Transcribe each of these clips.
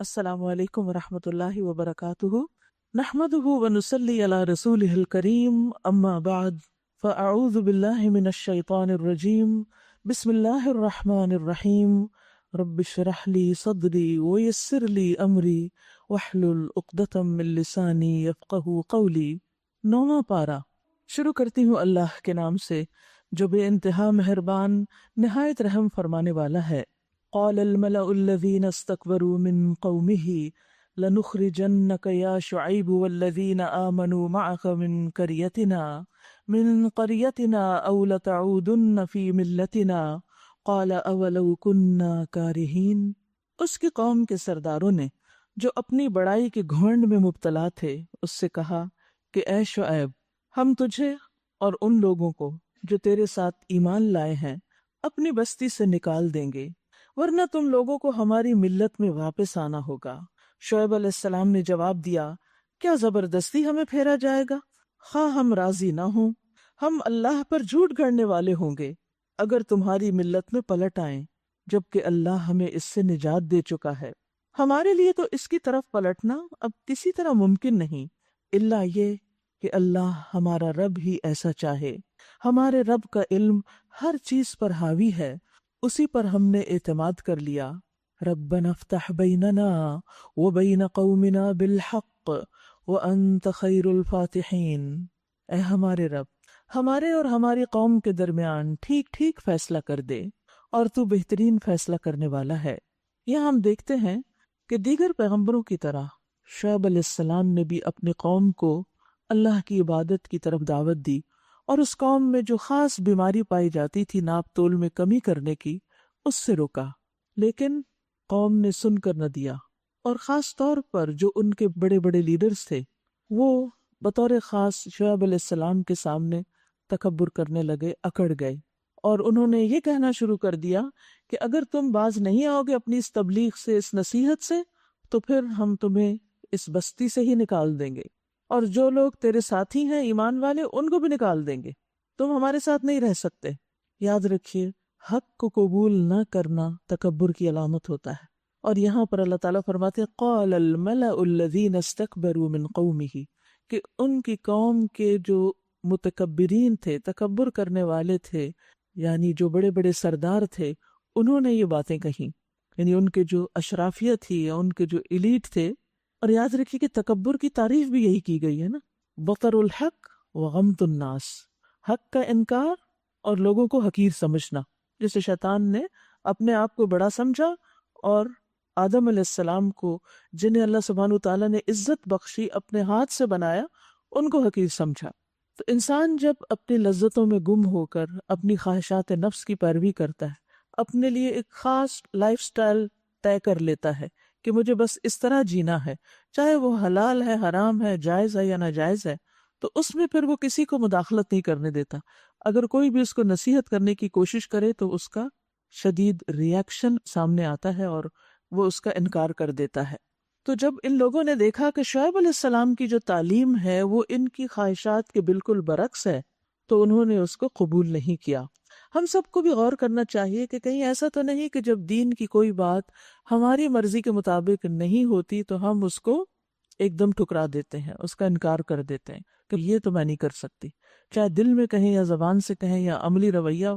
السلام علیکم ورحمۃ اللہ وبرکاتہ نحمده ونصلی علی رسولہ الکریم اما بعد فاعوذ باللہ من الشیطان الرجیم بسم اللہ الرحمن الرحیم رب اشرح لی صدری ویسر لی امری واحلل عقدۃ من لسانی یفقہوا قولی۔ 9واں پارہ شروع کرتی ہوں اللہ کے نام سے جو بے انتہا مہربان نہایت رحم فرمانے والا ہے۔ قال الملأ الذين استكبروا من قومه لنخرجنك يا شعيب والذين آمنوا معك من قريتنا أو لتعودن في ملتنا قال أولو كنا كارهين۔ اس کی قوم کے سرداروں نے جو اپنی بڑائی کے گھمنڈ میں مبتلا تھے اس سے کہا کہ اے شعیب، ہم تجھے اور ان لوگوں کو جو تیرے ساتھ ایمان لائے ہیں اپنی بستی سے نکال دیں گے، ورنہ تم لوگوں کو ہماری ملت میں واپس آنا ہوگا۔ شعیب علیہ السلام نے جواب دیا، کیا زبردستی ہمیں پھیرا جائے گا؟ خواہ ہم راضی نہ ہوں، ہم اللہ پر جھوٹ گھڑنے والے ہوں گے اگر تمہاری ملت میں پلٹ آئیں، جبکہ اللہ ہمیں اس سے نجات دے چکا ہے۔ ہمارے لیے تو اس کی طرف پلٹنا اب کسی طرح ممکن نہیں، الا یہ کہ اللہ ہمارا رب ہی ایسا چاہے۔ ہمارے رب کا علم ہر چیز پر حاوی ہے، اسی پر ہم نے اعتماد کر لیا۔ ربنا افتح بیننا وبین قومنا بالحق وانت خیر الفاتحین۔ اے ہمارے رب، ہمارے اور ہماری قوم کے درمیان ٹھیک ٹھیک فیصلہ کر دے، اور تو بہترین فیصلہ کرنے والا ہے۔ یہاں ہم دیکھتے ہیں کہ دیگر پیغمبروں کی طرح شعیب علیہ السلام نے بھی اپنی قوم کو اللہ کی عبادت کی طرف دعوت دی، اور اس قوم میں جو خاص بیماری پائی جاتی تھی ناپ تول میں کمی کرنے کی، اس سے روکا، لیکن قوم نے سن کر نہ دیا، اور خاص طور پر جو ان کے بڑے بڑے لیڈرز تھے وہ بطور خاص شعیب علیہ السلام کے سامنے تکبر کرنے لگے، اکڑ گئے، اور انہوں نے یہ کہنا شروع کر دیا کہ اگر تم باز نہیں آؤ گے اپنی اس تبلیغ سے، اس نصیحت سے، تو پھر ہم تمہیں اس بستی سے ہی نکال دیں گے، اور جو لوگ تیرے ساتھی ہیں ایمان والے ان کو بھی نکال دیں گے، تم ہمارے ساتھ نہیں رہ سکتے۔ یاد رکھیے، حق کو قبول نہ کرنا تکبر کی علامت ہوتا ہے، اور یہاں پر اللہ تعالیٰ فرماتے ہیں قال الملأ الذین استکبروا من قومہ، کہ ان کی قوم کے جو متکبرین تھے، تکبر کرنے والے تھے، یعنی جو بڑے بڑے سردار تھے، انہوں نے یہ باتیں کہیں، یعنی ان کے جو اشرافیہ تھی یا ان کے جو ایلیٹ تھے۔ اور یاد رکھیے کہ تکبر کی تعریف بھی یہی کی گئی ہے نا، بطر الحق وغمط الناس، حق کا انکار اور لوگوں کو حقیر سمجھنا۔ جیسے شیطان نے اپنے آپ کو بڑا سمجھا اور آدم علیہ السلام کو، جنہیں اللہ سبحانہ تعالیٰ نے عزت بخشی، اپنے ہاتھ سے بنایا، ان کو حقیر سمجھا۔ تو انسان جب اپنی لذتوں میں گم ہو کر اپنی خواہشات نفس کی پیروی کرتا ہے، اپنے لیے ایک خاص لائف سٹائل طے کر لیتا ہے کہ مجھے بس اس طرح جینا ہے، چاہے وہ حلال ہے، حرام ہے، جائز ہے یا ناجائز ہے، تو اس میں پھر وہ کسی کو مداخلت نہیں کرنے دیتا۔ اگر کوئی بھی اس کو نصیحت کرنے کی کوشش کرے تو اس کا شدید ریاکشن سامنے آتا ہے اور وہ اس کا انکار کر دیتا ہے۔ تو جب ان لوگوں نے دیکھا کہ شعیب علیہ السلام کی جو تعلیم ہے وہ ان کی خواہشات کے بالکل برعکس ہے، تو انہوں نے اس کو قبول نہیں کیا۔ ہم سب کو بھی غور کرنا چاہیے کہ کہیں ایسا تو نہیں کہ جب دین کی کوئی بات ہماری مرضی کے مطابق نہیں ہوتی تو ہم اس کو ایک دم ٹھکرا دیتے ہیں، اس کا انکار کر دیتے ہیں کہ یہ تو میں نہیں کر سکتی، چاہے دل میں کہیں یا زبان سے کہیں یا عملی رویہ،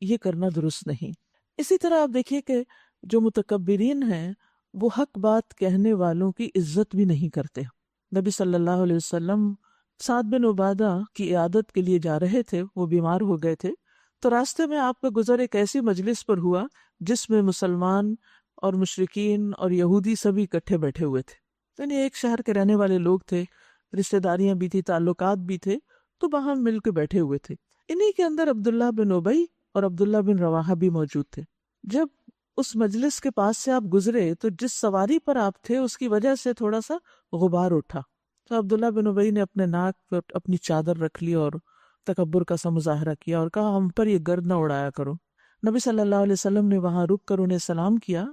یہ کرنا درست نہیں۔ اسی طرح آپ دیکھیے کہ جو متکبرین ہیں وہ حق بات کہنے والوں کی عزت بھی نہیں کرتے۔ نبی صلی اللہ علیہ وسلم سعد بن عبادہ کی عیادت کے لیے جا رہے تھے، وہ بیمار ہو گئے تھے، تو راستے میں آپ کا گزر ایک ایسی مجلس پر ہوا جس میں مسلمان اور مشرکین اور یہودی سبھی اکٹھے بیٹھے ہوئے تھے، یعنی ایک شہر کے رہنے والے لوگ تھے، رشتہ داریاں بھی تھی، تعلقات بھی تھے، تو وہاں مل کے بیٹھے ہوئے تھے۔ انہی کے اندر عبداللہ بن ابی اور عبداللہ بن رواحہ بھی موجود تھے۔ جب اس مجلس کے پاس سے آپ گزرے تو جس سواری پر آپ تھے اس کی وجہ سے تھوڑا سا غبار اٹھا، تو عبداللہ بن ابی نے اپنے ناک پر اپنی چادر رکھ لی اور تکبر کا سا مظاہرہ کیا اور کہا ہم پر یہ گرد نہ اڑایا کرو۔ نبی صلی اللہ علیہ وسلم نے وہاں رک کر انہیں سلام کیا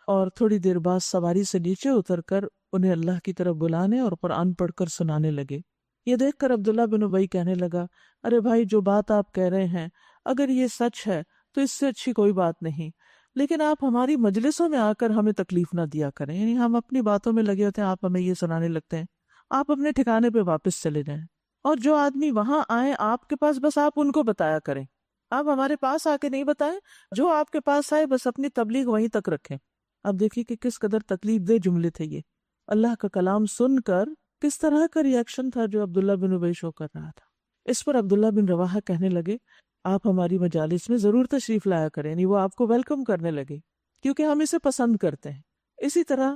اور تھوڑی دیر بعد سواری سے نیچے اتر کر انہیں اللہ کی طرف بلانے اور قرآن پڑھ کر سنانے لگے۔ یہ دیکھ کر عبداللہ بن ابی کہنے لگا، ارے بھائی، جو بات آپ کہہ رہے ہیں اگر یہ سچ ہے تو اس سے اچھی کوئی بات نہیں، لیکن آپ ہماری مجلسوں میں آ کر ہمیں تکلیف نہ دیا کریں، یعنی ہم اپنی باتوں میں لگے ہوتے ہیں، آپ ہمیں یہ سنانے لگتے ہیں، آپ اپنے ٹھکانے پہ واپس چلے جائیں۔ اور جو آدمی وہاں آئے آپ کے پاس، بس آپ ان کو بتایا کریں، آپ ہمارے پاس آ کے نہیں بتائیں، جو آپ کے پاس آئے بس اپنی تبلیغ وہیں تک رکھیں۔ اب دیکھیے کہ کس قدر تکلیف دہ جملے تھے یہ، اللہ کا کلام سن کر کس طرح کا ریئیکشن تھا جو عبداللہ بن ابی شو کر رہا تھا۔ اس پر عبداللہ بن رواحہ کہنے لگے آپ ہماری مجالس میں ضرور تشریف لایا کریں، یعنی وہ آپ کو ویلکم کرنے لگے کیونکہ ہم اسے پسند کرتے ہیں۔ اسی طرح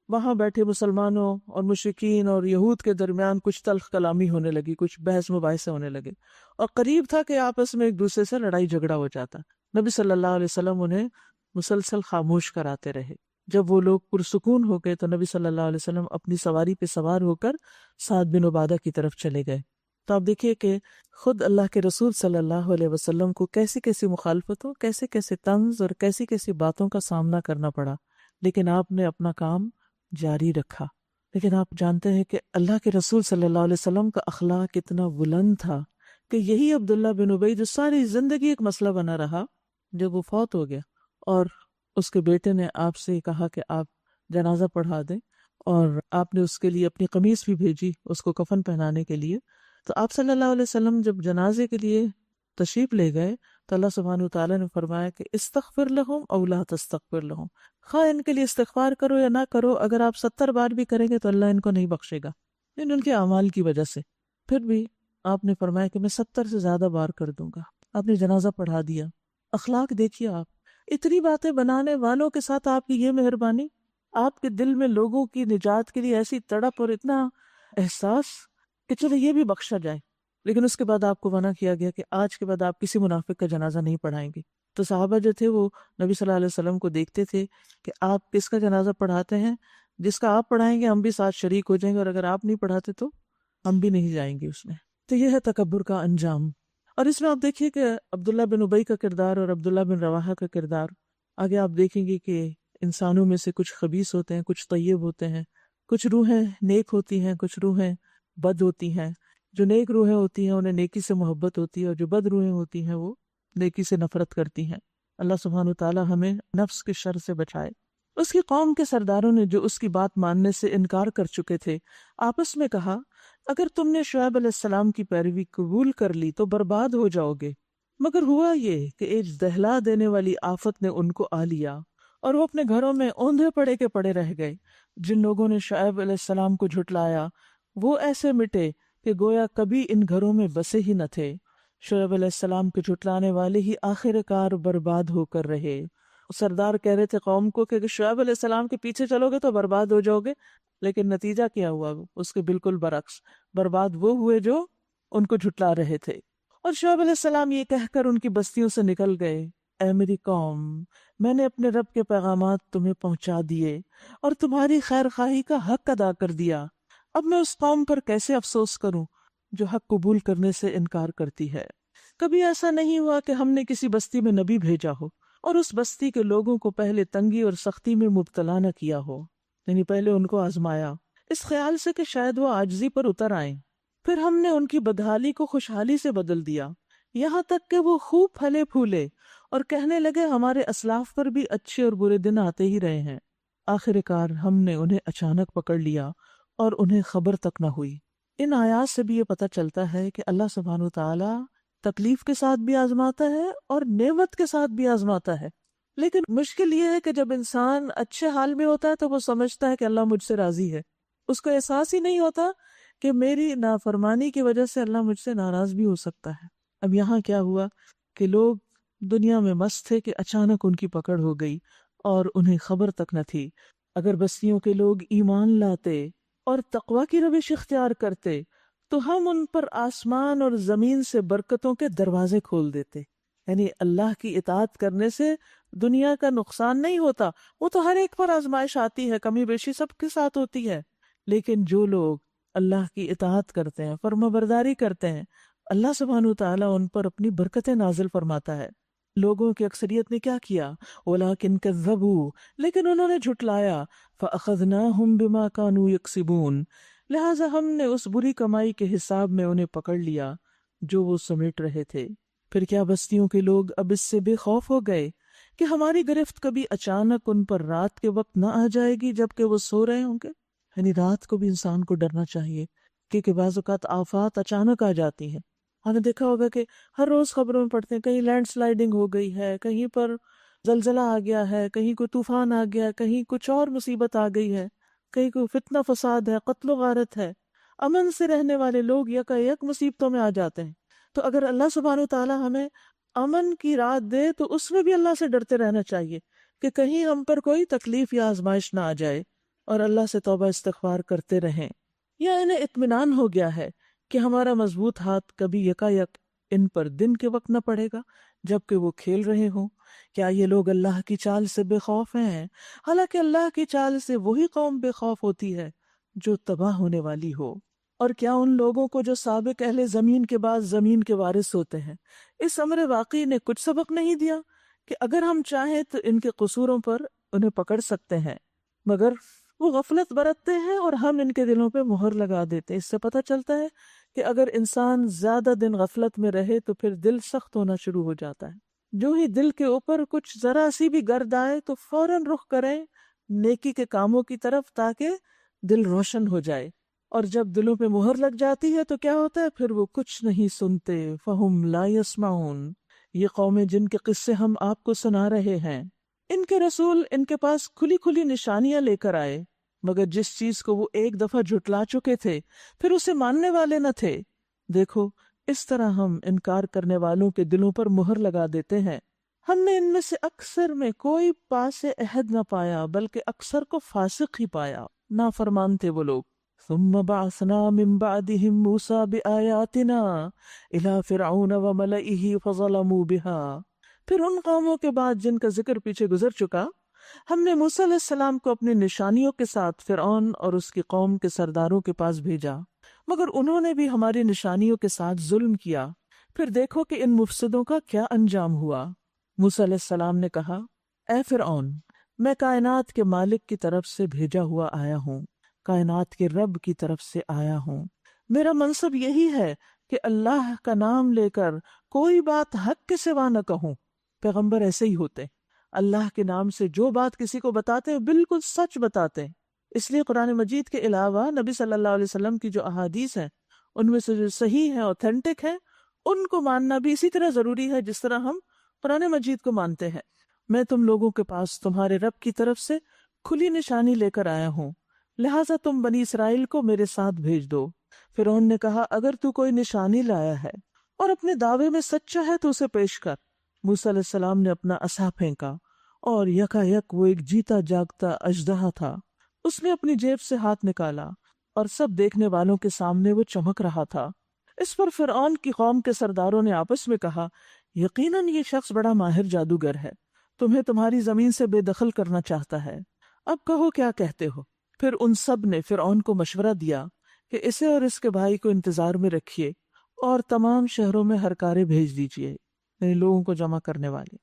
وہاں بیٹھے مسلمانوں اور مشرکین اور یہود کے درمیان کچھ تلخ کلامی ہونے لگی، کچھ بحث مباحثے ہونے لگے، اور قریب تھا کہ آپس میں ایک دوسرے سے لڑائی جھگڑا ہو جاتا۔ نبی صلی اللہ علیہ وسلم انہیں مسلسل خاموش کراتے رہے۔ جب وہ لوگ پرسکون ہو گئے تو نبی صلی اللہ علیہ وسلم اپنی سواری پہ سوار ہو کر سعد بن عبادہ کی طرف چلے گئے۔ تو آپ دیکھیے کہ خود اللہ کے رسول صلی اللہ علیہ وسلم کو کیسی کیسی مخالفتوں، کیسے کیسے طنز اور کیسی کیسی باتوں کا سامنا کرنا پڑا، لیکن آپ نے اپنا کام جاری رکھا۔ لیکن آپ جانتے ہیں کہ اللہ کے رسول صلی اللہ علیہ وسلم کا اخلاق کتنا بلند تھا کہ یہی عبداللہ بن ابی جو ساری زندگی ایک مسئلہ بنا رہا، جب وہ فوت ہو گیا اور اس کے بیٹے نے آپ سے کہا کہ آپ جنازہ پڑھا دیں، اور آپ نے اس کے لیے اپنی قمیص بھی بھیجی اس کو کفن پہنانے کے لیے، تو آپ صلی اللہ علیہ وسلم جب جنازے کے لیے تشریف لے گئے تو اللہ سبحانہ وتعالیٰ نے فرمایا کہ استغفر لہم او لا تستغفر لہم، خواہ ان کے لیے استغفار کرو یا نہ کرو، اگر آپ 70 بار بھی کریں گے تو اللہ ان کو نہیں بخشے گا، ان کے اعمال کی وجہ سے۔ پھر بھی آپ نے فرمایا کہ میں 70 سے زیادہ بار کر دوں گا۔ آپ نے جنازہ پڑھا دیا۔ اخلاق دیکھیے آپ، اتنی باتیں بنانے والوں کے ساتھ آپ کی یہ مہربانی، آپ کے دل میں لوگوں کی نجات کے لیے ایسی تڑپ اور اتنا احساس کہ چلو یہ بھی بخشا جائے، لیکن اس کے بعد آپ کو منع کیا گیا کہ آج کے بعد آپ کسی منافق کا جنازہ نہیں پڑھائیں گے۔ تو صحابہ جو تھے وہ نبی صلی اللہ علیہ وسلم کو دیکھتے تھے کہ آپ کس کا جنازہ پڑھاتے ہیں، جس کا آپ پڑھائیں گے ہم بھی ساتھ شریک ہو جائیں گے، اور اگر آپ نہیں پڑھاتے تو ہم بھی نہیں جائیں گے اس میں۔ تو یہ ہے تکبر کا انجام۔ اور اس میں آپ دیکھیے کہ عبداللہ بن ابی کا کردار اور عبداللہ بن رواحہ کا کردار، آگے آپ دیکھیں گے کہ انسانوں میں سے کچھ خبیث ہوتے ہیں، کچھ طیب ہوتے ہیں، کچھ روحیں نیک ہوتی ہیں، کچھ روحیں بد ہوتی ہیں۔ جو نیک روحیں ہوتی ہیں انہیں نیکی سے محبت ہوتی ہے، اور جو بد روحیں ہوتی ہیں وہ نیکی سے نفرت کرتی ہیں۔ اللہ سبحانہ وتعالی ہمیں نفس کے شر سے بچائے۔ اس کی قوم کے سرداروں نے جو اس کی بات ماننے سے انکار کر چکے تھے آپس میں کہا اگر تم نے شعیب علیہ السلام کی پیروی قبول کر لی تو برباد ہو جاؤ گے۔ مگر ہوا یہ کہ ایک دہلا دینے والی آفت نے ان کو آ لیا اور وہ اپنے گھروں میں اوندھے پڑے کے پڑے رہ گئے۔ جن لوگوں نے شعیب علیہ السلام کو جھٹلایا وہ ایسے مٹے کہ گویا کبھی ان گھروں میں بسے ہی نہ تھے۔ شعیب علیہ السلام کے جھٹلانے والے ہی آخر کار برباد ہو کر رہے۔ سردار کہہ رہے تھے قوم کو کہ شعیب علیہ السلام کے پیچھے چلو گے تو برباد ہو جاؤ گے، لیکن نتیجہ کیا ہوا؟ اس کے بالکل برعکس، برباد وہ ہوئے جو ان کو جھٹلا رہے تھے۔ اور شعیب علیہ السلام یہ کہہ کر ان کی بستیوں سے نکل گئے، اے میری قوم، میں نے اپنے رب کے پیغامات تمہیں پہنچا دیے اور تمہاری خیر خواہی کا حق ادا کر دیا، اب میں اس قوم پر کیسے افسوس کروں جو حق قبول کرنے سے انکار کرتی ہے۔ کبھی ایسا نہیں ہوا کہ ہم نے کسی بستی میں نبی بھیجا ہو اور اس بستی کے لوگوں کو پہلے تنگی اور سختی میں مبتلا نہ کیا ہو، یعنی پہلے ان کو آزمایا اس خیال سے کہ شاید وہ عاجزی پر اتر آئیں، پھر ہم نے ان کی بدحالی کو خوشحالی سے بدل دیا، یہاں تک کہ وہ خوب پھلے پھولے اور کہنے لگے ہمارے اسلاف پر بھی اچھے اور برے دن آتے ہی رہے ہیں۔ آخر کار ہم نے انہیں اچانک پکڑ لیا اور انہیں خبر تک نہ ہوئی۔ ان آیات سے بھی یہ پتہ چلتا ہے کہ اللہ سبحانہ وتعالی تکلیف کے ساتھ بھی آزماتا ہے اور نعمت کے ساتھ بھی آزماتا ہے، لیکن مشکل یہ ہے کہ جب انسان اچھے حال میں ہوتا ہے تو وہ سمجھتا ہے کہ اللہ مجھ سے راضی ہے، اس کو احساس ہی نہیں ہوتا کہ میری نافرمانی کی وجہ سے اللہ مجھ سے ناراض بھی ہو سکتا ہے۔ اب یہاں کیا ہوا کہ لوگ دنیا میں مست تھے کہ اچانک ان کی پکڑ ہو گئی اور انہیں خبر تک نہ تھی۔ اگر بستیوں کے لوگ ایمان لاتے اور تقوی کی روش اختیار کرتے تو ہم ان پر آسمان اور زمین سے برکتوں کے دروازے کھول دیتے۔ یعنی اللہ کی اطاعت کرنے سے دنیا کا نقصان نہیں ہوتا، وہ تو ہر ایک پر آزمائش آتی ہے، کمی بیشی سب کے ساتھ ہوتی ہے، لیکن جو لوگ اللہ کی اطاعت کرتے ہیں، فرما برداری کرتے ہیں، اللہ سبحانہ وتعالیٰ ان پر اپنی برکتیں نازل فرماتا ہے۔ لوگوں کی اکثریت نے کیا کیا؟ وَلَٰكِن كَذَّبُوا، لیکن انہوں نے جھٹلایا، فَأَخَذْنَاهُمْ بِمَا كَانُوا يَكْسِبُونَ، لہٰذا ہم نے اس بری کمائی کے حساب میں انہیں پکڑ لیا جو وہ سمیٹ رہے تھے۔ پھر کیا بستیوں کے لوگ اب اس سے بے خوف ہو گئے کہ ہماری گرفت کبھی اچانک ان پر رات کے وقت نہ آ جائے گی جبکہ وہ سو رہے ہوں گے؟ یعنی رات کو بھی انسان کو ڈرنا چاہیے، کیونکہ بعض اوقات آفات اچانک آ جاتی ہیں۔ ہم نے دیکھا ہوگا کہ ہر روز خبروں میں پڑھتے ہیں کہیں لینڈ سلائیڈنگ ہو گئی ہے، کہیں پر زلزلہ آ گیا ہے، کہیں کوئی طوفان آ گیا، کہیں کچھ اور مصیبت آ گئی ہے، کہیں کوئی فتنہ فساد ہے، قتل و غارت ہے۔ امن سے رہنے والے لوگ یکایک مصیبتوں میں آ جاتے ہیں۔ تو اگر اللہ سبحانہ و تعالیٰ ہمیں امن کی رات دے تو اس میں بھی اللہ سے ڈرتے رہنا چاہیے کہ کہیں ہم پر کوئی تکلیف یا آزمائش نہ آ جائے، اور اللہ سے توبہ استغفار کرتے رہیں۔ یا انہیں اطمینان ہو گیا ہے کہ ہمارا مضبوط ہاتھ کبھی یکایک ان پر دن کے وقت نہ پڑے گا جبکہ وہ کھیل رہے ہوں۔ کیا یہ لوگ اللہ کی چال سے بے خوف ہیں؟ حالانکہ اللہ کی چال سے وہی قوم بے خوف ہوتی ہے جو تباہ ہونے والی ہو۔ اور کیا ان لوگوں کو جو سابق اہل زمین کے بعد زمین کے وارث ہوتے ہیں اس امر واقعی نے کچھ سبق نہیں دیا کہ اگر ہم چاہیں تو ان کے قصوروں پر انہیں پکڑ سکتے ہیں، مگر وہ غفلت برتتے ہیں اور ہم ان کے دلوں پہ مہر لگا دیتے ہیں۔ اس سے پتہ چلتا ہے کہ اگر انسان زیادہ دن غفلت میں رہے تو پھر دل سخت ہونا شروع ہو جاتا ہے۔ جو ہی دل کے اوپر کچھ ذرا سی بھی گرد آئے تو فوراً رخ کریں نیکی کے کاموں کی طرف تاکہ دل روشن ہو جائے، اور جب دلوں پہ مہر لگ جاتی ہے تو کیا ہوتا ہے؟ پھر وہ کچھ نہیں سنتے۔ فَهُمْ لَا يَسْمَعُونَ، یہ قومیں جن کے قصے ہم آپ کو سنا رہے ہیں، ان کے رسول ان کے پاس کھلی کھلی نشانیاں لے کر آئے، مگر جس چیز کو وہ ایک دفعہ جھٹلا چکے تھے پھر اسے ماننے والے نہ تھے۔ دیکھو اس طرح ہم انکار کرنے والوں کے دلوں پر مہر لگا دیتے ہیں۔ ہم نے ان میں سے اکثر میں کوئی پاس عہد نہ پایا بلکہ اکثر کو فاسق ہی پایا، نافرمان تھے وہ لوگ۔ ثم بعثنا من بعدهم موسى بآياتنا الى فرعون وملئه فظلموا بها، پھر ان قوموں کے بعد جن کا ذکر پیچھے گزر چکا، ہم نے موسیٰ علیہ السلام کو اپنی نشانیوں کے ساتھ فرعون اور اس کی قوم کے سرداروں کے پاس بھیجا، مگر انہوں نے بھی ہماری نشانیوں کے ساتھ ظلم کیا۔ پھر دیکھو کہ ان مفسدوں کا کیا انجام ہوا۔ موسیٰ علیہ السلام نے کہا، اے فرعون، میں کائنات کے مالک کی طرف سے بھیجا ہوا آیا ہوں، کائنات کے رب کی طرف سے آیا ہوں۔ میرا منصب یہی ہے کہ اللہ کا نام لے کر کوئی بات حق کے سوا نہ کہوں۔ پیغمبر ایسے ہی ہوتے، اللہ کے نام سے جو بات کسی کو بتاتے ہیں بالکل سچ بتاتے ہیں۔ اس لیے قرآن مجید کے علاوہ نبی صلی اللہ علیہ وسلم کی جو احادیث ہیں ان میں سے جو صحیح ہیں، اوتھینٹک ہیں، ان کو ماننا بھی اسی طرح ضروری ہے جس طرح ہم قرآن مجید کو مانتے ہیں۔ میں تم لوگوں کے پاس تمہارے رب کی طرف سے کھلی نشانی لے کر آیا ہوں، لہٰذا تم بنی اسرائیل کو میرے ساتھ بھیج دو۔ فرعون نے کہا، اگر تو کوئی نشانی لایا ہے اور اپنے دعوے میں سچا ہے تو اسے پیش کر۔ موسیٰ علیہ السلام نے اپنا عصا پھینکا اور یکایک وہ ایک جیتا جاگتا اژدہا تھا۔ اس نے اپنی جیب سے ہاتھ نکالا اور سب دیکھنے والوں کے سامنے وہ چمک رہا تھا۔ اس پر فرعون کی قوم کے سرداروں نے آپس میں کہا، یقیناً یہ شخص بڑا ماہر جادوگر ہے، تمہیں تمہاری زمین سے بے دخل کرنا چاہتا ہے، اب کہو کیا کہتے ہو۔ پھر ان سب نے فرعون کو مشورہ دیا کہ اسے اور اس کے بھائی کو انتظار میں رکھیے اور تمام شہروں میں ہرکارے بھیج دیجیے، یعنی لوگوں کو جمع کرنے والے،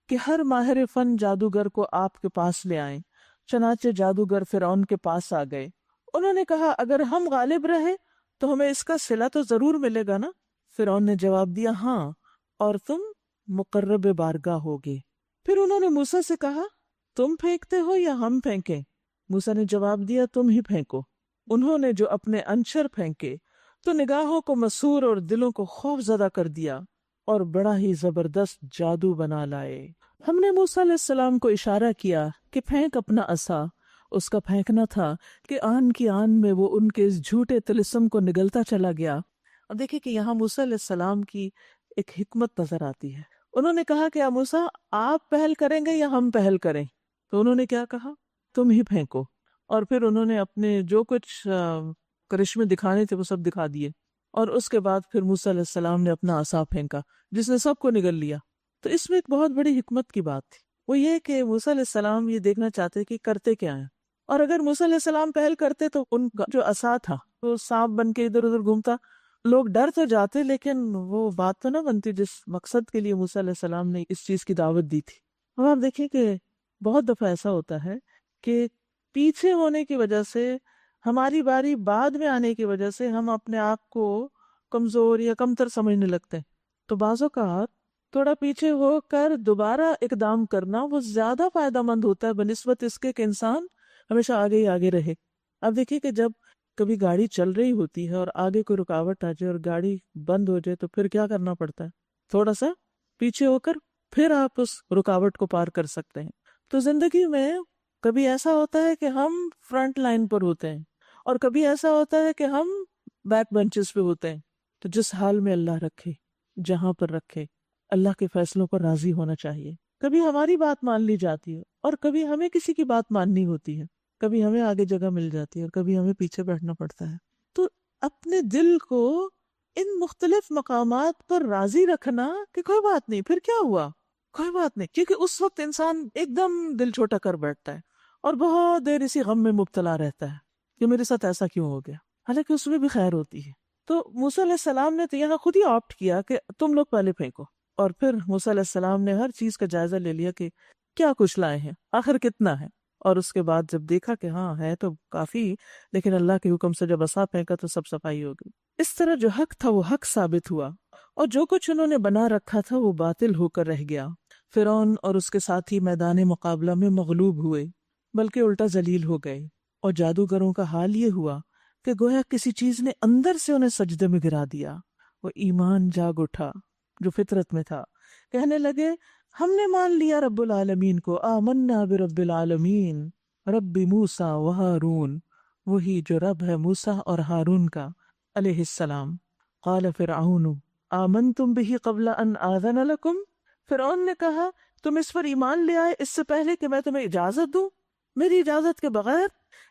کہ ہر ماہر فن جادوگر کو آپ کے پاس لے آئیں۔ چنانچہ جادوگر فرعون کے پاس آ گئے۔ انہوں نے کہا، اگر ہم غالب رہے تو ہمیں اس کا صلہ تو ضرور ملے گا نا؟ فرعون نے جواب دیا، ہاں، اور تم مقرب بارگاہ ہوگے۔ پھر انہوں نے موسیٰ سے کہا، تم پھینکتے ہو یا ہم پھینکیں؟ موسیٰ نے جواب دیا، تم ہی پھینکو۔ انہوں نے جو اپنے انچر پھینکے تو نگاہوں کو مسحور اور دلوں کو خوف زدہ کر دیا اور بڑا ہی زبردست جادو بنا لائے۔ ہم نے موسیٰ علیہ السلام کو اشارہ کیا کہ پھینک اپنا عصا۔ اس کا پھینکنا تھا کہ آن کی آن میں وہ ان کے اس جھوٹے طلسم کو نگلتا چلا گیا۔ اور دیکھیں کہ یہاں موسیٰ علیہ السلام کی ایک حکمت نظر آتی ہے۔ انہوں نے کہا کہ موسیٰ، آپ پہل کریں گے یا ہم پہل کریں؟ تو انہوں نے کیا کہا؟ تم ہی پھینکو۔ اور پھر انہوں نے اپنے جو کچھ کرشمے دکھانے تھے وہ سب دکھا دیے، اور اس کے بعد پھر موسیٰ علیہ السلام نے اپنا عصا پھینکا جس نے سب کو نگل لیا۔ تو اس میں ایک بہت بڑی حکمت کی بات تھی، وہ یہ کہ موسیٰ علیہ السلام یہ دیکھنا چاہتے کہ کرتے کیا ہیں، اور اگر موسیٰ علیہ السلام پہل کرتے تو ان کا جو عصا تھا وہ سانپ بن کے ادھر ادھر گھومتا، لوگ ڈر تو جاتے لیکن وہ بات تو نہ بنتی جس مقصد کے لیے موسیٰ علیہ السلام نے اس چیز کی دعوت دی تھی۔ اب آپ دیکھیں کہ بہت دفعہ ایسا ہوتا ہے کہ پیچھے ہونے کی وجہ سے، ہماری باری بعد میں آنے کی وجہ سے ہم اپنے آپ کو کمزور یا کمتر سمجھنے لگتے ہیں۔ تو بعض اوقات تھوڑا پیچھے ہو کر دوبارہ اقدام کرنا وہ زیادہ فائدہ مند ہوتا ہے بنسبت اس کے کہ انسان ہمیشہ آگے ہی آگے رہے۔ اب دیکھیے کہ جب کبھی گاڑی چل رہی ہوتی ہے اور آگے کوئی رکاوٹ آ جائے اور گاڑی بند ہو جائے تو پھر کیا کرنا پڑتا ہے؟ تھوڑا سا پیچھے ہو کر پھر آپ اس رکاوٹ کو پار کر سکتے ہیں۔ تو زندگی میں کبھی ایسا ہوتا ہے کہ ہم فرنٹ لائن پر ہوتے ہیں اور کبھی ایسا ہوتا ہے کہ ہم بیک بینچز پہ ہوتے ہیں۔ تو جس حال میں اللہ رکھے، جہاں پر رکھے، اللہ کے فیصلوں پر راضی ہونا چاہیے۔ کبھی ہماری بات مان لی جاتی ہے اور کبھی ہمیں کسی کی بات ماننی ہوتی ہے، کبھی ہمیں آگے جگہ مل جاتی ہے اور کبھی ہمیں پیچھے بیٹھنا پڑتا ہے۔ تو اپنے دل کو ان مختلف مقامات پر راضی رکھنا کہ کوئی بات نہیں، پھر کیا ہوا، کوئی بات نہیں، کیونکہ اس وقت انسان ایک دم دل چھوٹا کر بیٹھتا ہے اور بہت دیر اسی غم میں مبتلا رہتا ہے کہ میرے ساتھ ایسا کیوں ہو گیا، حالانکہ اس میں بھی خیر ہوتی ہے۔ تو موسیٰ علیہ السلام نے تو یہاں خود ہی آپٹ کیا کہ تم لوگ پہلے پھینکو، اور پھر موسیٰ علیہ السلام نے ہر چیز کا جائزہ لے لیا کہ کیا کچھ لائے ہیں، آخر کتنا ہے، اور اس کے بعد جب دیکھا کہ ہاں ہے تو کافی، لیکن اللہ کے حکم سے جب عصا پھینکا تو سب صفائی ہو گئی۔ اس طرح جو حق تھا وہ حق ثابت ہوا اور جو کچھ انہوں نے بنا رکھا تھا وہ باطل ہو کر رہ گیا۔ فرعون اور اس کے ساتھی میدان مقابلہ میں مغلوب ہوئے بلکہ الٹا ذلیل ہو گئے، اور جادوگروں کا حال یہ ہوا کہ گویا کسی چیز نے اندر سے انہیں سجدے میں گرا دیا۔ وہ ایمان جاگ اٹھا جو فطرت میں تھا، کہنے لگے ہم نے مان لیا رب العالمین کو، آمنا برب العالمین رب موسیٰ و ہارون، وہی جو رب ہے موسیٰ اور ہارون کا علیہ السلام۔ قال فرعون آمنتم به قبل ان آذن لکم، فرعون نے کہا تم اس پر ایمان لے آئے اس سے پہلے کہ میں تمہیں اجازت دوں، میری اجازت کے بغیر؟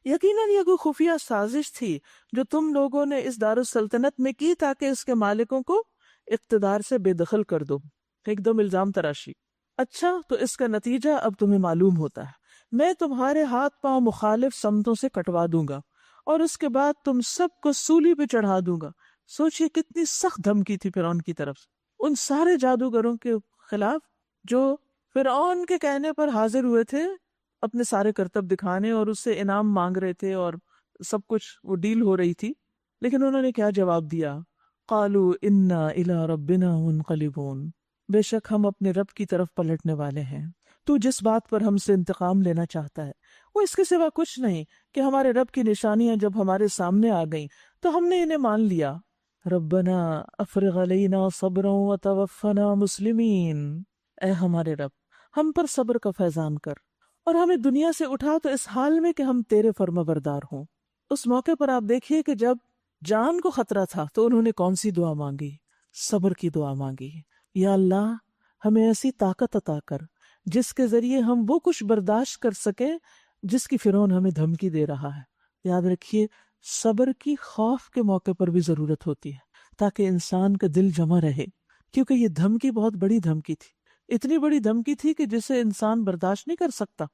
یقیناً یہ کوئی خفیہ سازش تھی جو تم لوگوں نے اس دارالسلطنت میں کی تاکہ اس کے مالکوں کو اقتدار سے بے دخل کر دو۔ ایک دم الزام تراشی۔ اچھا تو اس کا نتیجہ اب تمہیں معلوم ہوتا ہے، میں تمہارے ہاتھ پاؤں مخالف سمتوں سے کٹوا دوں گا اور اس کے بعد تم سب کو سولی پہ چڑھا دوں گا۔ سوچئے کتنی سخت دھمکی تھی فرعون کی طرف سے ان سارے جادوگروں کے خلاف جو فرعون کے کہنے پر حاضر ہوئے تھے اپنے سارے کرتب دکھانے اور اس سے انعام مانگ رہے تھے اور سب کچھ وہ ڈیل ہو رہی تھی۔ لیکن انہوں نے کیا جواب دیا؟ قالوا انا الی ربنا منقلبون، بے شک ہم اپنے رب کی طرف پلٹنے والے ہیں۔ تو جس بات پر ہم سے انتقام لینا چاہتا ہے وہ اس کے سوا کچھ نہیں کہ ہمارے رب کی نشانیاں جب ہمارے سامنے آ گئیں تو ہم نے انہیں مان لیا۔ ربنا افرغ علینا صبرا وتوفنا مسلمین، اے ہمارے رب ہم پر صبر کا فیضان کر اور ہمیں دنیا سے اٹھا تو اس حال میں کہ ہم تیرے فرما بردار ہوں۔ اس موقع پر آپ دیکھیے کہ جب جان کو خطرہ تھا تو انہوں نے کون سی دعا مانگی؟ صبر کی دعا مانگی۔ یا اللہ ہمیں ایسی طاقت عطا کر جس کے ذریعے ہم وہ کچھ برداشت کر سکیں جس کی فرعون ہمیں دھمکی دے رہا ہے۔ یاد رکھیے صبر کی خوف کے موقع پر بھی ضرورت ہوتی ہے تاکہ انسان کا دل جمع رہے، کیونکہ یہ دھمکی بہت بڑی دھمکی تھی، اتنی بڑی دھمکی تھی کہ جسے انسان برداشت نہیں کر سکتا۔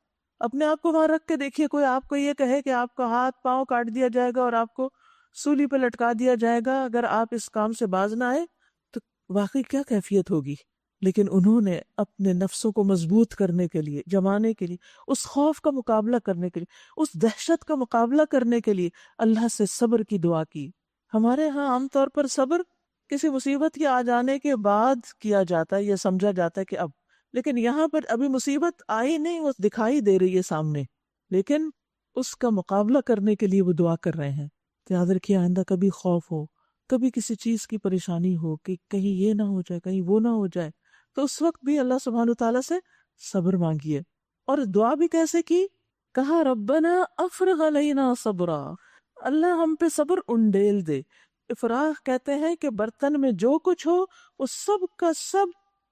اپنے آپ کو وہاں رکھ کے دیکھیے، کوئی آپ کو یہ کہے کہ آپ کا ہاتھ پاؤں کاٹ دیا جائے گا اور آپ کو سولی پہ لٹکا دیا جائے گا اگر آپ اس کام سے باز نہ آئے تو واقعی کیا کیفیت ہوگی۔ لیکن انہوں نے اپنے نفسوں کو مضبوط کرنے کے لیے، جمانے کے لیے، اس خوف کا مقابلہ کرنے کے لیے، اس دہشت کا مقابلہ کرنے کے لیے اللہ سے صبر کی دعا کی۔ ہمارے ہاں عام طور پر صبر کسی مصیبت کے آ جانے کے بعد کیا جاتا ہے یا سمجھا جاتا ہے کہ اب، لیکن یہاں پر ابھی مصیبت آئی نہیں، وہ دکھائی دے رہی ہے سامنے، لیکن اس کا مقابلہ کرنے کے لیے وہ دعا کر رہے ہیں۔ تو یاد رکھیے آئندہ کبھی خوف ہو، کبھی کسی چیز کی پریشانی ہو کہ کہیں یہ نہ ہو جائے، کہیں وہ نہ ہو جائے، تو اس وقت بھی اللہ سبحانہ تعالیٰ سے صبر مانگیے۔ اور دعا بھی کیسے کی؟ کہا ربنا افرغ علینا صبرا، اللہ ہم پہ صبر انڈیل دے۔ افراغ کہتے ہیں کہ برتن میں جو کچھ ہو وہ سب کا سب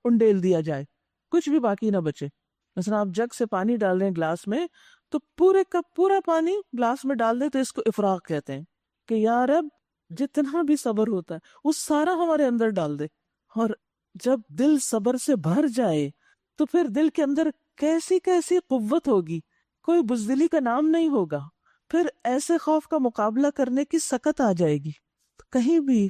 انڈیل دیا جائے، کچھ بھی باقی نہ بچے۔ مثلا آپ جگ سے پانی ڈال دیں گلاس میں تو پورے کا پورا پانی گلاس میں ڈال دیں، تو اس کو افراغ کہتے ہیں کہ یا رب جتنا بھی صبر ہوتا ہے وہ سارا ہمارے اندر ڈال دے۔ اور جب دل صبر سے بھر جائے تو پھر دل کے اندر کیسی کیسی قوت ہوگی، کوئی بزدلی کا نام نہیں ہوگا، پھر ایسے خوف کا مقابلہ کرنے کی سکت آ جائے گی۔ کہیں بھی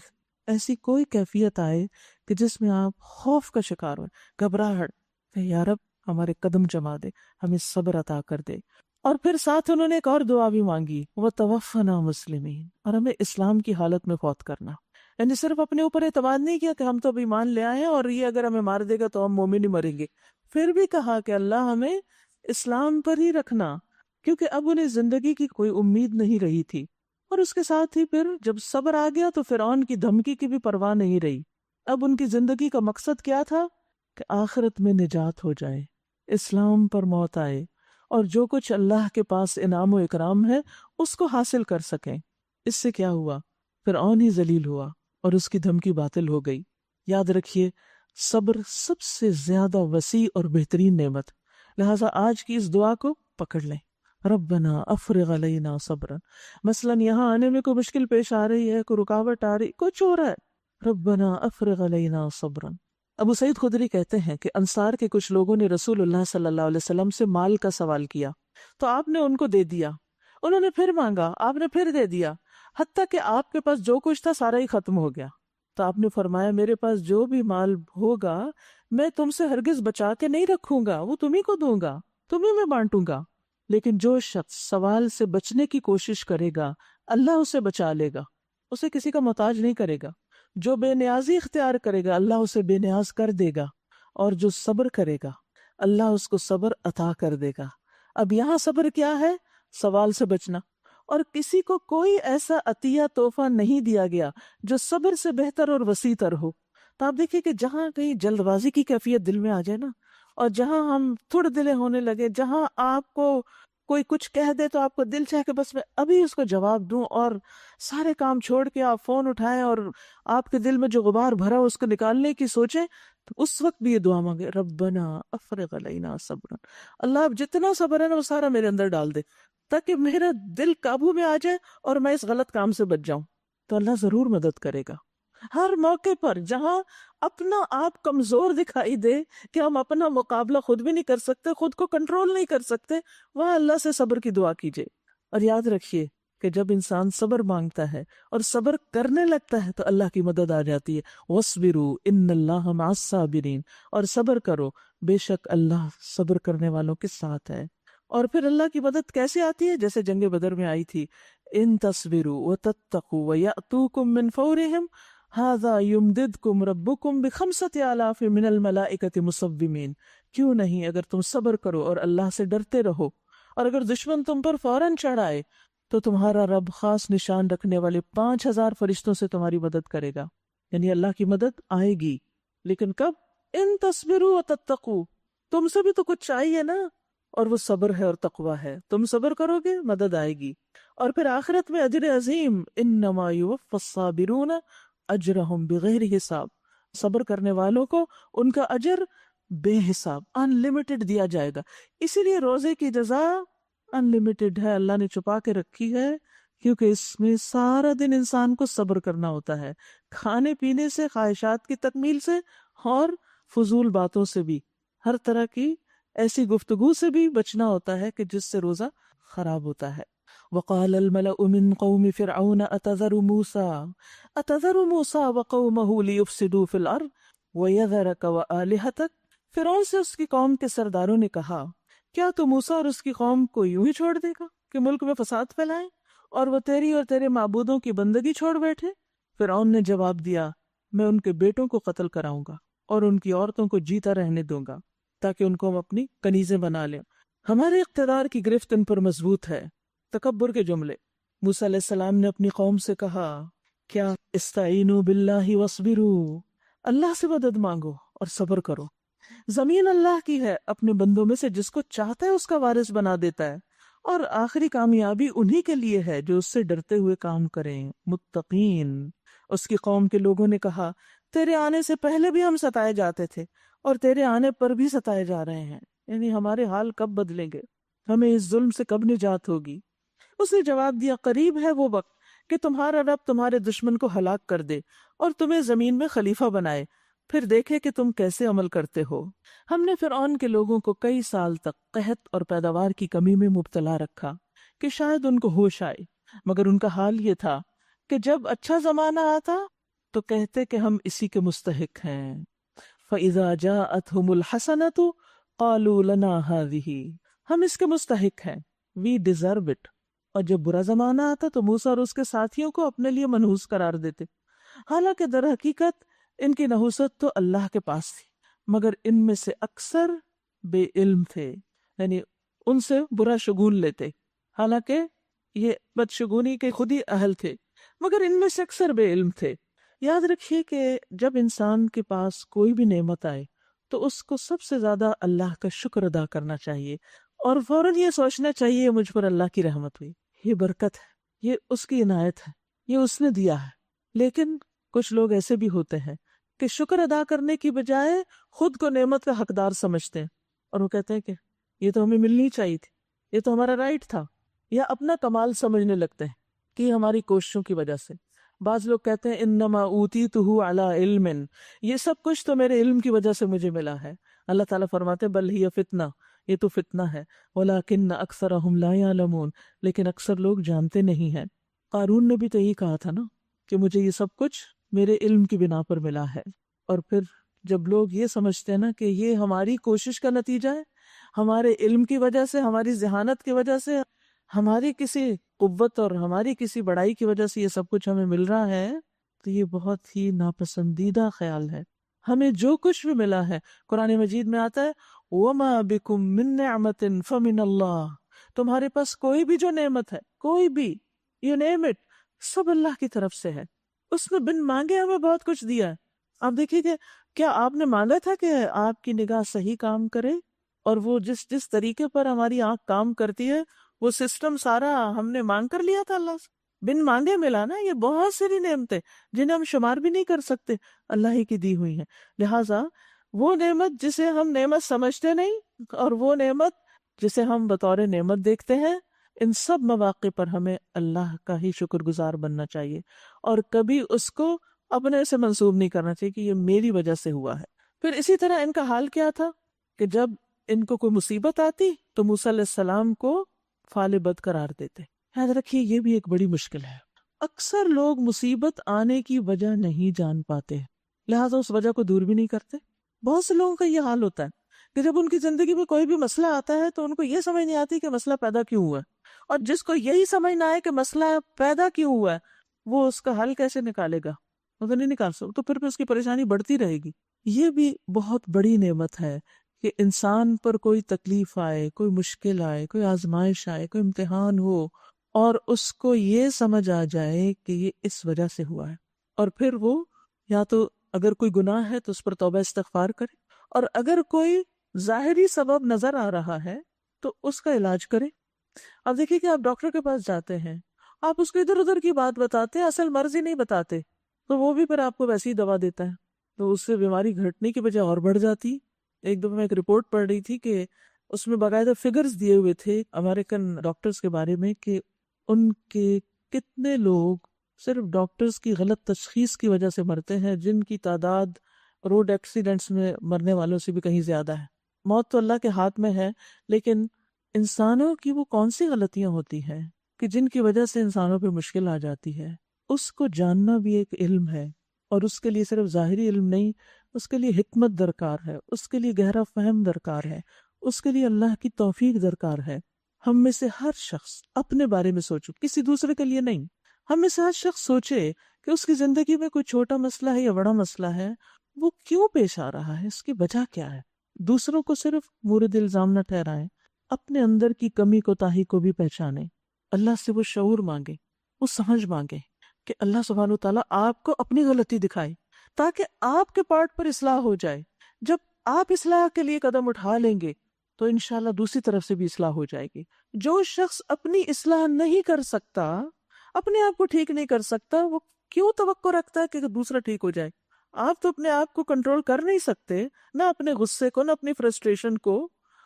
ایسی کوئی کیفیت آئے کہ جس میں آپ خوف کا شکار ہوئے، گھبراہٹ، کہ یا رب ہمارے قدم جما دے، ہمیں صبر عطا کر دے۔ اور پھر ساتھ انہوں نے ایک اور دعا بھی مانگی، وَتَوَفَّنَا مُسْلِمِينَ، اور ہمیں اسلام کی حالت میں فوت کرنا۔ یعنی صرف اپنے اوپر اعتماد نہیں کیا کہ ہم تو اب ایمان لے آئے ہیں اور یہ اگر ہمیں مار دے گا تو ہم مومن ہی مریں گے، پھر بھی کہا کہ اللہ ہمیں اسلام پر ہی رکھنا، کیونکہ اب انہیں زندگی کی کوئی امید نہیں رہی تھی۔ اور اس کے ساتھ ہی پھر جب صبر آ گیا تو فرعون کی دھمکی کی بھی پرواہ نہیں رہی۔ اب ان کی زندگی کا مقصد کیا تھا کہ آخرت میں نجات ہو جائے، اسلام پر موت آئے، اور جو کچھ اللہ کے پاس انعام و اکرام ہے اس کو حاصل کر سکیں۔ اس سے کیا ہوا؟ فرعون ہی ذلیل ہوا اور اس کی دھمکی باطل ہو گئی۔ یاد رکھیے، صبر سب سے زیادہ وسیع اور بہترین نعمت، لہٰذا آج کی اس دعا کو پکڑ لیں، ربنا افرغ علینا صبرا۔ مثلاً یہاں آنے میں کوئی مشکل پیش آ رہی ہے، کوئی رکاوٹ آ رہی، کچھ ہو رہا ہے، ربنا افرغ علینا صبرا۔ ابو سعید خدری کہتے ہیں کہ انصار کے کچھ لوگوں نے رسول اللہ صلی اللہ علیہ وسلم سے مال کا سوال کیا تو آپ نے ان کو دے دیا، انہوں نے پھر مانگا، آپ نے پھر دے دیا، حتیٰ کہ آپ کے پاس جو کچھ تھا سارا ہی ختم ہو گیا۔ تو آپ نے فرمایا میرے پاس جو بھی مال ہوگا میں تم سے ہرگز بچا کے نہیں رکھوں گا، وہ تمہیں کو دوں گا، تمہیں میں بانٹوں گا، لیکن جو شخص سوال سے بچنے کی کوشش کرے گا اللہ اسے بچا لے گا، اسے کسی کا محتاج نہیں کرے گا۔ جو بے نیازی اختیار کرے گا اللہ اسے بے نیاز کر دے گا، اور جو صبر کرے گا اللہ اس کو صبر عطا کر دے گا۔ اب یہاں صبر کیا ہے؟ سوال سے بچنا، اور کسی کو کوئی ایسا عطیہ تحفہ نہیں دیا گیا جو صبر سے بہتر اور وسیع تر ہو۔ تو آپ دیکھیں کہ جہاں کہیں جلد بازی کی کیفیت دل میں آ جائے نا، اور جہاں ہم تھوڑے دلے ہونے لگے، جہاں آپ کو کوئی کچھ کہہ دے تو آپ کو دل چاہے کہ بس میں ابھی اس کو جواب دوں، اور سارے کام چھوڑ کے آپ فون اٹھائیں اور آپ کے دل میں جو غبار بھرا اس کو نکالنے کی سوچیں، تو اس وقت بھی یہ دعا مانگے، ربنا افرغ علینا صبرا، اللہ اب جتنا صبر ہے نا وہ سارا میرے اندر ڈال دے تاکہ میرا دل قابو میں آ جائے اور میں اس غلط کام سے بچ جاؤں۔ تو اللہ ضرور مدد کرے گا ہر موقع پر۔ جہاں اپنا آپ کمزور دکھائی دے کہ ہم اپنا مقابلہ خود بھی نہیں کر سکتے، خود کو کنٹرول نہیں کر سکتے، وہاں اللہ سے صبر کی دعا کیجیے۔ اور یاد رکھیے کہ جب انسان صبر مانگتا ہے اور صبر کرنے لگتا ہے تو اللہ کی مدد آ جاتی ہے۔ وَاصْبِرُوا إِنَّ اللَّهَ مَعَ الصَّابِرِينَ، اور صبر کرو، بے شک اللہ صبر کرنے والوں کے ساتھ ہے۔ اور پھر اللہ کی مدد کیسے آتی ہے؟ جیسے جنگ بدر میں آئی تھی، ان تصبروا وتتقوا ويأتوكم من فورهم هذا يمددكم ربكم بخمسة آلاف من الملائكة مصومين۔ کیوں نہیں، اگر تم صبر کرو اور اللہ سے ڈرتے رہو، اور اگر دشمن تم پر فوراً چڑھ آئے تو تمہارا رب خاص نشان رکھنے والے 5000 فرشتوں سے تمہاری مدد کرے گا۔ یعنی اللہ کی مدد آئے گی، لیکن کب؟ ان تصبروا وتتقوا، تم سے بھی تو کچھ چاہیے نا، اور وہ صبر ہے اور تقوی ہے۔ تم صبر کرو گے مدد آئے گی، اور پھر آخرت میں اجر عظیم، انما یوفی الصابرون اجرہم بغیر حساب، صبر کرنے والوں کو ان کا اجر بے حساب، ان لمیٹڈ دیا جائے گا۔ اسی لیے روزے کی جزا ان لمیٹڈ ہے، اللہ نے چھپا کے رکھی ہے، کیونکہ اس میں سارا دن انسان کو صبر کرنا ہوتا ہے، کھانے پینے سے، خواہشات کی تکمیل سے، اور فضول باتوں سے بھی، ہر طرح کی ایسی گفتگو سے بھی بچنا ہوتا ہے کہ جس سے روزہ خراب ہوتا ہے۔ وقال الملأ من قوم فرعون اتذر موسى وقومه ليفسدوا في الارض ويذرك والهتك۔ فرعون سے اس کی قوم کے سرداروں نے کہا، کیا تو موسیٰ اور اس کی قوم کو یوں ہی چھوڑ دے گا کہ ملک میں فساد پھیلائیں اور وہ تیری اور تیرے معبودوں کی بندگی چھوڑ بیٹھے؟ فرعون نے جواب دیا، میں ان کے بیٹوں کو قتل کراؤں گا اور ان کی عورتوں کو جیتا رہنے دوں گا تاکہ ان کو ہم اپنی کنیزیں بنا لیں۔ ہمارے اقتدار کی گرفت ان پر مضبوط ہے۔ تکبر کے جملے۔ موسیٰ علیہ السلام نے اپنی قوم سے کہا، کیا استعینوا باللہ واصبروا، اللہ سے مدد مانگو اور صبر کرو۔ زمین اللہ کی ہے، اپنے بندوں میں سے جس کو چاہتا ہے اس کا وارث بنا دیتا ہے، اور آخری کامیابی انہی کے لیے ہے جو اس سے ڈرتے ہوئے کام کریں، متقین۔ اس کی قوم کے لوگوں نے کہا، تیرے آنے سے پہلے بھی ہم ستائے جاتے تھے اور تیرے آنے پر بھی ستائے جا رہے ہیں، یعنی ہمارے حال کب بدلیں گے، ہمیں اس ظلم سے کب نجات ہوگی؟ اس نے جواب دیا، قریب ہے وہ وقت کہ تمہارا رب تمہارے دشمن کو ہلاک کر دے اور تمہیں زمین میں خلیفہ بنائے، پھر دیکھے کہ تم کیسے عمل کرتے ہو۔ ہم نے فرعون کے لوگوں کو کئی سال تک قحط اور پیداوار کی کمی میں مبتلا رکھا کہ شاید ان کو ہوش آئے، مگر ان کا حال یہ تھا کہ جب اچھا زمانہ آتا تو کہتے کہ ہم اسی کے مستحق ہیں۔ فَإِذَا جَاءَتْهُمُ الْحَسَنَةُ قَالُوا لَنَا هَذِهِ، ہم اس کے مستحق ہیں، we deserve it۔ اور جب برا زمانہ آتا تو موسیٰ اور اس کے ساتھیوں کو اپنے لیے منحوس قرار دیتے، حالانکہ در حقیقت ان کی نحوست تو اللہ کے پاس تھی، مگر ان میں سے اکثر بے علم تھے، یعنی ان سے برا شگون لیتے، حالانکہ یہ بدشگونی کے خود ہی اہل تھے، مگر ان میں سے اکثر بے علم تھے۔ یاد رکھیے کہ جب انسان کے پاس کوئی بھی نعمت آئے تو اس کو سب سے زیادہ اللہ کا شکر ادا کرنا چاہیے، اور فوراً یہ سوچنا چاہیے یہ مجھ پر اللہ کی رحمت ہوئی، یہ برکت ہے، یہ اس کی عنایت ہے، یہ اس نے دیا ہے۔ لیکن کچھ لوگ ایسے بھی ہوتے ہیں کہ شکر ادا کرنے کی بجائے خود کو نعمت کا حقدار سمجھتے ہیں، اور وہ کہتے ہیں کہ یہ تو ہمیں ملنی چاہیے تھی، یہ تو ہمارا رائٹ تھا، یا اپنا کمال سمجھنے لگتے ہیں کہ یہ ہماری کوششوں کی وجہ سے۔ بعض لوگ کہتے ہیں انما اوتیتہ علی علم، یہ سب کچھ تو میرے علم کی وجہ سے مجھے ملا ہے۔ اللہ تعالیٰ فرماتے ہیں بل ہی فتنہ، یہ تو فتنہ ہے، ولکن اکثرہم لا یعلمون، لیکن اکثر لوگ جانتے نہیں ہیں۔ قارون نے بھی تو یہی کہا تھا نا کہ مجھے یہ سب کچھ میرے علم کی بنا پر ملا ہے۔ اور پھر جب لوگ یہ سمجھتے ہیں نا کہ یہ ہماری کوشش کا نتیجہ ہے، ہمارے علم کی وجہ سے، ہماری ذہانت کی وجہ سے، ہماری کسی قوت اور ہماری کسی بڑائی کی وجہ سے یہ سب کچھ ہمیں مل رہا ہے، تو یہ بہت ہی ناپسندیدہ خیال ہے۔ ہمیں جو کچھ بھی ملا ہے، قرآن مجید میں آتا ہے وَمَا بِكُم مِّن نِّعْمَةٍ فَمِنَ اللَّهِ، تمہارے پاس کوئی بھی جو نعمت ہے، کوئی بھی، you name it، سب اللہ کی طرف سے ہے۔ اس نے بن مانگے ہمیں بہت کچھ دیا ہے۔ آپ دیکھیے کہ کیا آپ نے مانگا تھا کہ آپ کی نگاہ صحیح کام کرے، اور وہ جس طریقے پر ہماری آنکھ کام کرتی ہے وہ سسٹم سارا ہم نے مانگ کر لیا تھا اللہ سے؟ بن مانگے ملا نا۔ یہ بہت ساری نعمتیں جنہیں ہم شمار بھی نہیں کر سکتے، اللہ ہی کی دی ہوئی ہیں۔ لہٰذا وہ نعمت جسے ہم نعمت سمجھتے نہیں، اور وہ نعمت جسے ہم بطور نعمت دیکھتے ہیں، ان سب مواقع پر ہمیں اللہ کا ہی شکر گزار بننا چاہیے، اور کبھی اس کو اپنے سے منسوب نہیں کرنا چاہیے کہ یہ میری وجہ سے ہوا ہے۔ پھر اسی طرح ان کا حال کیا تھا کہ جب ان کو کوئی مصیبت آتی تو موسیٰ علیہ السلام کو فعل بد قرار دیتے۔ یاد رکھیے یہ بھی ایک بڑی مشکل ہے۔ اکثر لوگ مصیبت آنے کی وجہ نہیں جان پاتے، لہٰذا اس وجہ کو دور بھی نہیں کرتے۔ بہت سے لوگوں کا یہ حال ہوتا ہے کہ جب ان کی زندگی میں کوئی بھی مسئلہ آتا ہے تو ان کو یہ سمجھ نہیں آتی کہ مسئلہ پیدا کیوں ہوا ہے، اور جس کو یہی سمجھنا ہے کہ مسئلہ پیدا کیوں ہوا ہے وہ اس کا حل کیسے نکالے گا، وہ تو نہیں نکال سکتا، تو پھر اس کی پریشانی بڑھتی رہے گی۔ یہ بھی بہت بڑی نعمت ہے کہ انسان پر کوئی تکلیف آئے، کوئی مشکل آئے، کوئی آزمائش آئے، کوئی امتحان ہو، اور اس کو یہ سمجھ آ جائے کہ یہ اس وجہ سے ہوا ہے، اور پھر وہ یا تو اگر کوئی گناہ ہے تو اس پر توبہ استغفار کرے، اور اگر کوئی ظاہری سبب نظر آ رہا ہے تو اس کا علاج کرے۔ اب دیکھیے کہ آپ ڈاکٹر کے پاس جاتے ہیں، آپ اس کو ادھر ادھر کی بات بتاتے ہیں، اصل مرض ہی نہیں بتاتے، تو وہ بھی پھر آپ کو ویسی ہی دوا دیتا ہے، تو اس سے بیماری گھٹنے کی بجائے اور بڑھ جاتی۔ ایک دفعہ میں ایک رپورٹ پڑھ رہی تھی کہ اس میں باقاعدہ فگرز دیے ہوئے تھے امریکن ڈاکٹرز کے بارے میں کہ ان کے کتنے لوگ صرف ڈاکٹرز کی غلط تشخیص کی وجہ سے مرتے ہیں، جن کی تعداد روڈ ایکسیڈنٹس میں مرنے والوں سے بھی کہیں زیادہ ہے۔ موت تو اللہ کے ہاتھ میں ہے، لیکن انسانوں کی وہ کون سی غلطیاں ہوتی ہیں کہ جن کی وجہ سے انسانوں پہ مشکل آ جاتی ہے، اس کو جاننا بھی ایک علم ہے، اور اس کے لیے صرف ظاہری علم نہیں، اس کے لیے حکمت درکار ہے، اس کے لیے گہرا فہم درکار ہے، اس کے لیے اللہ کی توفیق درکار ہے۔ ہم میں سے ہر شخص اپنے بارے میں سوچو، کسی دوسرے کے لیے نہیں، ہم میں سے ہر شخص سوچے کہ اس کی زندگی میں کوئی چھوٹا مسئلہ ہے یا بڑا مسئلہ ہے، وہ کیوں پیش آ رہا ہے، اس کی وجہ کیا ہے۔ دوسروں کو صرف مورد الزام نہ ٹھہرائیں، اپنے اندر کی کمی کوتاہی کو بھی پہچانیں، اللہ سے وہ شعور مانگے، وہ سمجھ مانگے کہ اللہ سبحانہ وتعالیٰ آپ کو اپنی غلطی دکھائے تاکہ آپ کے پارٹ پر اصلاح ہو جائے۔ جب آپ اصلاح کے لیے قدم اٹھا لیں گے تو انشاءاللہ دوسری طرف سے بھی اصلاح ہو جائے گی۔ جو شخص اپنی اصلاح نہیں کر سکتا، اپنے آپ کو ٹھیک نہیں کر سکتا، وہ کیوں توقع رکھتا ہے کہ دوسرا ٹھیک ہو جائے؟ آپ تو اپنے آپ کو کنٹرول کر نہیں سکتے، نہ اپنے غصے کو، نہ اپنی فرسٹریشن کو،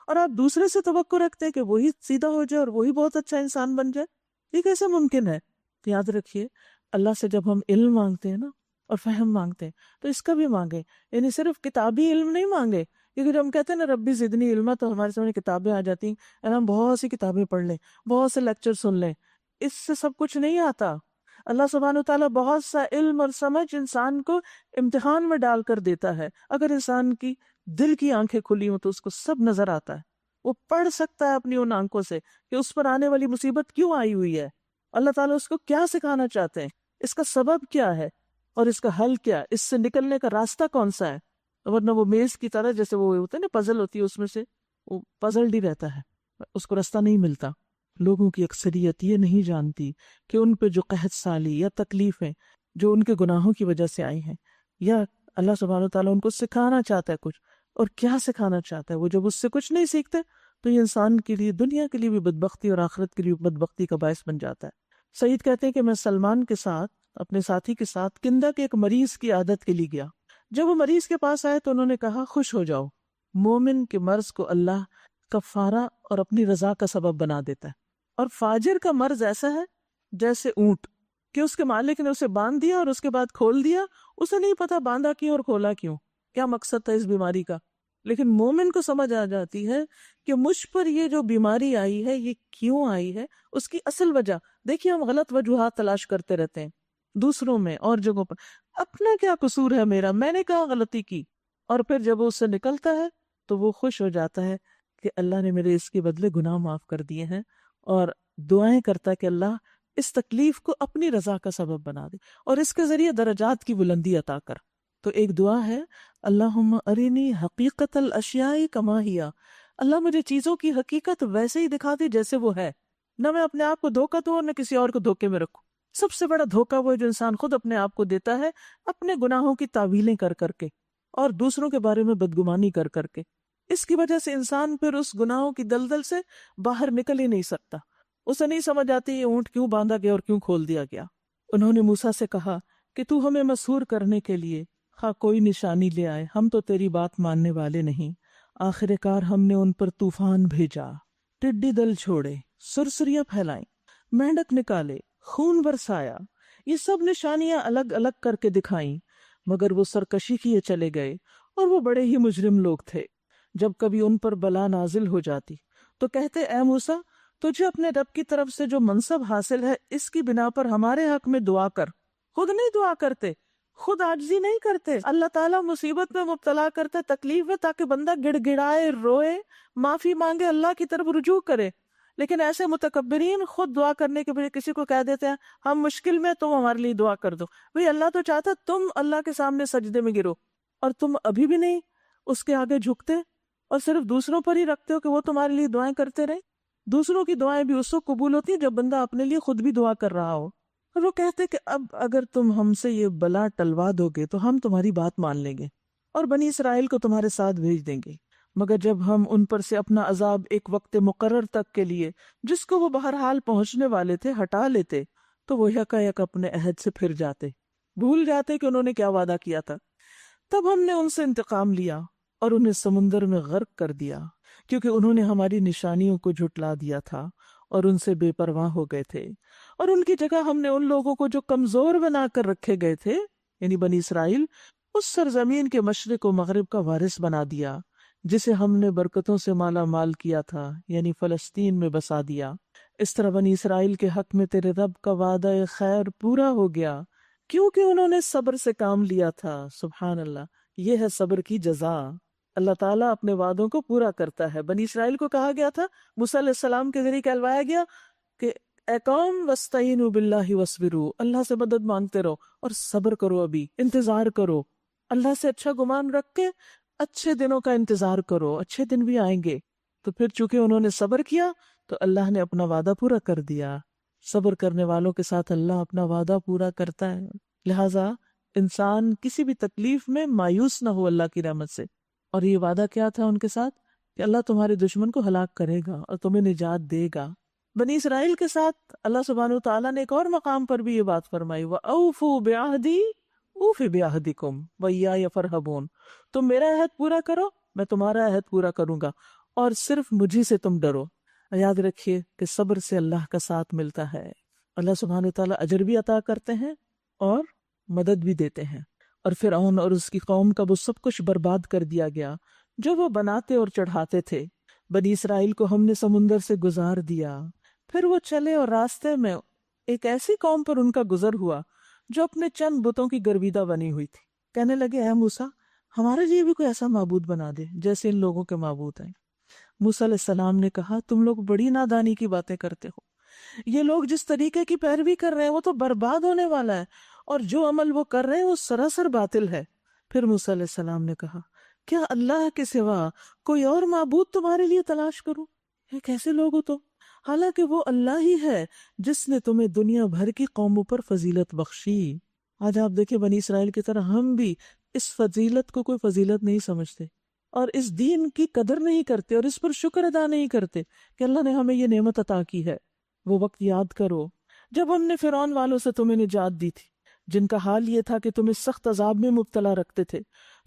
اور آپ دوسرے سے توقع رکھتے ہیں کہ وہی سیدھا ہو جائے اور وہی بہت اچھا انسان بن جائے۔ یہ کیسے ممکن ہے؟ یاد رکھیے اللہ سے جب ہم علم مانگتے ہیں نا اور فہم مانگتے ہیں تو اس کا بھی مانگے، یعنی صرف کتابی علم نہیں مانگے، کیونکہ جب ہم کہتے ہیں نا ربی زدنی علما تو ہمارے سامنے کتابیں آ جاتی ہیں، اور ہم بہت سی کتابیں پڑھ لیں، بہت سے لیکچر سن لیں، اس سے سب کچھ نہیں آتا۔ اللہ سبحانہ وتعالیٰ بہت سا علم اور سمجھ انسان کو امتحان میں ڈال کر دیتا ہے۔ اگر انسان کی دل کی آنکھیں کھلی ہوں تو اس کو سب نظر آتا ہے، وہ پڑھ سکتا ہے اپنی ان آنکھوں سے کہ اس پر آنے والی مصیبت کیوں آئی ہوئی ہے، اللہ تعالیٰ اس کو کیا سکھانا چاہتے ہیں، اس کا سبب کیا ہے۔ اور اس کا حل کیا، اس سے نکلنے کا راستہ کون سا ہے. ورنہ وہ میز کی طرح جیسے وہ ہوتے ہیں نا پزل ہوتی ہے، اس میں سے وہ پزلڈ ہی رہتا ہے، اس کو راستہ نہیں ملتا. لوگوں کی اکثریت یہ نہیں جانتی کہ ان پہ جو قحط سالی یا تکلیفیں جو ان کے گناہوں کی وجہ سے آئی ہیں، یا اللہ سبحانہ وتعالیٰ ان کو سکھانا چاہتا ہے کچھ، اور کیا سکھانا چاہتا ہے وہ. جب اس سے کچھ نہیں سیکھتے تو یہ انسان کے لیے، دنیا کے لیے بھی بدبختی اور آخرت کے لیے بدبختی کا باعث بن جاتا ہے. سعید کہتے ہیں کہ میں سلمان کے ساتھ، اپنے ساتھی کے ساتھ، کندہ کے ایک مریض کی عادت کے لیے گیا. جب وہ مریض کے پاس آئے تو انہوں نے کہا خوش ہو جاؤ، مومن کے مرض کو اللہ کفارہ اور اپنی رضا کا سبب بنا دیتا ہے، اور فاجر کا مرض ایسا ہے جیسے اونٹ کہ اس کے مالک نے اسے باندھ دیا اور اس کے بعد کھول دیا، اسے نہیں پتا باندھا کیوں اور کھولا کیوں، کیا مقصد تھا اس بیماری کا. لیکن مومن کو سمجھ آ جاتی ہے کہ مجھ پر یہ جو بیماری آئی ہے یہ کیوں آئی ہے، اس کی اصل وجہ. دیکھیے ہم غلط وجوہات تلاش کرتے رہتے ہیں دوسروں میں اور جگہوں پر، اپنا کیا قصور ہے میرا، میں نے کہاں غلطی کی. اور پھر جب وہ اس سے نکلتا ہے تو وہ خوش ہو جاتا ہے کہ اللہ نے میرے اس کے بدلے گناہ معاف کر دیے ہیں، اور دعائیں کرتا ہے کہ اللہ اس تکلیف کو اپنی رضا کا سبب بنا دے اور اس کے ذریعے درجات کی بلندی عطا کر. تو ایک دعا ہے، اللہم ارینی حقیقت الاشیاء کما ہی، اللہ مجھے چیزوں کی حقیقت ویسے ہی دکھا دے جیسے وہ ہے، نہ میں اپنے آپ کو دھوکہ دوں اور نہ کسی اور کو دھوکے میں رکھوں. سب سے بڑا دھوکہ وہ ہے جو انسان خود اپنے آپ کو دیتا ہے، اپنے گناہوں کی تعویلیں کر کر کے اور دوسروں کے بارے میں بدگمانی کر کر کے. اس کی وجہ سے انسان پھر اس گناہوں کی دلدل سے باہر نکل ہی نہیں سکتا. اسے نہیں سمجھ آتی یہ اونٹ کیوں باندھا گیا اور کیوں کھول دیا گیا. انہوں نے موسیٰ سے کہا کہ تو ہمیں مسحور کرنے کے لیے خواہ کوئی نشانی لے آئے، ہم تو تیری بات ماننے والے نہیں. آخر کار ہم نے ان پر طوفان بھیجا، ٹڈی دل چھوڑے، سرسریاں پھیلائیں، مینڈک نکالے، خون برسایا، یہ سب نشانیاں الگ الگ کر کے دکھائیں، مگر وہ سرکشی کیے چلے گئے اور وہ بڑے ہی مجرم لوگ تھے. جب کبھی ان پر بلا نازل ہو جاتی تو کہتے اے موسیٰ تجھے اپنے رب کی طرف سے جو منصب حاصل ہے اس کی بنا پر ہمارے حق میں دعا کر. خود نہیں دعا کرتے، خود عاجزی نہیں کرتے. اللہ تعالیٰ مصیبت میں مبتلا کرتا ہے، تکلیف میں، تاکہ بندہ گڑ گڑائے، روئے، معافی مانگے، اللہ کی طرف رجوع کرے. لیکن ایسے متکبرین خود دعا کرنے کے بجائے کسی کو کہہ دیتے ہیں ہم مشکل میں، تم ہمارے لیے دعا کر دو. بھئی اللہ تو چاہتا تم اللہ کے سامنے سجدے میں گرو، اور تم ابھی بھی نہیں اس کے آگے جھکتے اور صرف دوسروں پر ہی رکھتے ہو کہ وہ تمہارے لیے دعائیں کرتے رہے. دوسروں کی دعائیں بھی اس وقت قبول ہوتی ہیں جب بندہ اپنے لیے خود بھی دعا کر رہا ہو. اور وہ کہتے کہ اب اگر تم ہم سے یہ بلا ٹلوا دو گے تو ہم تمہاری بات مان لیں گے اور بنی اسرائیل کو تمہارے ساتھ بھیج دیں گے. مگر جب ہم ان پر سے اپنا عذاب ایک وقت مقرر تک کے لیے جس کو وہ بہرحال پہنچنے والے تھے ہٹا لیتے تو وہ یکا یک اپنے عہد سے پھر جاتے، بھول جاتے کہ انہوں نے کیا وعدہ کیا تھا. تب ہم نے ان سے انتقام لیا اور انہیں سمندر میں غرق کر دیا، کیونکہ انہوں نے ہماری نشانیوں کو جھٹلا دیا تھا اور ان سے بے پرواہ ہو گئے تھے. اور ان کی جگہ ہم نے ان لوگوں کو جو کمزور بنا کر رکھے گئے تھے یعنی بنی اسرائیل، اس سرزمین کے مشرق و مغرب کا وارث بنا دیا جسے ہم نے برکتوں سے مالا مال کیا تھا، یعنی فلسطین میں بسا دیا. اس طرح بنی اسرائیل کے حق میں تیرے رب کا وعدہ خیر پورا ہو گیا کیونکہ انہوں نے صبر سے کام لیا تھا. سبحان اللہ، یہ ہے صبر کی جزا. اللہ تعالیٰ اپنے وعدوں کو پورا کرتا ہے. بنی اسرائیل کو کہا گیا تھا، موسیٰ علیہ السلام کے ذریعے کہلوایا گیا کہ اے قوم وَاسْتَعِینُوا بِاللَّهِ وَاصْبِرُوا، اللہ سے مدد مانگتے رہو اور صبر کرو، ابھی انتظار کرو، اللہ سے اچھا گمان رکھ کے اچھے دنوں کا انتظار کرو، اچھے دن بھی آئیں گے. تو پھر چونکہ انہوں نے صبر کیا تو اللہ نے اپنا وعدہ پورا کر دیا. صبر کرنے والوں کے ساتھ اللہ اپنا وعدہ پورا کرتا ہے. لہٰذا انسان کسی بھی تکلیف میں مایوس نہ ہو اللہ کی رحمت سے. اور یہ وعدہ کیا تھا ان کے ساتھ کہ اللہ تمہارے دشمن کو ہلاک کرے گا اور تمہیں نجات دے گا. بنی اسرائیل کے ساتھ اللہ سبحانہ وتعالیٰ نے ایک اور مقام پر بھی یہ بات فرمائی، وَأَوْفُوا بِعَهْدِي أُوفِ بِعَهْدِكُمْ وَإِيَّايَ فَارْهَبُونَ، تم میرا عہد پورا کرو، میں تمہارا عہد پورا کروں گا اور صرف مجھے سے تم ڈرو. یاد رکھیے کہ صبر سے اللہ کا ساتھ ملتا ہے. اللہ سبحانہ وتعالیٰ اجر بھی عطا کرتے ہیں اور مدد بھی دیتے ہیں. اور فرعون اور اس کی قوم کا وہ سب کچھ برباد کر دیا گیا جو وہ بناتے اور چڑھاتے تھے. بنی اسرائیل کو ہم نے سمندر سے گزار دیا، پھر وہ چلے اور راستے میں ایک ایسی قوم پر ان کا گزر ہوا جو اپنے چند بتوں کی گرویدہ بنی ہوئی تھی. کہنے لگے اے موسیٰ ہمارے لیے بھی کوئی ایسا معبود بنا دے جیسے ان لوگوں کے معبود ہیں. موسیٰ علیہ السلام نے کہا تم لوگ بڑی نادانی کی باتیں کرتے ہو، یہ لوگ جس طریقے کی پیروی کر رہے ہیں وہ تو برباد ہونے والا ہے. اور جو عمل وہ کر رہے ہیں وہ سراسر باطل ہے۔ پھر موسیٰ علیہ السلام نے کہا کیا اللہ کے سوا کوئی اور معبود تمہارے لیے تلاش کروں؟ یہ کیسے لوگ ہو تم؟ حالانکہ وہ اللہ ہی ہے جس نے تمہیں دنیا بھر کی قوموں پر فضیلت بخشی۔ آج آپ دیکھیں بنی اسرائیل کی طرح ہم بھی اس فضیلت کو کوئی فضیلت نہیں سمجھتے اور اس دین کی قدر نہیں کرتے اور اس پر شکر ادا نہیں کرتے کہ اللہ نے ہمیں یہ نعمت عطا کی ہے۔ وہ وقت یاد کرو جب ہم نے فرعون والوں سے تمہیں نجات دی تھی، جن کا حال یہ تھا کہ تمہیں سخت عذاب میں مبتلا رکھتے تھے،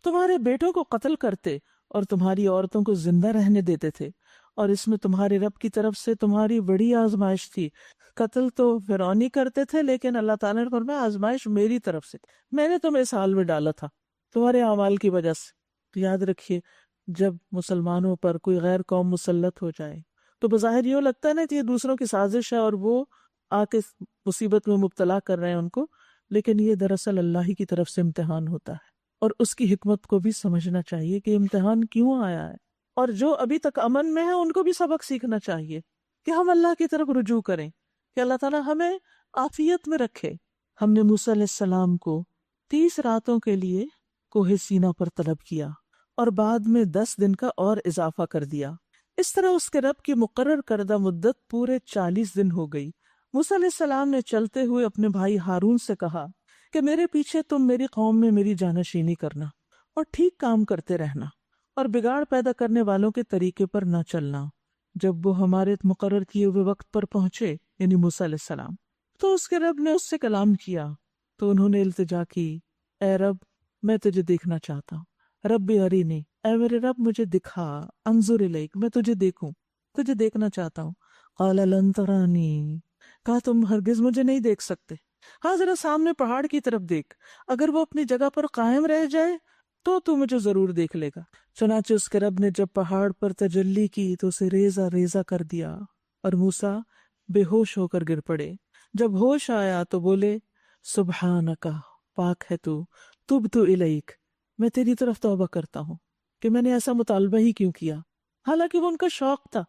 تمہارے بیٹوں کو قتل کرتے اور تمہاری عورتوں کو زندہ رہنے دیتے تھے، اور اس میں تمہارے رب کی طرف سے تمہاری بڑی آزمائش تھی۔ قتل تو فرعون ہی کرتے تھے، لیکن اللہ تعالیٰ نے فرمایا آزمائش میری طرف سے، میں نے تمہیں اس حال میں ڈالا تھا تمہارے اعمال کی وجہ سے۔ تو یاد رکھیے جب مسلمانوں پر کوئی غیر قوم مسلط ہو جائے تو بظاہر یہ لگتا ہے نا کہ یہ دوسروں کی سازش ہے اور وہ آ کے مصیبت میں مبتلا کر رہے ہیں ان کو، لیکن یہ دراصل اللہ ہی کی طرف سے امتحان ہوتا ہے، اور اس کی حکمت کو بھی سمجھنا چاہیے کہ امتحان کیوں آیا ہے، اور جو ابھی تک امن میں ہے ان کو بھی سبق سیکھنا چاہیے کہ ہم اللہ کی طرف رجوع کریں، کہ اللہ تعالیٰ ہمیں عافیت میں رکھے۔ ہم نے موسیٰ علیہ السلام کو 30 راتوں کے لیے کوہ سینا پر طلب کیا اور بعد میں 10 دن کا اور اضافہ کر دیا۔ اس طرح اس کے رب کی مقرر کردہ مدت پورے 40 دن ہو گئی۔ موسیٰ علیہ السلام نے چلتے ہوئے اپنے بھائی ہارون سے کہا کہ میرے پیچھے تم میری قوم میں میری جانشینی کرنا اور ٹھیک کام کرتے رہنا اور بگاڑ پیدا کرنے والوں کے طریقے پر نہ چلنا۔ جب وہ ہمارے مقرر کیے ہوئے وقت پر پہنچے یعنی موسیٰ علیہ السلام، تو اس کے رب نے اس سے کلام کیا، تو انہوں نے التجا کی اے رب میں تجھے دیکھنا چاہتا ہوں، رب ارینی، اے میرے رب مجھے دکھا، انظر الیک، میں تجھے دیکھوں، تجھے دیکھنا چاہتا ہوں۔ قال لن ترانی، کہا تم ہرگز مجھے نہیں دیکھ سکتے، ہاں ذرا سامنے پہاڑ کی طرف دیکھ، اگر وہ اپنی جگہ پر قائم رہ جائے تو مجھے ضرور دیکھ لے گا۔ چنانچہ اس کے رب نے جب پہاڑ پر تجلی کی تو اسے ریزہ ریزہ کر دیا اور موسیٰ بے ہوش ہو کر گر پڑے۔ جب ہوش آیا تو بولے سبحانک، پاک ہے تو، تبت الیک، میں تیری طرف توبہ کرتا ہوں کہ میں نے ایسا مطالبہ ہی کیوں کیا۔ حالانکہ وہ ان کا شوق تھا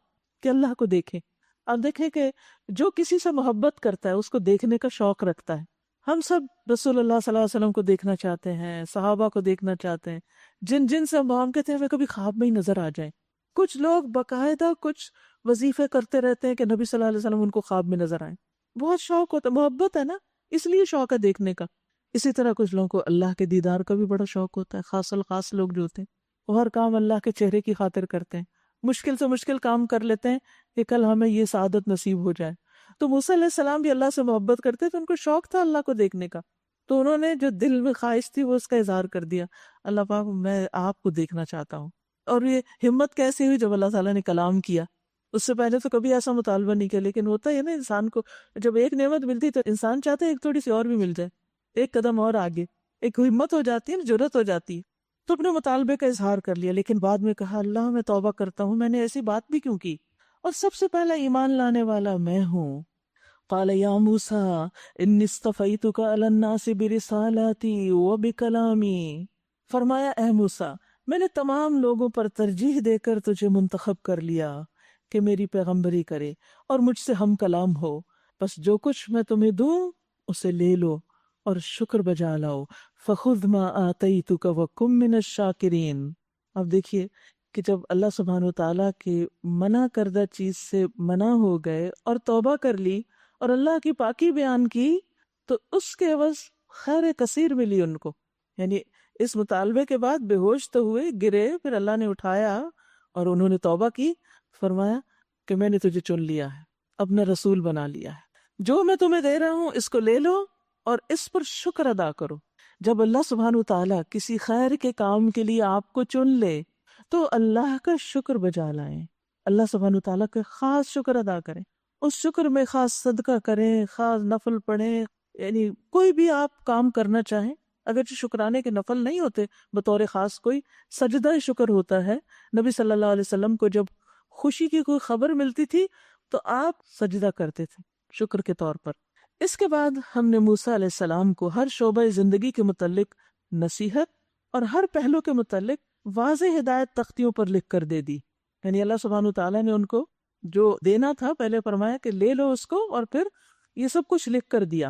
کہ اللہ کو دیکھیں۔ آپ دیکھیں کہ جو کسی سے محبت کرتا ہے اس کو دیکھنے کا شوق رکھتا ہے۔ ہم سب رسول اللہ صلی اللہ علیہ وسلم کو دیکھنا چاہتے ہیں، صحابہ کو دیکھنا چاہتے ہیں، جن سے ہم محبت کرتے ہیں ہمیں کبھی خواب میں ہی نظر آ جائیں۔ کچھ لوگ باقاعدہ کچھ وظیفے کرتے رہتے ہیں کہ نبی صلی اللہ علیہ وسلم ان کو خواب میں نظر آئیں۔ بہت شوق ہوتا ہے، محبت ہے نا، اس لیے شوق ہے دیکھنے کا۔ اسی طرح کچھ لوگوں کو اللہ کے دیدار کا بھی بڑا شوق ہوتا ہے، خاص الخاص لوگ جو ہوتے ہیں وہ ہر کام اللہ کے چہرے کی خاطر کرتے ہیں، مشکل سے مشکل کام کر لیتے ہیں کہ کل ہمیں یہ سعادت نصیب ہو جائے۔ تو موسیٰ علیہ السلام بھی اللہ سے محبت کرتے تو ان کو شوق تھا اللہ کو دیکھنے کا، تو انہوں نے جو دل میں خواہش تھی وہ اس کا اظہار کر دیا، اللہ پاک میں آپ کو دیکھنا چاہتا ہوں۔ اور یہ ہمت کیسے ہوئی جب اللہ تعالیٰ نے کلام کیا، اس سے پہلے تو کبھی ایسا مطالبہ نہیں کیا، لیکن ہوتا ہے نا انسان کو جب ایک نعمت ملتی تو انسان چاہتا ہے ایک تھوڑی سی اور بھی مل جائے، ایک قدم اور آگے، ایک ہمت ہو جاتی ہے، جرأت ہو جاتی ہے۔ تو اپنے مطالبے کا اظہار کر لیا، لیکن بعد میں کہا اللہ میں توبہ کرتا ہوں، میں نے ایسی بات بھی کیوں کی، اور سب سے پہلا ایمان لانے والا میں ہوں۔ قال یا موسیٰ انی اصطفیتک علی الناس برسالاتی وبکلامی، فرمایا اے موسیٰ میں نے تمام لوگوں پر ترجیح دے کر تجھے منتخب کر لیا کہ میری پیغمبری کرے اور مجھ سے ہم کلام ہو، بس جو کچھ میں تمہیں دوں اسے لے لو اور شکر بجا لاؤ، فخذ ما آتیتک وکن من الشاکرین۔ اب دیکھیے کہ جب اللہ سبحانہ وتعالیٰ کے منع کردہ چیز سے منع ہو گئے اور توبہ کر لی اور اللہ کی پاکی بیان کی تو اس کے عوض خیر کثیر ملی ان کو، یعنی اس مطالبے کے بعد بے ہوش تو ہوئے، گرے، پھر اللہ نے اٹھایا اور انہوں نے توبہ کی، فرمایا کہ میں نے تجھے چن لیا ہے، اپنا رسول بنا لیا ہے، جو میں تمہیں دے رہا ہوں اس کو لے لو اور اس پر شکر ادا کرو۔ جب اللہ سبحانہ وتعالیٰ کسی خیر کے کام کے لیے آپ کو چن لے تو اللہ کا شکر بجا لائیں، اللہ سبحانہ وتعالیٰ کا خاص شکر ادا کریں، اس شکر میں خاص صدقہ کریں، خاص نفل پڑھیں، یعنی کوئی بھی آپ کام کرنا چاہیں، اگرچہ شکرانے کے نفل نہیں ہوتے بطور خاص، کوئی سجدہ شکر ہوتا ہے۔ نبی صلی اللہ علیہ وسلم کو جب خوشی کی کوئی خبر ملتی تھی تو آپ سجدہ کرتے تھے شکر کے طور پر۔ اس کے بعد ہم نے موسیٰ علیہ السلام کو ہر شعبہ زندگی کے متعلق نصیحت اور ہر پہلو کے متعلق واضح ہدایت تختیوں پر لکھ کر دے دی، یعنی اللہ سبحانہ تعالیٰ نے ان کو جو دینا تھا پہلے فرمایا کہ لے لو اس کو، اور پھر یہ سب کچھ لکھ کر دیا،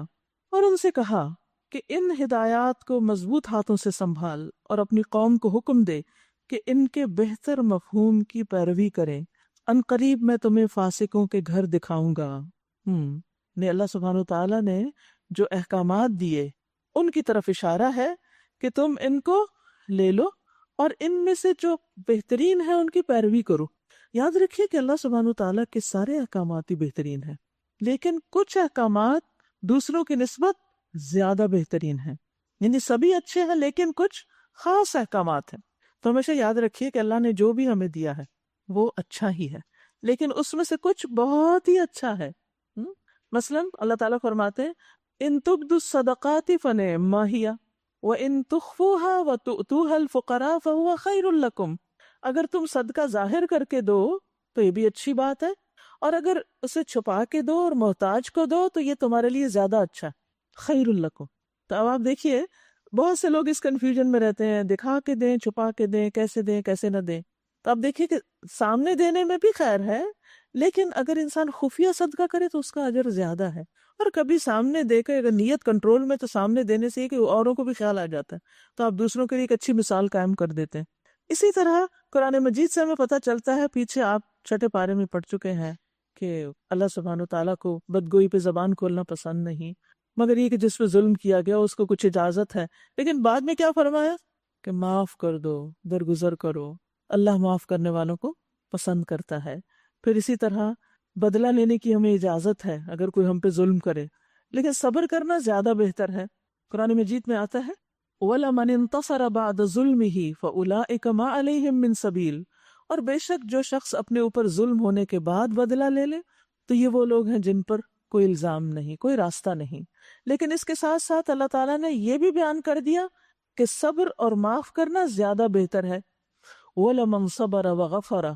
اور ان سے کہا کہ ان ہدایات کو مضبوط ہاتھوں سے سنبھال اور اپنی قوم کو حکم دے کہ ان کے بہتر مفہوم کی پیروی کریں، ان قریب میں تمہیں فاسقوں کے گھر دکھاؤں گا۔ نے اللہ سبحانہ تعالیٰ نے جو احکامات دیے ان کی طرف اشارہ ہے کہ تم ان کو لے لو اور ان میں سے جو بہترین ہے ان کی پیروی کرو۔ یاد رکھیے کہ اللہ سبحانہ تعالیٰ کے سارے احکامات ہی بہترین ہیں، لیکن کچھ احکامات دوسروں کی نسبت زیادہ بہترین ہیں، یعنی سبھی اچھے ہیں لیکن کچھ خاص احکامات ہیں۔ تو ہمیشہ یاد رکھیے کہ اللہ نے جو بھی ہمیں دیا ہے وہ اچھا ہی ہے، لیکن اس میں سے کچھ بہت ہی اچھا ہے۔ مثلا اللہ تعالیٰ فرماتے ہیں ان تبدوا الصدقات فنعما ہی وان تخفوها وتؤتوها الفقراء فهو خیر لکم۔ اگر تم صدقہ ظاہر کر کے دو تو یہ بھی اچھی بات ہے، اور اگر اسے چھپا کے دو اور محتاج کو دو تو یہ تمہارے لیے زیادہ اچھا ہے، خیر لکم۔ تو اب آپ دیکھیے بہت سے لوگ اس کنفیوژن میں رہتے ہیں، دکھا کے دیں، چھپا کے دیں، کیسے نہ دیں۔ تو آپ دیکھیے کہ سامنے دینے میں بھی خیر ہے، لیکن اگر انسان خفیہ صدقہ کرے تو اس کا اجر زیادہ ہے، اور کبھی سامنے دے کر اگر نیت کنٹرول میں تو سامنے دینے سے یہ کہ اوروں کو بھی خیال آ جاتا ہے تو آپ دوسروں کے لیے ایک اچھی مثال قائم کر دیتے ہیں۔ اسی طرح قرآن مجید سے ہمیں پتہ چلتا ہے، پیچھے آپ چھٹے پارے میں پڑھ چکے ہیں کہ اللہ سبحانہ تعالیٰ کو بدگوئی پہ زبان کھولنا پسند نہیں، مگر یہ کہ جس پہ ظلم کیا گیا اس کو کچھ اجازت ہے، لیکن بعد میں کیا فرمایا کہ معاف کر دو، درگزر کرو، اللہ معاف کرنے والوں کو پسند کرتا ہے۔ پھر اسی طرح بدلہ لینے کی ہمیں اجازت ہے اگر کوئی ہم پہ ظلم کرے، لیکن صبر کرنا زیادہ بہتر ہے۔ قرآن مجید میں آتا ہے وَلَمَنِ انتصر بعد ظلمه فَأُولَئِكَ مَا عَلَيْهِم مِّن سَبِيلٍ، اور بے شک جو شخص اپنے اوپر ظلم ہونے کے بعد بدلہ لے لے تو یہ وہ لوگ ہیں جن پر کوئی الزام نہیں، کوئی راستہ نہیں۔ لیکن اس کے ساتھ ساتھ اللہ تعالیٰ نے یہ بھی بیان کر دیا کہ صبر اور معاف کرنا زیادہ بہتر ہے۔ وَلَمَن صَبَرَ وَغَفَرَ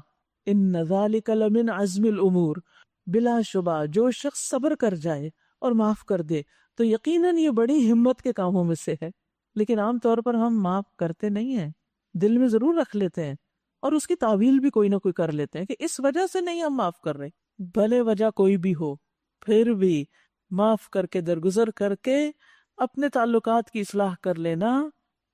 إِنَّ ذَلِكَ لَمِنْ عَزْمِ الْأُمُورِ، بلا شبہ جو شخص صبر کر جائے اور معاف کر دے تو یقیناً یہ بڑی ہمت کے کاموں میں سے ہے۔ لیکن عام طور پر ہم معاف کرتے نہیں ہیں، دل میں ضرور رکھ لیتے ہیں اور اس کی تعویل بھی کوئی نہ کوئی کر لیتے ہیں کہ اس وجہ سے نہیں ہم معاف کر رہے، بھلے وجہ کوئی بھی ہو، پھر بھی معاف کر کے درگزر کر کے اپنے تعلقات کی اصلاح کر لینا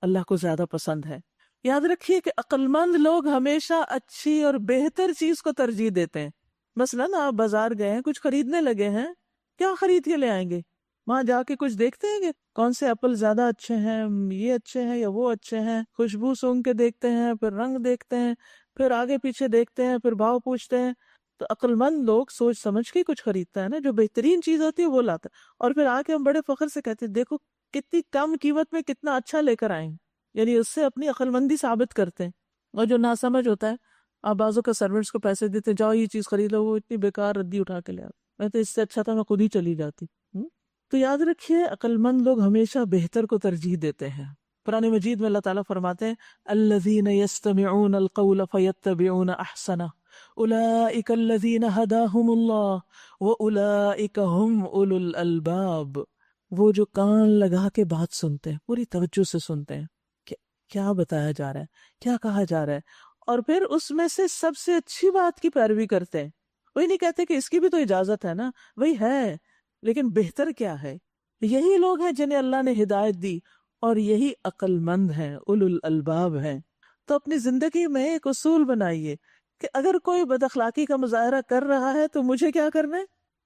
اللہ کو زیادہ پسند ہے۔ یاد رکھیے کہ عقل مند لوگ ہمیشہ اچھی اور بہتر چیز کو ترجیح دیتے ہیں۔ مثلاً آپ بازار گئے ہیں، کچھ خریدنے لگے ہیں، کیا خرید کے لے آئیں گے؟ وہاں جا کے کچھ دیکھتے ہیں کہ کون سے ایپل زیادہ اچھے ہیں، یہ اچھے ہیں یا وہ اچھے ہیں، خوشبو سونگھ کے دیکھتے ہیں، پھر رنگ دیکھتے ہیں، پھر آگے پیچھے دیکھتے ہیں، پھر بھاؤ پوچھتے ہیں۔ تو عقل مند لوگ سوچ سمجھ کے کچھ خریدتا ہے نا، جو بہترین چیز ہوتی ہے وہ لاتا ہے، اور پھر آ کے ہم بڑے فخر سے کہتے ہیں دیکھو کتنی کم قیمت میں کتنا اچھا لے کر آئے ہیں، یعنی اس سے اپنی عقل مندی ثابت کرتے ہیں۔ اور جو ناسمجھ ہوتا ہے، آپ بازو کا سرونٹس کو پیسے دیتے جاؤ یہ چیز خرید لو، وہ اتنی بیکار ردی اٹھا کے لے آتے، میں تو اس سے اچھا تھا میں خود ہی چلی جاتی۔ تو یاد رکھیے عقل مند لوگ ہمیشہ بہتر کو ترجیح دیتے ہیں۔ قرآن مجید میں اللہ تعالیٰ فرماتے ہیں الذین یستمعون القول فیتبعون احسنہ اولئک الذین ہداہم اللہ واولئک هم اولو الالباب، وہ جو کان لگا کے بات سنتے ہیں، پوری توجہ سے سنتے ہیں کہ کیا بتایا جا رہا ہے، کیا کہا جا رہا ہے، اور پھر اس میں سے سب سے اچھی بات کی پیروی کرتے ہیں۔ وہی نہیں کہتے کہ اس کی بھی تو اجازت ہے نا، وہی ہے لیکن بہتر کیا ہے۔ یہی لوگ ہیں جنہیں اللہ نے ہدایت دی اور یہی عقل مند ہیں، اولو الالباب ہیں۔ تو اپنی زندگی میں ایک اصول بنائیے کہ اگر کوئی بد اخلاقی کا مظاہرہ کر رہا ہے تو مجھے کیا کرنا ہے؟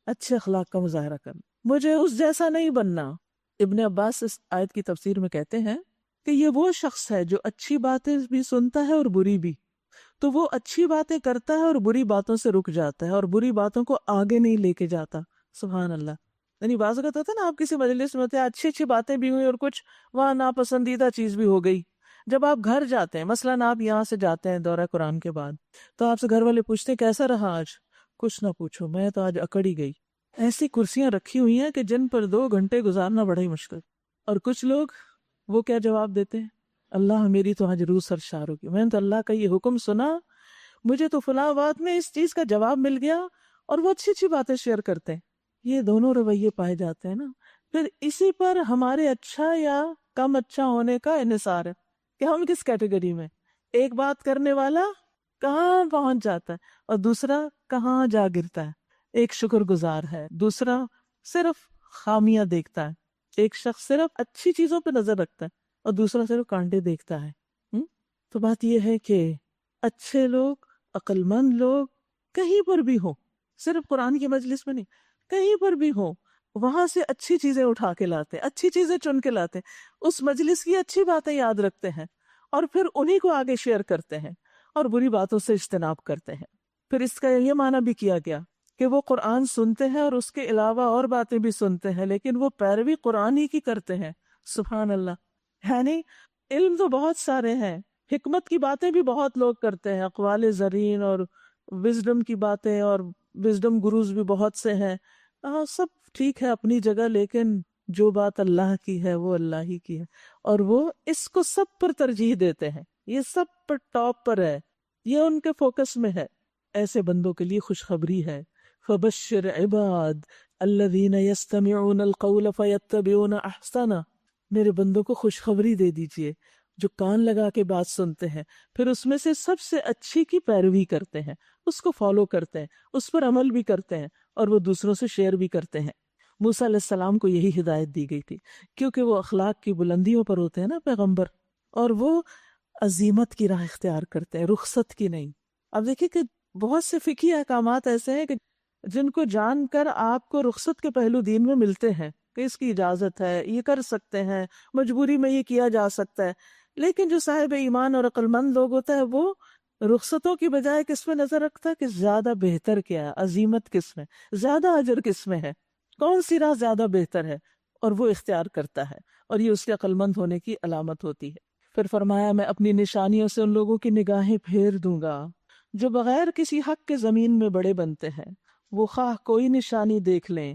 اچھے اخلاق کا مظاہرہ کرنا، مجھے اس جیسا نہیں بننا۔ ابن عباس اس آیت کی تفسیر میں کہتے ہیں کہ یہ وہ شخص ہے جو اچھی باتیں بھی سنتا ہے اور بری بھی، تو وہ اچھی باتیں کرتا ہے اور بری باتوں سے رک جاتا ہے اور بری باتوں کو آگے نہیں لے کے جاتا۔ سبحان اللہ۔ یعنی بعض اوقات ہوتا ہے نا، آپ کسی مجلس میں ہوتے ہیں، اچھی اچھی باتیں بھی ہوئی اور کچھ وہاں ناپسندیدہ چیز بھی ہو گئی۔ جب آپ گھر جاتے ہیں، مثلاً آپ یہاں سے جاتے ہیں دورہ قرآن کے بعد، تو آپ سے گھر والے پوچھتے ہیں کیسا رہا آج؟ کچھ نہ پوچھو، میں تو آج اکڑ ہی گئی۔ ایسی کرسیاں رکھی ہوئی ہیں کہ جن پر 2 گھنٹے گزارنا بڑا ہی مشکل۔ اور کچھ لوگ وہ کیا جواب دیتے ہیں؟ اللہ میری تو آج روح سرشار ہوگی، میں نے تو اللہ کا یہ حکم سنا، مجھے تو فلاں بات میں اس چیز کا جواب مل گیا، اور وہ اچھی اچھی باتیں شیئر کرتے ہیں۔ یہ دونوں رویے پائے جاتے ہیں نا، پھر اسی پر ہمارے اچھا یا کم اچھا ہونے کا انحصار ہے کہ ہم کس کیٹیگری میں۔ ایک بات کرنے والا کہاں پہنچ جاتا ہے اور دوسرا کہاں جا گرتا ہے۔ ایک شکر گزار ہے، دوسرا صرف خامیاں دیکھتا ہے۔ ایک شخص صرف اچھی چیزوں پہ نظر رکھتا ہے اور دوسرا صرف کانٹے دیکھتا ہے. تو بات یہ ہے کہ اچھے لوگ، عقل مند لوگ کہیں پر بھی ہوں، صرف قرآن کی مجلس میں نہیں، کہیں پر بھی ہوں، وہاں سے اچھی چیزیں اٹھا کے لاتے، اچھی چیزیں چن کے لاتے، اس مجلس کی اچھی باتیں یاد رکھتے ہیں اور پھر انہی کو آگے شیئر کرتے ہیں اور بری باتوں سے اجتناب کرتے ہیں. پھر اس کا یہ معنی بھی کیا گیا کہ وہ قرآن سنتے ہیں اور اس کے علاوہ اور باتیں بھی سنتے ہیں، لیکن وہ پیروی قرآن ہی کی کرتے ہیں. سبحان اللہ. یعنی علم تو بہت سارے ہیں، حکمت کی باتیں بھی بہت لوگ کرتے ہیں، اقوال زرین اور وزڈم کی باتیں، اور وزڈم گروز بھی بہت سے ہیں. سب ٹھیک ہے اپنی جگہ، لیکن جو بات اللہ کی ہے وہ اللہ ہی کی ہے، اور وہ اس کو سب پر ترجیح دیتے ہیں، یہ سب پر ٹاپ پر ہے، یہ ان کے فوکس میں ہے. ایسے بندوں کے لیے خوشخبری ہے. فبشر عباد الذین یستمعون القول فیتبعون احسنہ. میرے بندوں کو خوشخبری دے دیجئے جو کان لگا کے بات سنتے ہیں، پھر اس میں سے سب سے اچھی کی پیروی کرتے ہیں، اس کو فالو کرتے ہیں، اس پر عمل بھی کرتے ہیں اور وہ دوسروں سے شیئر بھی کرتے ہیں. موسیٰ علیہ السلام کو یہی ہدایت دی گئی تھی، کیونکہ وہ اخلاق کی بلندیوں پر ہوتے ہیں نا پیغمبر، اور وہ عزیمت کی راہ اختیار کرتے ہیں، رخصت کی نہیں. اب دیکھیں کہ بہت سے فقہی احکامات ایسے ہیں کہ جن کو جان کر آپ کو رخصت کے پہلو دین میں ملتے ہیں کہ اس کی اجازت ہے، یہ کر سکتے ہیں، مجبوری میں یہ کیا جا سکتا ہے. لیکن جو صاحب ایمان اور عقل مند لوگ ہوتا ہے وہ رخصتوں کی بجائے کس میں نظر رکھتا ہے کہ زیادہ بہتر کیا ہے، عظیمت کس میں، زیادہ اجر کس میں ہے، کون سی راہ زیادہ بہتر ہے، اور وہ اختیار کرتا ہے، اور یہ اس کے عقل مند ہونے کی علامت ہوتی ہے. پھر فرمایا میں اپنی نشانیوں سے ان لوگوں کی نگاہیں پھیر دوں گا جو بغیر کسی حق کے زمین میں بڑے بنتے ہیں. وہ خواہ کوئی نشانی دیکھ لیں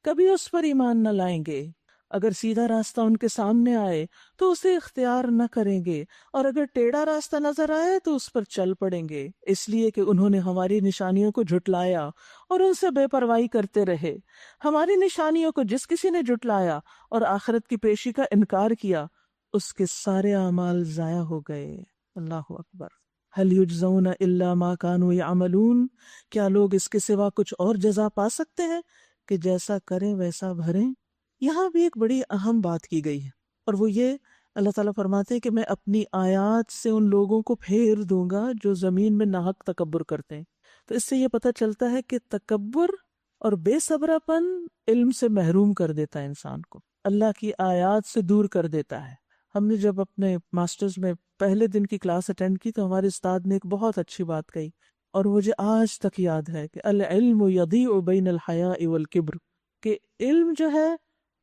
کبھی اس پر ایمان نہ لائیں گے. اگر سیدھا راستہ ان کے سامنے آئے تو اسے اختیار نہ کریں گے، اور اگر ٹیڑھا راستہ نظر آئے تو اس پر چل پڑیں گے، اس لیے کہ انہوں نے ہماری نشانیوں کو جھٹلایا اور ان سے بے پرواہی کرتے رہے. ہماری نشانیوں کو جس کسی نے جھٹلایا اور آخرت کی پیشی کا انکار کیا، اس کے سارے اعمال ضائع ہو گئے. اللہ اکبر. هل یجزون الا ما كانوا يعملون. کیا لوگ اس کے سوا کچھ اور جزا پا سکتے ہیں کہ جیسا کریں ویسا بھریں. یہاں بھی ایک بڑی اہم بات کی گئی ہے، اور وہ یہ اللہ تعالیٰ فرماتے ہیں کہ میں اپنی آیات سے ان لوگوں کو پھیر دوں گا جو زمین میں ناحق تکبر کرتے ہیں. تو اس سے یہ پتہ چلتا ہے کہ تکبر اور بے صبرا پن علم سے محروم کر دیتا ہے انسان کو، اللہ کی آیات سے دور کر دیتا ہے. ہم نے جب اپنے ماسٹرز میں پہلے دن کی کلاس اٹینڈ کی تو ہمارے استاد نے ایک بہت اچھی بات کہی، اور مجھے آج تک یاد ہے کہ العلم یضیع بین الحیاء والکبر، کہ علم جو ہے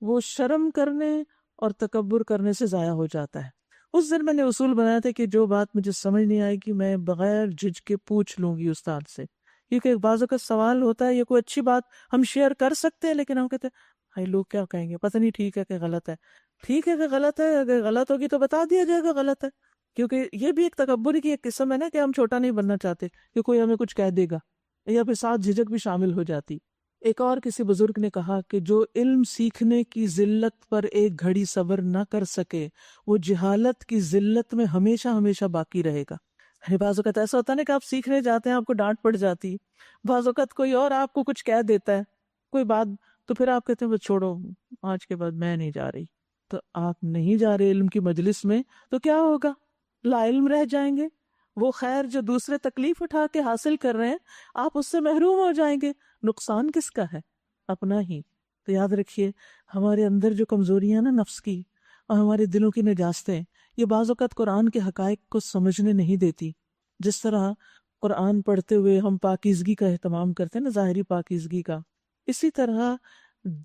وہ شرم کرنے اور تکبر کرنے سے ضائع ہو جاتا ہے. اس دن میں نے اصول بنایا تھا کہ جو بات مجھے سمجھ نہیں آئے گی میں بغیر جھجک کے پوچھ لوں گی استاد سے، کیونکہ بعض اوقات سوال ہوتا ہے، یہ کوئی اچھی بات ہم شیئر کر سکتے ہیں لیکن ہم کہتے ہیں ہائی لوگ کیا کہیں گے، پتہ نہیں ٹھیک ہے کہ غلط ہے. ٹھیک ہے کہ غلط ہے، اگر غلط ہوگی تو بتا دیا جائے گا غلط ہے، کیونکہ یہ بھی ایک تکبر کی ایک قسم ہے نا کہ ہم چھوٹا نہیں بننا چاہتے کہ کوئی ہمیں کچھ کہہ دے گا، یا پھر ساتھ جھجک بھی شامل ہو جاتی. ایک اور کسی بزرگ نے کہا کہ جو علم سیکھنے کی ذلت پر ایک گھڑی صبر نہ کر سکے وہ جہالت کی ذلت میں ہمیشہ ہمیشہ باقی رہے گا. بعض اوقات ایسا ہوتا ہے نا کہ آپ سیکھنے جاتے ہیں، آپ کو ڈانٹ پڑ جاتی، بعض اوقات کوئی اور آپ کو کچھ کہہ دیتا ہے کوئی بات، تو پھر آپ کہتے ہیں بس چھوڑو آج کے بعد میں نہیں جا رہی. تو آپ نہیں جا رہے علم کی مجلس میں تو کیا ہوگا؟ لا علم رہ جائیں گے. وہ خیر جو دوسرے تکلیف اٹھا کے حاصل کر رہے ہیں آپ اس سے محروم ہو جائیں گے. نقصان کس کا ہے؟ اپنا ہی. تو یاد رکھیے ہمارے اندر جو کمزوریاں نا نفس کی اور ہمارے دلوں کی نجاستیں، یہ بعض اوقات قرآن کے حقائق کو سمجھنے نہیں دیتی. جس طرح قرآن پڑھتے ہوئے ہم پاکیزگی کا اہتمام کرتے ہیں نا، ظاہری پاکیزگی کا، اسی طرح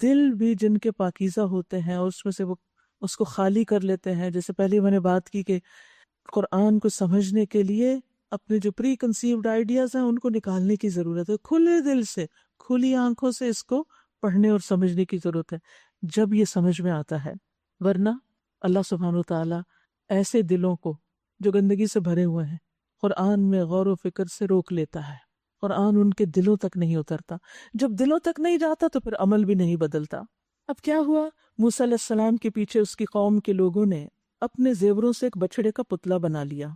دل بھی جن کے پاکیزہ ہوتے ہیں اور اس میں سے وہ اس کو خالی کر لیتے ہیں. جیسے پہلے میں نے بات کی کہ قرآن کو سمجھنے کے لیے اپنے جو پری کنسیوڈ آئیڈیاز ہیں ان کو نکالنے کی ضرورت ہے، کھلے دل سے کھلی آنکھوں سے اس کو پڑھنے اور سمجھنے کی ضرورت ہے جب یہ سمجھ میں آتا ہے. ورنہ اللہ سبحانہ وتعالیٰ ایسے دلوں کو جو گندگی سے بھرے ہوئے ہیں قرآن میں غور و فکر سے روک لیتا ہے. قرآن ان کے دلوں تک نہیں اترتا، جب دلوں تک نہیں جاتا تو پھر عمل بھی نہیں بدلتا. اب کیا ہوا؟ موسیٰ علیہ السلام کے پیچھے اس کی قوم کے لوگوں نے اپنے زیوروں سے ایک بچڑے کا پتلا بنا لیا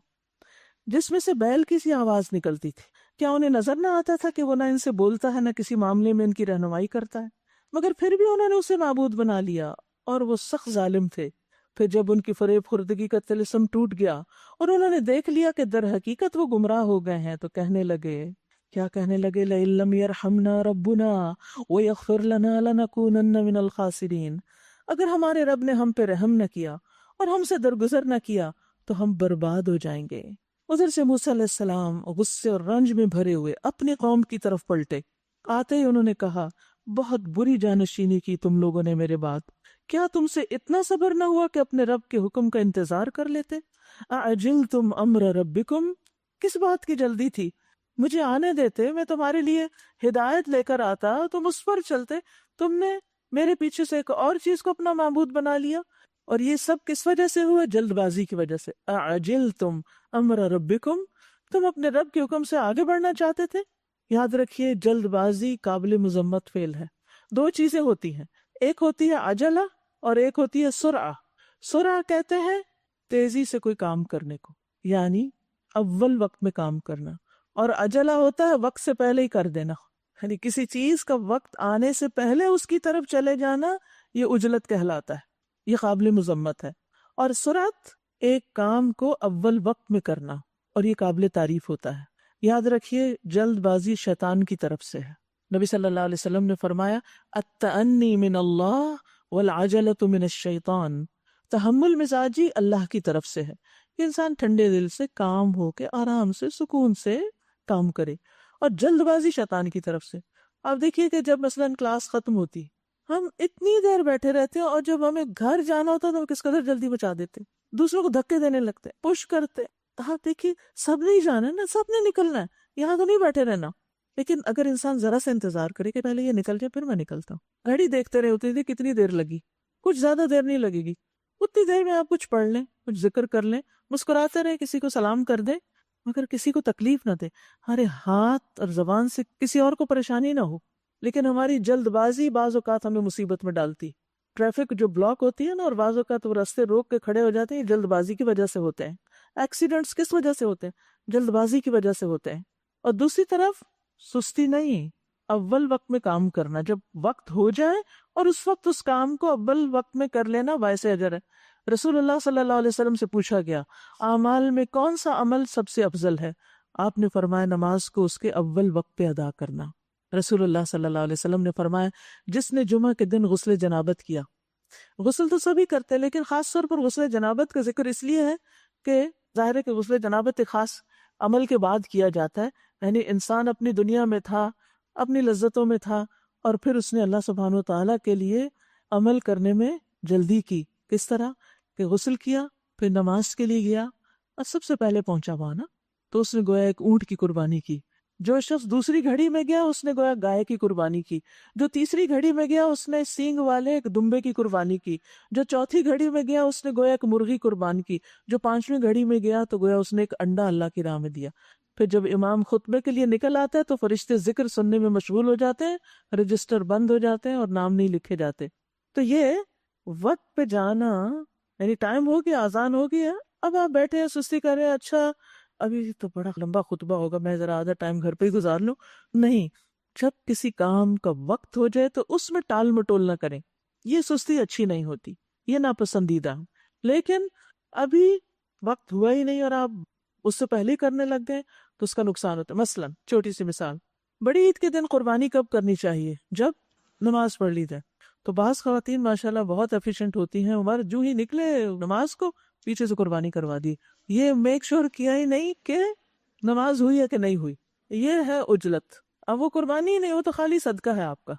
جس میں سے بیل کی سی آواز نکلتی تھی. کیا انہیں نظر نہ آتا تھا کہ وہ نہ ان سے بولتا ہے نہ کسی معاملے میں ان کی رہنمائی کرتا ہے؟ مگر پھر بھی انہوں نے اسے معبود بنا لیا اور وہ سخت ظالم تھے۔ پھر جب ان کی فریب خوردگی کا طلسم ٹوٹ گیا اور انہوں نے دیکھ لیا کہ در حقیقت وہ گمراہ ہو گئے ہیں، تو کہنے لگے، کیا کہنے لگے؟ لئن لم یرحمنا ربنا ویغفر لنا لنکونن من الخاسرین، اگر ہمارے رب نے ہم پہ رحم نہ کیا اور ہم سے درگزر نہ کیا تو ہم برباد ہو جائیں گے۔ ادھر سے موسیٰ علیہ السلام غصے اور رنج میں بھرے ہوئے اپنی قوم کی طرف پلٹے۔ آتے ہی انہوں نے کہا، بہت بری جانشینی کی تم لوگوں نے میرے بعد، کیا تم سے اتنا صبر نہ ہوا کہ اپنے رب کے حکم کا انتظار کر لیتے؟ اعجلتم امر ربکم، کس بات کی جلدی تھی؟ مجھے آنے دیتے، میں تمہارے لیے ہدایت لے کر آتا، تم اس پر چلتے، تم نے میرے پیچھے سے ایک اور چیز کو اپنا معبود بنا لیا۔ اور یہ سب کس وجہ سے ہوا؟ جلد بازی کی وجہ سے۔ اعجلتم امر ربکم، تم اپنے رب کے حکم سے آگے بڑھنا چاہتے تھے۔ یاد رکھیے، جلد بازی قابل مذمت فعل ہے۔ دو چیزیں ہوتی ہیں، ایک ہوتی ہے عجلہ اور ایک ہوتی ہے سرعہ۔ سرعہ کہتے ہیں تیزی سے کوئی کام کرنے کو، یعنی اول وقت میں کام کرنا، اور عجلہ ہوتا ہے وقت سے پہلے ہی کر دینا، یعنی کسی چیز کا وقت آنے سے پہلے اس کی طرف چلے جانا، یہ عجلت کہلاتا ہے، یہ قابل مذمت ہے۔ اور سرعت ایک کام کو اول وقت میں کرنا، اور یہ قابل تعریف ہوتا ہے۔ یاد رکھیے، جلد بازی شیطان کی طرف سے ہے۔ نبی صلی اللہ علیہ وسلم نے فرمایا، التأنی من اللہ والعجلۃ من الشیطان، تحمل مزاجی اللہ کی طرف سے ہے کہ انسان ٹھنڈے دل سے کام ہو کے آرام سے سکون سے کام کرے، اور جلد بازی شیطان کی طرف سے۔ آپ دیکھیے کہ جب مثلاً کلاس ختم ہوتی، ہم اتنی دیر بیٹھے رہتے ہیں، اور جب ہمیں گھر جانا ہوتا تو ہم کس قدر جلدی مچا دیتے، دوسروں کو دھکے دینے لگتے، پش کرتے۔ آپ دیکھیے، سب نے ہی جانا ہے نا، سب نے نکلنا ہے، یہاں تو نہیں بیٹھے رہنا۔ لیکن اگر انسان ذرا سے انتظار کرے کہ پہلے یہ نکل جائے پھر میں نکلتا ہوں، گھڑی دیکھتے رہے ہوتے تھے کتنی دیر لگی، کچھ زیادہ دیر نہیں لگے گی، اتنی دیر میں آپ کچھ پڑھ لیں، کچھ ذکر کر لیں، مسکراتے رہے، کسی کو سلام کر دیں، مگر کسی کو تکلیف نہ دے، ہمارے ہاتھ اور زبان سے کسی اور کو پریشانی نہ ہو۔ لیکن ہماری جلد بازی بعض اوقات ہمیں مصیبت میں ڈالتی۔ ٹریفک جو بلاک ہوتی ہے نا، اور بعض اوقات وہ راستے روک کے کھڑے ہو جاتے ہیں، یہ جلد بازی کی وجہ سے ہوتے ہیں۔ ایکسیڈنٹس کس وجہ سے ہوتے ہیں؟ جلد بازی کی وجہ سے ہوتے ہیں۔ اور دوسری طرف سستی نہیں، اول وقت میں کام کرنا، جب وقت ہو جائے اور اس وقت اس کام کو اول وقت میں کر لینا باعث اجر ہے۔ رسول اللہ صلی اللہ علیہ وسلم سے پوچھا گیا، اعمال میں کون سا عمل سب سے افضل ہے؟ آپ نے فرمایا، نماز کو اس کے اول وقت پہ ادا کرنا۔ رسول اللہ صلی اللہ علیہ وسلم نے فرمایا، جس نے جمعہ کے دن غسل جنابت کیا، غسل تو سبھی کرتے ہیں لیکن خاص طور پر غسل جنابت کا ذکر اس لیے ہے کہ ظاہر ہے کہ غسل جنابت ایک خاص عمل کے بعد کیا جاتا ہے، یعنی انسان اپنی دنیا میں تھا، اپنی لذتوں میں تھا، اور پھر اس نے اللہ سبحانہ و تعالیٰ کے لیے عمل کرنے میں جلدی کی۔ کس طرح کہ غسل کیا، پھر نماز کے لیے گیا، اور سب سے پہلے پہنچا وہاں نا، تو اس نے گویا ایک اونٹ کی قربانی کی۔ جو شخص دوسری گھڑی میں گیا اس نے گویا گائے کی قربانی کی، جو تیسری گھڑی میں گیا اس نے سینگ والے ایک دمبے کی قربانی کی، جو چوتھی گھڑی میں گیا اس نے گویا ایک مرغی قربان کی، جو پانچویں گھڑی میں گیا تو گویا اس نے ایک انڈا اللہ کی راہ میں دیا۔ پھر جب امام خطبے کے لیے نکل آتا ہے تو فرشتے ذکر سننے میں مشغول ہو جاتے ہیں، رجسٹر بند ہو جاتے ہیں اور نام نہیں لکھے جاتے۔ تو یہ وقت پہ جانا، یعنی ٹائم ہو گیا، اذان ہو گیا، اب آپ بیٹھے ہیں سستی کر رہے ہیں، اچھا ابھی تو بڑا لمبا خطبہ ہوگا، میں ذرا آدھا ٹائم گھر پہ ہی گزار لوں۔ نہیں، جب کسی کام کا وقت ہو جائے تو اس میں ٹال مٹول نہ کریں، یہ سستی اچھی نہیں ہوتی، یہ ناپسندیدہ۔ لیکن ابھی وقت ہوا ہی نہیں اور آپ اس سے پہلے ہی کرنے لگ گئے تو اس کا نقصان ہوتا ہے۔ مثلا چھوٹی سی مثال، بڑی عید کے دن قربانی کب کرنی چاہیے؟ جب نماز پڑھ لی جائے۔ تو بعض خواتین ماشاءاللہ بہت ایفیشینٹ ہوتی ہیں، ہمارے جو ہی نکلے نماز کو پیچھے سے قربانی کروا دی، یہ میک شور کیا ہی نہیں کہ نماز ہوئی ہے کہ نہیں ہوئی، یہ ہے عجلت۔ اب وہ قربانی ہی نہیں ہو تو خالی صدقہ ہے آپ کا،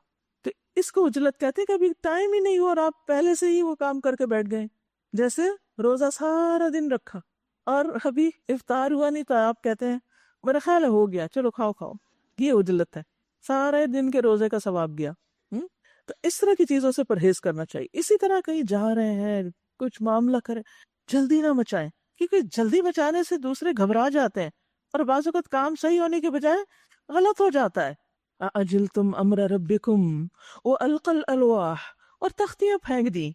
تو اس کو عجلت کہتے ہیں کہ ابھی ٹائم ہی نہیں ہوا اور آپ پہلے سے ہی وہ کام کر کے بیٹھ گئے، جیسے روزہ سارا دن رکھا اور ابھی افطار ہوا نہیں تو آپ کہتے ہیں میرا خیال ہے ہو گیا، چلو کھاؤ کھاؤ، یہ عجلت ہے، سارے دن کے روزے کا ثواب گیا۔ تو اس طرح کی چیزوں سے پرہیز کرنا چاہیے۔ اسی طرح کہیں جا رہے ہیں، کچھ معاملہ کریں، جلدی نہ مچائیں، کیونکہ جلدی مچانے سے دوسرے گھبرا جاتے ہیں اور بعض اوقات کام صحیح ہونے کے بجائے غلط ہو جاتا ہے۔ اَأَجِلْتُمْ أَمْرَ رَبِّكُمْ وَأَلْقَى الْأَلْوَاحَ، اور تختیاں پھینک دی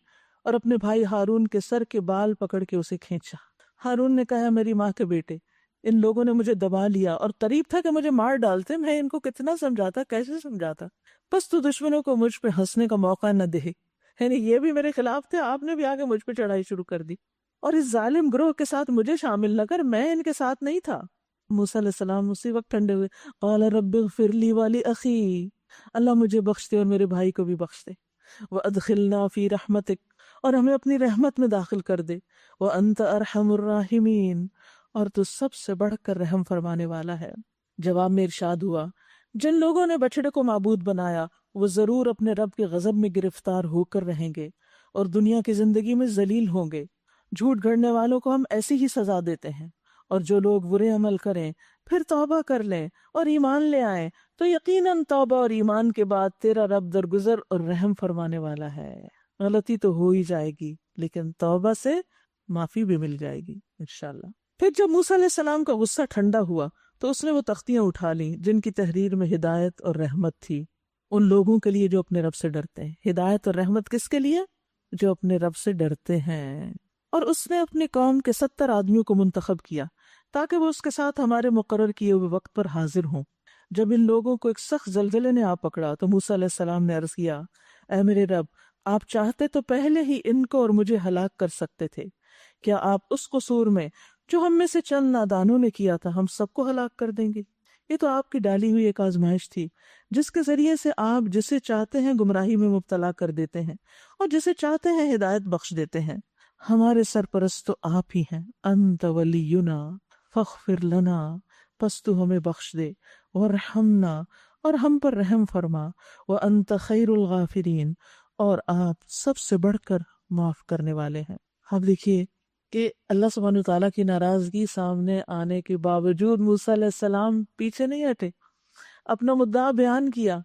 اور اپنے بھائی ہارون کے سر کے بال پکڑ کے اسے کھینچا۔ ہارون نے کہا، میری ماں کے بیٹے، ان لوگوں نے مجھے دبا لیا اور قریب تھا کہ مجھے مار ڈالتے، میں ان کو کتنا سمجھاتا، کیسے سمجھاتا، بس تو دشمنوں کو مجھ پہ ہنسنے کا موقع نہ دے۔ یعنی یہ بھی میرے خلاف تھے، آپ نے بھی آگے مجھ پہ چڑھائی شروع کر دی، اور اس ظالم گروہ کے ساتھ مجھے شامل نہ کر، میں ان کے ساتھ نہیں تھا۔ موسیٰ علیہ السلام اسی وقت ٹھنڈے ہوئے، قال رب اغفر لی ولی اخی، اللہ مجھے بخش دے اور میرے بھائی کو بھی بخش دے، وادخلنا فی رحمتک، اور ہمیں اپنی رحمت میں داخل کر دے، وانت ارحم الراحمین، اور تو سب سے بڑھ کر رحم فرمانے والا ہے۔ جواب میں ارشاد ہوا، جن لوگوں نے بچڑے کو معبود بنایا وہ ضرور اپنے رب کے غضب میں گرفتار ہو کر رہیں گے اور دنیا کی زندگی میں ذلیل ہوں گے۔ جھوٹ گھڑنے والوں کو ہم ایسی ہی سزا دیتے ہیں، اور جو لوگ برے عمل کریں پھر توبہ کر لیں اور ایمان لے آئیں تو یقیناً توبہ اور ایمان کے بعد تیرا رب درگزر اور رحم فرمانے والا ہے۔ غلطی تو ہو ہی جائے گی لیکن توبہ سے معافی بھی مل جائے گی انشاءاللہ۔ پھر جب موسیٰ علیہ السلام کا غصہ ٹھنڈا ہوا تو اس نے وہ تختیاں اٹھا لیں جن کی تحریر میں ہدایت اور رحمت تھی، ان لوگوں کے لیے جو اپنے رب سے ڈرتے ہیں۔ ہدایت اور رحمت کس کے لیے؟ جو اپنے رب سے ڈرتے ہیں۔ اور اس نے اپنی قوم کے 70 آدمیوں کو منتخب کیا تاکہ وہ اس کے ساتھ ہمارے مقرر کیے ہوئے وقت پر حاضر ہوں۔ جب ان لوگوں کو ایک سخت زلزلے نے آ پکڑا تو موسیٰ علیہ السلام نے عرض کیا، اے میرے رب، آپ چاہتے تو پہلے ہی ان کو اور مجھے ہلاک کر سکتے تھے، کیا آپ اس قصور میں جو ہم میں سے چند نادانوں نے کیا تھا ہم سب کو ہلاک کر دیں گے؟ یہ تو آپ کی ڈالی ہوئی ایک آزمائش تھی جس کے ذریعے سے آپ جسے چاہتے ہیں گمراہی میں مبتلا کر دیتے ہیں اور جسے چاہتے ہیں ہدایت بخش دیتے ہیں۔ ہمارے سرپرست تو آپ ہی ہیں، انت ولینا فاغفر لنا، پس تو ہمیں بخش دے، ورحمنا، اور ہم پر رحم فرما، وانت خیر الغافرین، اور آپ سب سے بڑھ کر معاف کرنے والے ہیں۔ اب دیکھیے کہ اللہ سبحانہ وتعالیٰ کی ناراضگی سامنے آنے کے باوجود موسیٰ علیہ السلام پیچھے نہیں ہٹے، اپنا مدعا بیان کیا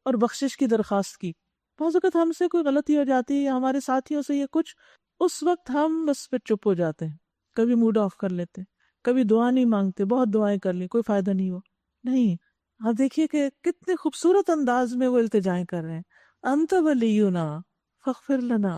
اور بخشش کی درخواست کی۔ بعض اوقات ہم سے کوئی غلطی ہو جاتی ہے یا ہمارے ساتھیوں سے یہ کچھ، اس وقت ہم بس پہ چپ ہو جاتے ہیں، کبھی موڈ آف کر لیتے ہیں، کبھی دعا نہیں مانگتے، بہت دعائیں کر لی کوئی فائدہ نہیں ہوا۔ نہیں، آپ دیکھیے کہ کتنے خوبصورت انداز میں وہ التجائیں کر رہے ہیں، انت ولینا فاغفر لنا،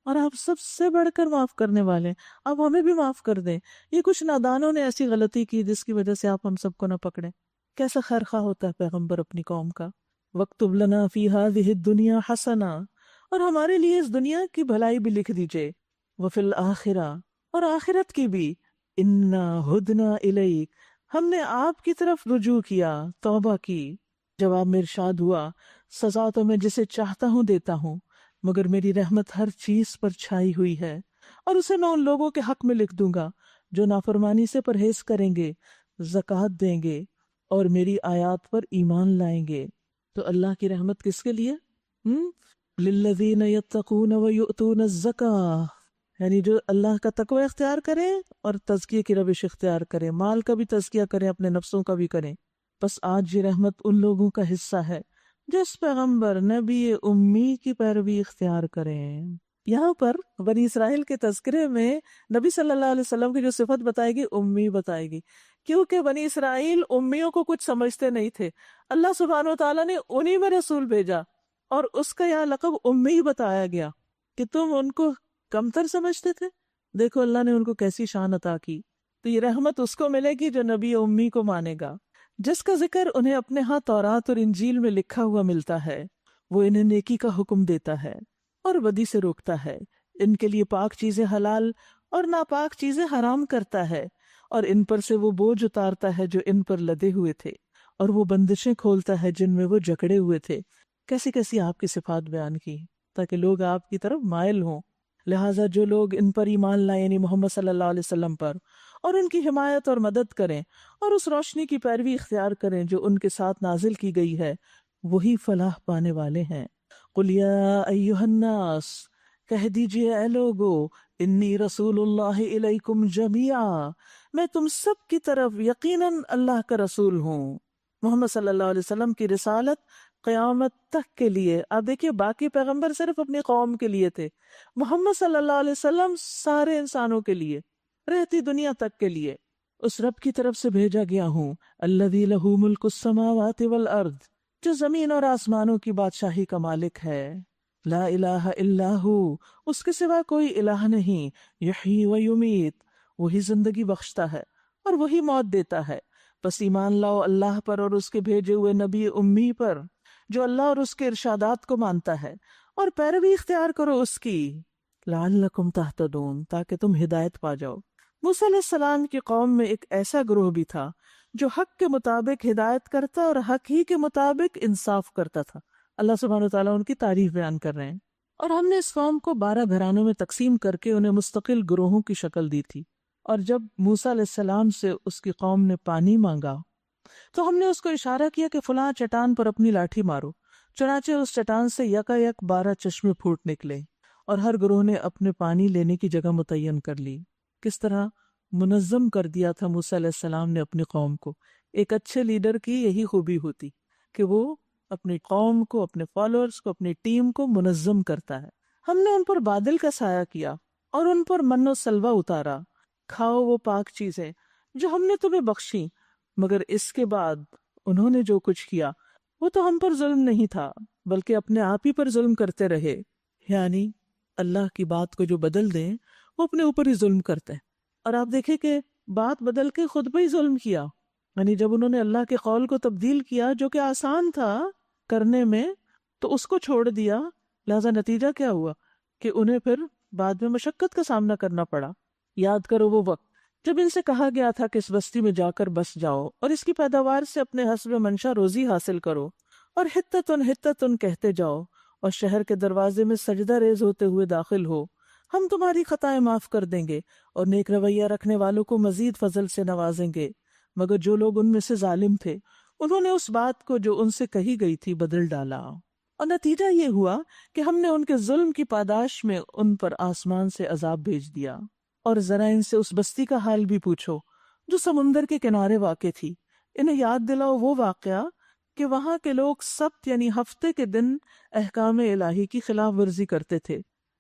اور آپ سب سے بڑھ کر معاف کرنے والے، آپ ہمیں بھی معاف کر دیں۔ یہ کچھ نادانوں نے ایسی غلطی کی جس کی وجہ سے آپ ہم سب کو نہ پکڑیں۔ کیسا خیرخواہ ہوتا ہے پیغمبر اپنی قوم کا۔ وَاكْتُبْ لَنَا فِي هَذِهِ الدُّنْيَا حَسَنَةً، اور ہمارے لیے اس دنیا کی بھلائی بھی لکھ دیجئے، وَفِي الْآخِرَةِ، اور آخرت کی بھی، إِنَّا هُدْنَا إِلَيْكَ، ہم نے آپ کی طرف رجوع کیا، توبہ کی۔ جواب میں ارشاد ہوا، سزا تو میں جسے چاہتا ہوں دیتا ہوں، مگر میری رحمت ہر چیز پر چھائی ہوئی ہے، اور اسے میں ان لوگوں کے حق میں لکھ دوں گا جو نافرمانی سے پرہیز کریں گے، زکوٰۃ دیں گے اور میری آیات پر ایمان لائیں گے۔ تو اللہ کی رحمت کس کے لیے؟ للذین یتقون ویؤتون الزکاۃ، یعنی جو اللہ کا تقوی اختیار کریں اور تزکیے کی روش اختیار کریں، مال کا بھی تزکیہ کریں، اپنے نفسوں کا بھی کریں۔ بس آج یہ رحمت ان لوگوں کا حصہ ہے جس پیغمبر نبی امی کی پیروی اختیار کریں۔ یہاں پر بنی اسرائیل کے تذکرے میں نبی صلی اللہ علیہ وسلم کی جو صفت بتائے گی، امی بتائے گی، کیونکہ بنی اسرائیل امیوں کو کچھ سمجھتے نہیں تھے۔ اللہ سبحانہ و تعالیٰ نے انہی میں رسول بھیجا اور اس کا یہاں لقب امی بتایا گیا کہ تم ان کو کمتر سمجھتے تھے، دیکھو اللہ نے ان کو کیسی شان عطا کی۔ تو یہ رحمت اس کو ملے گی جو نبی امی کو مانے گا، جس کا ذکر انہیں اپنے ہاں تورات اور انجیل میں لکھا ہوا ملتا ہے۔ وہ انہیں نیکی کا حکم دیتا ہے اور بدی سے روکتا ہے، ان کے لیے پاک چیزیں حلال اور ناپاک چیزیں حرام کرتا ہے، اور ان پر سے وہ بوجھ اتارتا ہے جو ان پر لدے ہوئے تھے، اور وہ بندشیں کھولتا ہے جن میں وہ جکڑے ہوئے تھے۔ کیسی کیسی آپ کی صفات بیان کی تاکہ لوگ آپ کی طرف مائل ہوں۔ لہٰذا جو لوگ ان پر ایمان لائیں، یعنی محمد صلی اللہ علیہ وسلم پر، اور ان کی حمایت اور مدد کریں اور اس روشنی کی پیروی اختیار کریں جو ان کے ساتھ نازل کی گئی ہے، وہی فلاح پانے والے ہیں۔ قُلْ يَا أَيُّهَا النَّاسُ، کہہ دیجئے اے لوگو، انی رسول اللہ الیکم جمیعا، میں تم سب کی طرف یقیناً اللہ کا رسول ہوں۔ محمد صلی اللہ علیہ وسلم کی رسالت قیامت تک کے لیے۔ آپ دیکھیے باقی پیغمبر صرف اپنی قوم کے لیے تھے، محمد صلی اللہ علیہ وسلم سارے انسانوں کے لیے، رہتی دنیا تک کے لیے۔ اس رب کی طرف سے بھیجا گیا ہوں، الذی لہ ملک السماوات والارض، جو زمین اور آسمانوں کی بادشاہی کا مالک ہے۔ لا الہ الا ہو، اس کے سوا کوئی الہ نہیں۔ یحیی و یمیت، وہی زندگی بخشتا ہے اور وہی موت دیتا ہے۔ بس ایمان لاؤ اللہ پر اور اس کے بھیجے ہوئے نبی امی پر جو اللہ اور اس کے ارشادات کو مانتا ہے اور پیروی اختیار کرو اس کی، لعلکم تہتدون، تاکہ تم ہدایت پا جاؤ۔ موسیٰ علیہ السلام کی قوم میں ایک ایسا گروہ بھی تھا جو حق کے مطابق ہدایت کرتا اور حق ہی کے مطابق انصاف کرتا تھا۔ اللہ سبحانہ وتعالیٰ ان کی تعریف بیان کر رہے ہیں۔ اور ہم نے اس قوم کو 12 گھرانوں میں تقسیم کر کے انہیں مستقل گروہوں کی شکل دی تھی۔ اور جب موسیٰ علیہ السلام سے اس کی قوم نے پانی مانگا تو ہم نے اس کو اشارہ کیا کہ فلاں چٹان پر اپنی لاٹھی مارو، چنانچہ اس چٹان سے یکایک 12 چشمے پھوٹ نکلے، اور ہر گروہ نے اپنے پانی لینے کی جگہ متعین کر لی۔ کس طرح منظم کر دیا تھا موسیٰ علیہ السلام نے اپنی قوم کو۔ ایک اچھے لیڈر کی یہی خوبی ہوتی کہ وہ اپنی قوم کو، اپنے فالوورز کو، اپنی ٹیم کو منظم کرتا ہے۔ ہم نے ان پر بادل کا سایہ کیا اور ان پر من و سلوہ اتارا، کھاؤ وہ پاک چیزیں جو ہم نے تمہیں بخشی، مگر اس کے بعد انہوں نے جو کچھ کیا وہ تو ہم پر ظلم نہیں تھا بلکہ اپنے آپ ہی پر ظلم کرتے رہے۔ یعنی اللہ کی بات کو جو بدل دیں وہ اپنے اوپر ہی ظلم کرتے ہیں۔ اور آپ دیکھیں کہ بات بدل کے خود پہ ہی ظلم کیا، یعنی جب انہوں نے اللہ کے قول کو تبدیل کیا جو کہ آسان تھا کرنے میں تو اس کو چھوڑ دیا، لہذا نتیجہ کیا ہوا کہ انہیں پھر بعد میں مشقت کا سامنا کرنا پڑا۔ یاد کرو وہ وقت جب ان سے کہا گیا تھا کہ اس بستی میں جا کر بس جاؤ اور اس کی پیداوار سے اپنے حسب منشا روزی حاصل کرو، اور حتتن کہتے جاؤ، اور شہر کے دروازے میں سجدہ ریز ہوتے ہوئے داخل ہو، ہم تمہاری خطائیں معاف کر دیں گے اور نیک رویہ رکھنے والوں کو مزید فضل سے نوازیں گے۔ مگر جو لوگ ان میں سے ظالم تھے انہوں نے اس بات کو جو ان سے کہی گئی تھی بدل ڈالا، اور نتیجہ یہ ہوا کہ ہم نے ان کے ظلم کی پاداش میں ان پر آسمان سے عذاب بھیج دیا۔ اور ذرا ان سے اس بستی کا حال بھی پوچھو جو سمندر کے کنارے واقع تھی۔ انہیں یاد دلاؤ وہ واقعہ کہ وہاں کے لوگ سبت یعنی ہفتے کے دن احکام الہی کی خلاف ورزی کرتے تھے،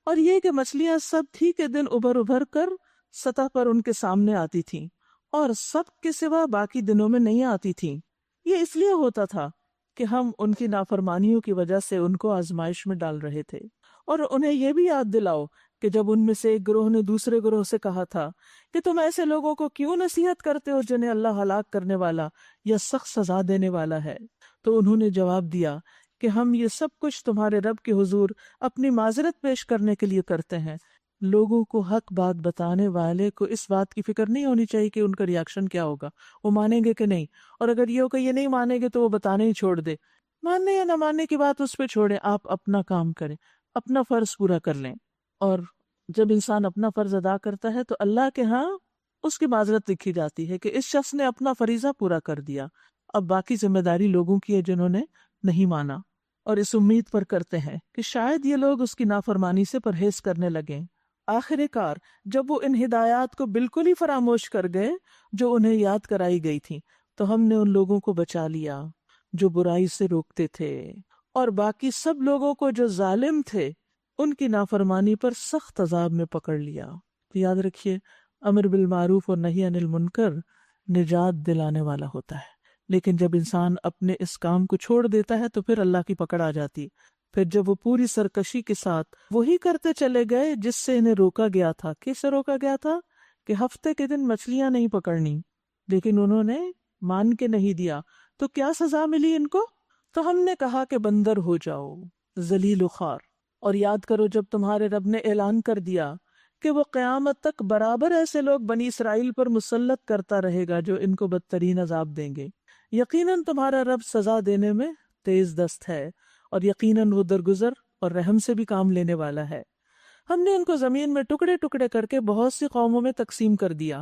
اور یہ کہ مچھلیاں سبت ہی کے دن ابھر کر سطح پر ان کے سامنے آتی تھیں اور سبت کے سوا باقی دنوں میں نہیں آتی تھیں۔ یہ اس لیے ہوتا تھا کہ ہم ان کی نافرمانیوں کی وجہ سے ان کو آزمائش میں ڈال رہے تھے۔ اور انہیں یہ بھی یاد دلاؤ کہ جب ان میں سے ایک گروہ نے دوسرے گروہ سے کہا تھا کہ تم ایسے لوگوں کو کیوں نصیحت کرتے ہو جنہیں اللہ ہلاک کرنے والا یا سخت سزا دینے والا ہے، تو انہوں نے جواب دیا کہ ہم یہ سب کچھ تمہارے رب کے حضور اپنی معذرت پیش کرنے کے لیے کرتے ہیں۔ لوگوں کو حق بات بتانے والے کو اس بات کی فکر نہیں ہونی چاہیے کہ ان کا ریاکشن کیا ہوگا، وہ مانیں گے کہ نہیں، اور اگر یہ ہو کہ یہ نہیں مانیں گے تو وہ بتانے ہی چھوڑ دے۔ ماننے یا نہ ماننے کی بات اس پہ چھوڑیں، آپ اپنا کام کریں، اپنا فرض پورا کر لیں۔ اور جب انسان اپنا فرض ادا کرتا ہے تو اللہ کے ہاں اس کی معذرت لکھی جاتی ہے کہ اس شخص نے اپنا فریضہ پورا کر دیا، اب باقی ذمہ داری لوگوں کی ہے جنہوں نے نہیں مانا، اور اس امید پر کرتے ہیں کہ شاید یہ لوگ اس کی نافرمانی سے پرہیز کرنے لگیں۔ آخر کار جب وہ ان ہدایات کو بالکل ہی فراموش کر گئے جو انہیں یاد کرائی گئی تھی، تو ہم نے ان لوگوں کو بچا لیا جو برائی سے روکتے تھے، اور باقی سب لوگوں کو جو ظالم تھے ان کی نافرمانی پر سخت عذاب میں پکڑ لیا۔ تو یاد رکھیے، امر بالمعروف اور نہی عن المنکر نجات دلانے والا ہوتا ہے، لیکن جب انسان اپنے اس کام کو چھوڑ دیتا ہے تو پھر اللہ کی پکڑ آ جاتی۔ پھر جب وہ پوری سرکشی کے ساتھ وہی کرتے چلے گئے جس سے انہیں روکا گیا تھا، کس سے روکا گیا تھا کہ ہفتے کے دن مچھلیاں نہیں پکڑنی، لیکن انہوں نے مان کے نہیں دیا، تو کیا سزا ملی ان کو؟ تو ہم نے کہا کہ بندر ہو جاؤ، ذلیل و خوار۔ اور یاد کرو جب تمہارے رب نے اعلان کر دیا کہ وہ قیامت تک برابر ایسے لوگ بنی اسرائیل پر مسلط کرتا رہے گا جو ان کو بدترین عذاب دیں گے۔ یقیناً تمہارا رب سزا دینے میں تیز دست ہے، اور یقیناً وہ درگزر اور رحم سے بھی کام لینے والا ہے۔ ہم نے ان کو زمین میں ٹکڑے ٹکڑے کر کے بہت سی قوموں میں تقسیم کر دیا،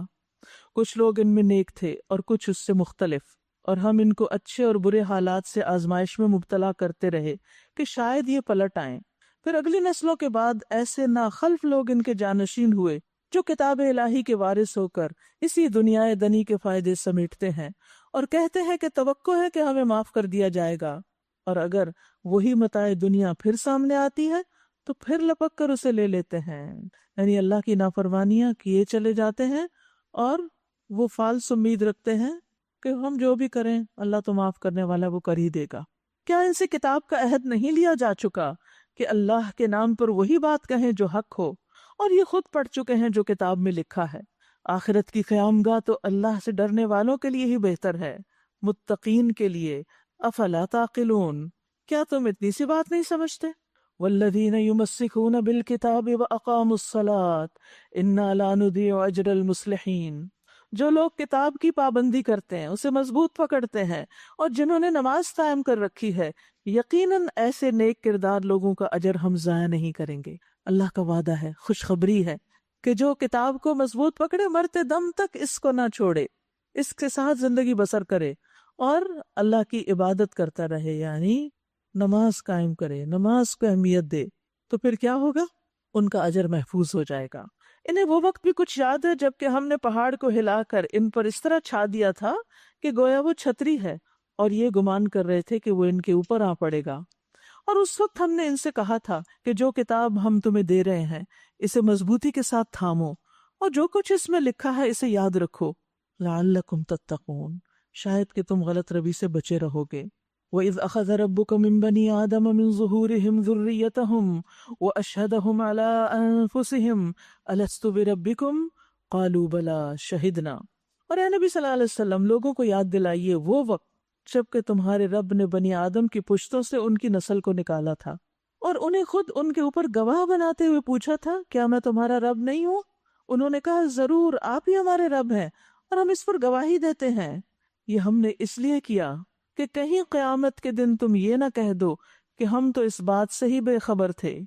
کچھ لوگ ان میں نیک تھے اور کچھ اس سے مختلف، اور ہم ان کو اچھے اور برے حالات سے آزمائش میں مبتلا کرتے رہے کہ شاید یہ پلٹ آئیں۔ پھر اگلی نسلوں کے بعد ایسے ناخلف لوگ ان کے جانشین ہوئے جو کتاب الہی کے وارث ہو کر اسی دنیا دنی کے فائدے سمیٹتے ہیں اور کہتے ہیں کہ توقع ہے کہ ہمیں معاف کر دیا جائے گا، اور اگر وہی متاع دنیا پھر سامنے آتی ہے تو پھر لپک کر اسے لے لیتے ہیں۔ یعنی اللہ کی نافرمانیاں کیے چلے جاتے ہیں اور وہ فالس امید رکھتے ہیں کہ ہم جو بھی کریں اللہ تو معاف کرنے والا، وہ کر ہی دے گا۔ کیا ان سے کتاب کا عہد نہیں لیا جا چکا کہ اللہ کے نام پر وہی بات کہیں جو حق ہو، اور یہ خود پڑھ چکے ہیں جو کتاب میں لکھا ہے۔ آخرت کی قیامگاہ تو اللہ سے ڈرنے والوں کے لیے ہی بہتر ہے، متقین کے لیے۔ افلا تعقلون، کیا تم اتنی سی بات نہیں سمجھتے؟ والذین یمسکون بالکتاب واقاموا الصلاۃ انا لا نضیع اجر المصلحین. جو لوگ کتاب کی پابندی کرتے ہیں، اسے مضبوط پکڑتے ہیں، اور جنہوں نے نماز قائم کر رکھی ہے، یقیناً ایسے نیک کردار لوگوں کا اجر ہم ضائع نہیں کریں گے. اللہ کا وعدہ ہے، خوشخبری ہے کہ جو کتاب کو مضبوط پکڑے، مرتے دم تک اس کو نہ چھوڑے، اس کے ساتھ زندگی بسر کرے اور اللہ کی عبادت کرتا رہے، یعنی نماز قائم کرے، نماز کو اہمیت دے، تو پھر کیا ہوگا؟ ان کا اجر محفوظ ہو جائے گا. انہیں وہ وقت بھی کچھ یاد ہے جب کہ ہم نے پہاڑ کو ہلا کر ان پر اس طرح چھا دیا تھا کہ گویا وہ چھتری ہے، اور یہ گمان کر رہے تھے کہ وہ ان کے اوپر آ پڑے گا. اور اس وقت ہم نے ان سے کہا تھا کہ جو کتاب ہم تمہیں دے رہے ہیں اسے مضبوطی کے ساتھ تھامو، اور جو کچھ اس میں لکھا ہے اسے یاد رکھو، لعلکم تتقون، شاید کہ تم غلط روی سے بچے رہو گے. وَإِذْ أَخَذَ رَبُّكَ مِنْ بَنِي آدَمَ مِنْ ظُهُورِهِمْ ذُرِّيَّتَهُمْ وَأَشْهَدَهُمْ عَلَىٰ أَنفُسِهِمْ أَلَسْتُ بِرَبِّكُمْ قَالُوا بَلَىٰ شَهِدْنَا. اور اے نبی صلی اللہ علیہ وسلم، لوگوں کو یاد دلائیے وہ وقت جب کہ تمہارے رب نے بنی آدم کی پشتوں سے ان کی نسل کو نکالا تھا، اور انہیں خود ان کے اوپر گواہ بناتے ہوئے پوچھا تھا، کیا میں تمہارا رب نہیں ہوں؟ انہوں نے کہا، ضرور آپ ہی ہمارے رب ہیں، اور ہم اس پر گواہی دیتے ہیں. یہ ہم نے اس لیے کیا کہ کہیں قیامت کے دن تم یہ نہ کہہ دو کہ ہم تو اس بات سے ہی بے خبر تھے،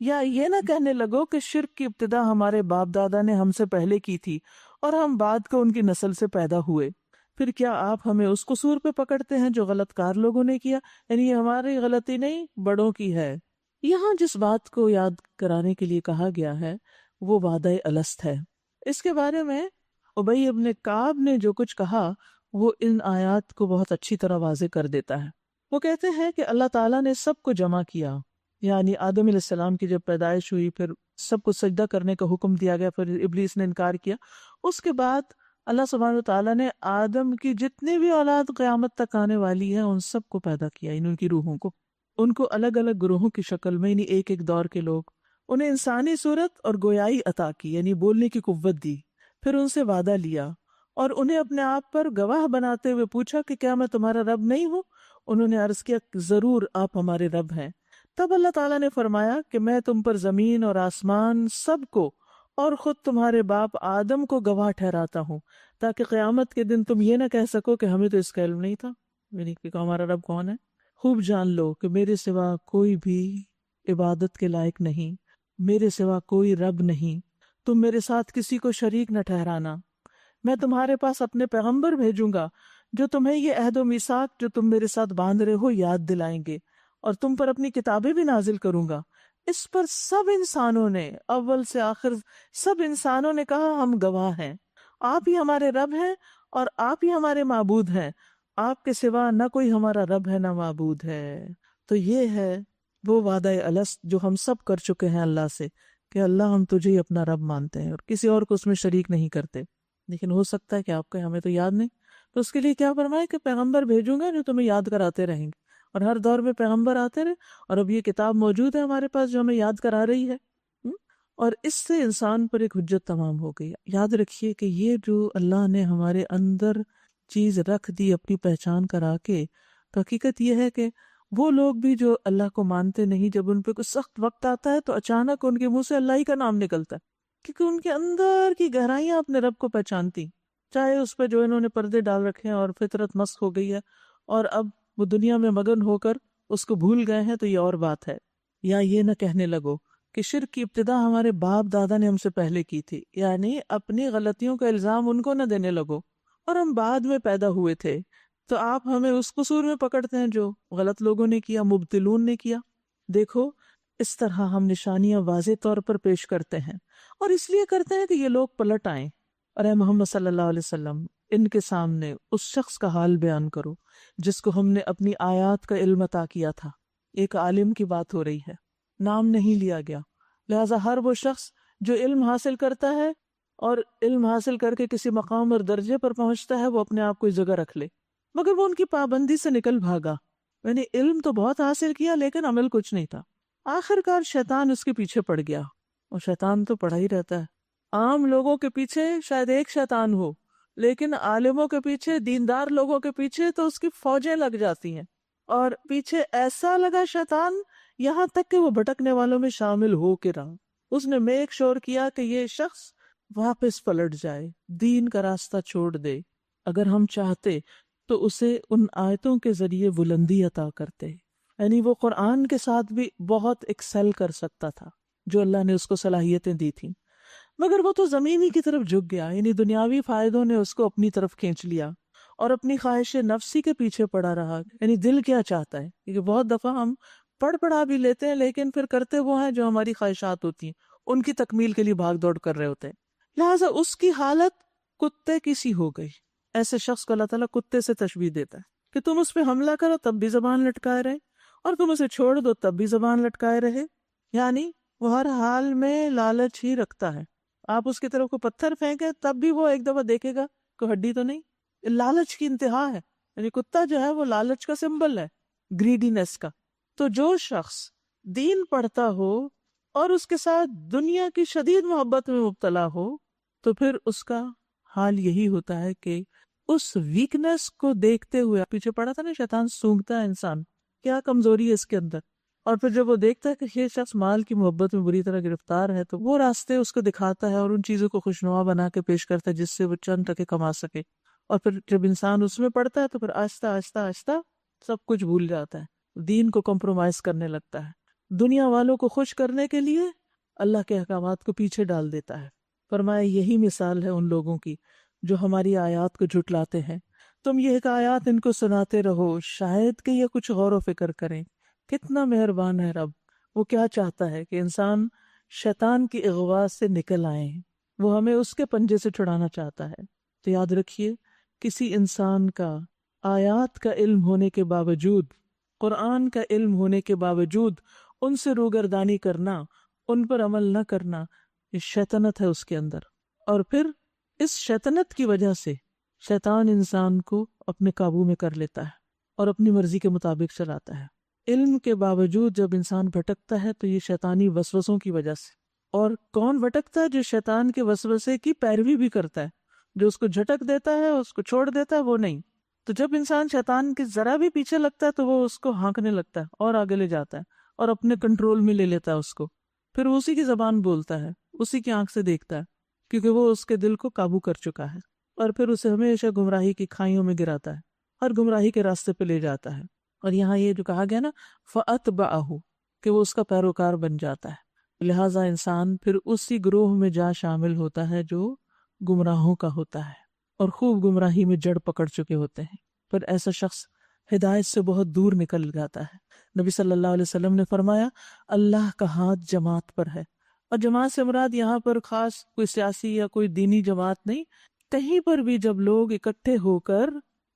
یا یہ نہ کہنے لگو کہ شرک کی ابتدا ہمارے باپ دادا نے ہم سے پہلے کی تھی اور ہم بعد کو ان کی نسل سے پیدا ہوئے. پھر کیا آپ ہمیں اس قصور پہ پکڑتے ہیں جو غلط کار لوگوں نے کیا؟ یعنی یہ ہماری غلطی نہیں، بڑوں کی ہے. یہاں جس بات کو یاد کرانے کے لیے کہا گیا ہے وہ وعدہ الست ہے. اس کے بارے میں ابی ابن کعب نے جو کچھ کہا وہ ان آیات کو بہت اچھی طرح واضح کر دیتا ہے. وہ کہتے ہیں کہ اللہ تعالیٰ نے سب کو جمع کیا، یعنی آدم علیہ السلام کی جب پیدائش ہوئی، پھر سب کو سجدہ کرنے کا حکم دیا گیا، پھر ابلیس نے انکار کیا. اس کے بعد اللہ سبحانہ وتعالیٰ نے آدم کی جتنی بھی اولاد قیامت تک آنے والی ہے ان سب کو پیدا کیا، ان کی روحوں کو، ان کو الگ الگ گروہوں کی شکل میں، یعنی ایک ایک دور کے لوگ، انہیں انسانی صورت اور گویائی عطا کی، یعنی بولنے کی قوت دی. پھر ان سے وعدہ لیا اور انہیں اپنے آپ پر گواہ بناتے ہوئے پوچھا کہ کیا میں تمہارا رب نہیں ہوں؟ انہوں نے عرض کیا، ضرور آپ ہمارے رب ہیں. تب اللہ تعالیٰ نے فرمایا کہ میں تم پر زمین اور آسمان سب کو اور خود تمہارے باپ آدم کو گواہ ٹھہراتا ہوں، تاکہ قیامت کے دن تم یہ نہ کہہ سکو کہ ہمیں تو اس کا علم نہیں تھا، یعنی کہ ہمارا رب کون ہے. خوب جان لو کہ میرے سوا کوئی بھی عبادت کے لائق نہیں، میرے سوا کوئی رب نہیں، تم میرے ساتھ کسی کو شریک نہ ٹھہرانا. میں تمہارے پاس اپنے پیغمبر بھیجوں گا جو تمہیں یہ عہد و میثاق جو تم میرے ساتھ باندھ رہے ہو یاد دلائیں گے، اور تم پر اپنی کتابیں بھی نازل کروں گا. اس پر سب انسانوں نے، اول سے آخر سب انسانوں نے کہا، ہم گواہ ہیں، آپ ہی ہمارے رب ہیں اور آپ ہی ہمارے معبود ہیں، آپ کے سوا نہ کوئی ہمارا رب ہے نہ معبود ہے. تو یہ ہے وہ وعدہ الست جو ہم سب کر چکے ہیں اللہ سے، کہ اللہ ہم تجھے ہی اپنا رب مانتے ہیں اور کسی اور کو اس میں شریک نہیں کرتے. لیکن ہو سکتا ہے کہ آپ کہیں ہمیں تو یاد نہیں، تو اس کے لیے کیا فرمائے کہ پیغمبر بھیجوں گا جو تمہیں یاد کراتے رہیں گے، اور ہر دور میں پیغمبر آتے رہے، اور اب یہ کتاب موجود ہے ہمارے پاس جو ہمیں یاد کرا رہی ہے. اور اس سے انسان پر ایک حجت تمام ہو گئی. یاد رکھیے کہ یہ جو اللہ نے ہمارے اندر چیز رکھ دی اپنی پہچان کرا کے، تو حقیقت یہ ہے کہ وہ لوگ بھی جو اللہ کو مانتے نہیں، جب ان پہ کچھ سخت وقت آتا ہے تو اچانک ان کے منہ سے اللہ ہی کا نام نکلتا ہے، کیونکہ ان کے اندر کی گہرائیاں اپنے رب کو پہچانتی، چاہے اس پہ جو انہوں نے پردے ڈال رکھے ہیں اور فطرت مسخ ہو گئی ہے اور اب وہ دنیا میں مگن ہو کر اس کو بھول گئے ہیں، تو یہ اور بات ہے. یا یہ نہ کہنے لگو کہ شرک کی ابتدا ہمارے باپ دادا نے ہم سے پہلے کی تھی، یعنی اپنی غلطیوں کا الزام ان کو نہ دینے لگو، اور ہم بعد میں پیدا ہوئے تھے، تو آپ ہمیں اس قصور میں پکڑتے ہیں جو غلط لوگوں نے کیا، مبتلون نے کیا. دیکھو اس طرح ہم نشانیاں واضح طور پر پیش کرتے ہیں، اور اس لیے کرتے ہیں کہ یہ لوگ پلٹ آئیں. اور اے محمد صلی اللہ علیہ وسلم، ان کے سامنے اس شخص کا حال بیان کرو جس کو ہم نے اپنی آیات کا علم عطا کیا تھا. ایک عالم کی بات ہو رہی ہے، نام نہیں لیا گیا، لہذا ہر وہ شخص جو علم حاصل کرتا ہے اور علم حاصل کر کے کسی مقام اور درجے پر پہنچتا ہے، وہ اپنے آپ کو اس جگہ رکھ لے، مگر وہ ان کی پابندی سے نکل بھاگا. یعنی علم تو بہت حاصل کیا لیکن عمل کچھ نہیں تھا. آخر کار شیطان اس کے پیچھے پڑ گیا، اور شیطان تو پڑا ہی رہتا ہے. عام لوگوں کے پیچھے شاید ایک شیطان ہو، لیکن عالموں کے پیچھے، دیندار لوگوں کے پیچھے تو اس کی فوجیں لگ جاتی ہیں. اور پیچھے ایسا لگا شیطان، یہاں تک کہ وہ بھٹکنے والوں میں شامل ہو کے رہا. اس نے میک شور کیا کہ یہ شخص واپس پلٹ جائے، دین کا راستہ چھوڑ دے. اگر ہم چاہتے تو اسے ان آیتوں کے ذریعے بلندی عطا کرتے، یعنی وہ قرآن کے ساتھ بھی بہت ایکسل کر سکتا تھا جو اللہ نے اس کو صلاحیتیں دی تھیں، مگر وہ تو زمینی کی طرف جھک گیا. یعنی دنیاوی فائدوں نے اس کو اپنی طرف کھینچ لیا اور اپنی خواہش نفسی کے پیچھے پڑا رہا. یعنی دل کیا چاہتا ہے، کیونکہ بہت دفعہ ہم پڑھا بھی لیتے ہیں لیکن پھر کرتے وہ ہیں جو ہماری خواہشات ہوتی ہیں، ان کی تکمیل کے لیے بھاگ دوڑ کر رہے ہوتے ہیں. لہٰذا اس کی حالت کتے کی سی ہو گئی. ایسے شخص کو اللہ تعالیٰ کتے سے تشبیہ دیتا ہے کہ تم اس پہ حملہ کرو تب بھی زبان لٹکائے رہے، اور تم اسے چھوڑ دو تب بھی زبان لٹکائے رہے. یعنی وہ ہر حال میں لالچ ہی رکھتا ہے. آپ اس کی طرف کو پتھر پھینکے تب بھی وہ ایک دفعہ دیکھے گا کوئی ہڈی تو نہیں. لالچ کی انتہا ہے. یعنی کتا جو ہے وہ لالچ کا سمبل ہے، گریڈینس کا. تو جو شخص دین پڑھتا ہو اور اس کے ساتھ دنیا کی شدید محبت میں مبتلا ہو تو پھر اس کا حال یہی ہوتا ہے کہ اس ویکنس کو دیکھتے ہوئے، پیچھے پڑا تھا نا شیطان سونگتا ہے انسان، کیا کمزوری ہے اس کے اندر، اور پھر جب وہ دیکھتا ہے کہ یہ شخص مال کی محبت میں بری طرح گرفتار ہے تو وہ راستے اس کو دکھاتا ہے اور ان چیزوں کو خوشنما بنا کے پیش کرتا ہے جس سے وہ چند ٹکے کما سکے. اور پھر جب انسان اس میں پڑتا ہے تو پھر آہستہ آہستہ آہستہ سب کچھ بھول جاتا ہے، دین کو کمپرومائز کرنے لگتا ہے، دنیا والوں کو خوش کرنے کے لیے اللہ کے احکامات کو پیچھے ڈال دیتا ہے. فرمایا یہی مثال ہے ان لوگوں کی جو ہماری آیات کو جھٹلاتے ہیں. تم یہ آیات ان کو سناتے رہو شاید کہ یہ کچھ غور و فکر کریں. کتنا مہربان ہے رب. وہ کیا چاہتا ہے کہ انسان شیطان کی اغوا سے نکل آئے، وہ ہمیں اس کے پنجے سے چھڑانا چاہتا ہے. تو یاد رکھیے کسی انسان کا آیات کا علم ہونے کے باوجود، قرآن کا علم ہونے کے باوجود ان سے روگردانی کرنا، ان پر عمل نہ کرنا، یہ شیطنت ہے اس کے اندر. اور پھر اس شیطنت کی وجہ سے شیطان انسان کو اپنے قابو میں کر لیتا ہے اور اپنی مرضی کے مطابق چلاتا ہے. علم کے باوجود جب انسان بھٹکتا ہے تو یہ شیطانی وسوسوں کی وجہ سے. اور کون بھٹکتا ہے؟ جو شیطان کے وسوسے کی پیروی بھی کرتا ہے، جو اس کو جھٹک دیتا ہے اس کو چھوڑ دیتا ہے وہ نہیں. تو جب انسان شیطان کے ذرا بھی پیچھے لگتا ہے تو وہ اس کو ہانکنے لگتا ہے اور آگے لے جاتا ہے اور اپنے کنٹرول میں لے لیتا ہے اس کو. پھر وہ اسی کی زبان بولتا ہے، اسی کی آنکھ سے دیکھتا ہے، کیونکہ وہ اس کے دل کو قابو کر چکا ہے، اور پھر اسے ہمیشہ گمراہی کی کھائیوں میں گراتا ہے اور گمراہی کے راستے پہ لے جاتا ہے. اور یہاں یہ جو کہا گیا نا فَأَتْبَعَهُ، کہ وہ اس کا پیروکار بن جاتا ہے. لہٰذا انسان پھر اسی گروہ میں جا شامل ہوتا ہے جو گمراہوں کا ہوتا ہے اور خوب گمراہی میں جڑ پکڑ چکے ہوتے ہیں. پھر ایسا شخص ہدایت سے بہت دور نکل جاتا ہے. نبی صلی اللہ علیہ وسلم نے فرمایا اللہ کا ہاتھ جماعت پر ہے. اور جماعت سے مراد یہاں پر خاص کوئی سیاسی یا کوئی دینی جماعت نہیں، کہیں پر بھی جب لوگ اکٹھے ہو کر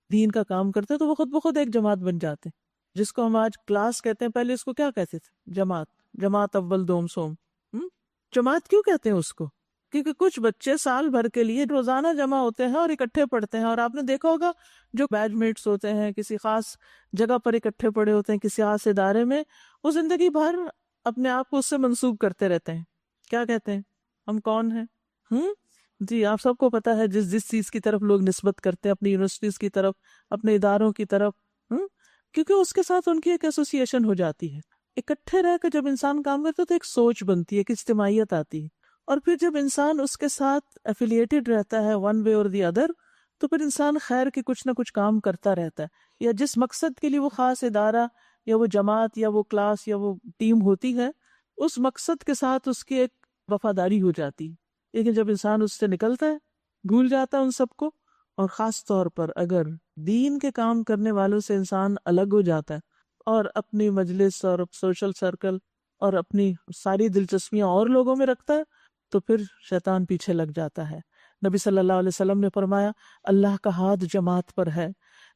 دین کا کام کرتے ہیں تو وہ خود بخود ایک جماعت بن جاتے ہیں، جس کو ہم آج کلاس کہتے ہیں. پہلے اس کو کیا کہتے تھے؟ جماعت. جماعت اول دوم سوم. جماعت کیوں کہتے ہیں اس کو؟ کیونکہ کچھ بچے سال بھر کے لیے روزانہ جمع ہوتے ہیں اور اکٹھے پڑھتے ہیں. اور آپ نے دیکھا ہوگا جو بیچ میٹس ہوتے ہیں کسی خاص جگہ پر اکٹھے پڑے ہوتے ہیں کسی خاص ادارے میں، وہ زندگی بھر اپنے آپ کو اس سے منسوب کرتے رہتے ہیں. کیا کہتے ہیں؟ ہم کون ہیں؟ جی آپ سب کو پتا ہے جس چیز کی طرف لوگ نسبت کرتے ہیں، اپنی یونیورسٹیز کی طرف، اپنے اداروں کی طرف، کیونکہ اس کے ساتھ ان کی ایک ایسوسیشن ہو جاتی ہے. اکٹھے رہ کر جب انسان کام کرتا ہے تو ایک سوچ بنتی ہے، ایک اجتماعیت آتی ہے. اور پھر جب انسان اس کے ساتھ ایفیلیٹڈ رہتا ہے ون وے اور دی ادر، تو پھر انسان خیر کے کچھ نہ کچھ کام کرتا رہتا ہے، یا جس مقصد کے لیے وہ خاص ادارہ یا وہ جماعت یا وہ کلاس یا وہ ٹیم ہوتی ہے اس مقصد کے ساتھ اس کی ایک وفاداری ہو جاتی. لیکن جب انسان اس سے نکلتا ہے، بھول جاتا ہے ان سب کو، اور خاص طور پر اگر دین کے کام کرنے والوں سے انسان الگ ہو جاتا ہے اور اپنی مجلس اور سوشل سرکل اور اپنی ساری دلچسپیاں اور لوگوں میں رکھتا ہے تو پھر شیطان پیچھے لگ جاتا ہے. نبی صلی اللہ علیہ وسلم نے فرمایا اللہ کا ہاتھ جماعت پر ہے،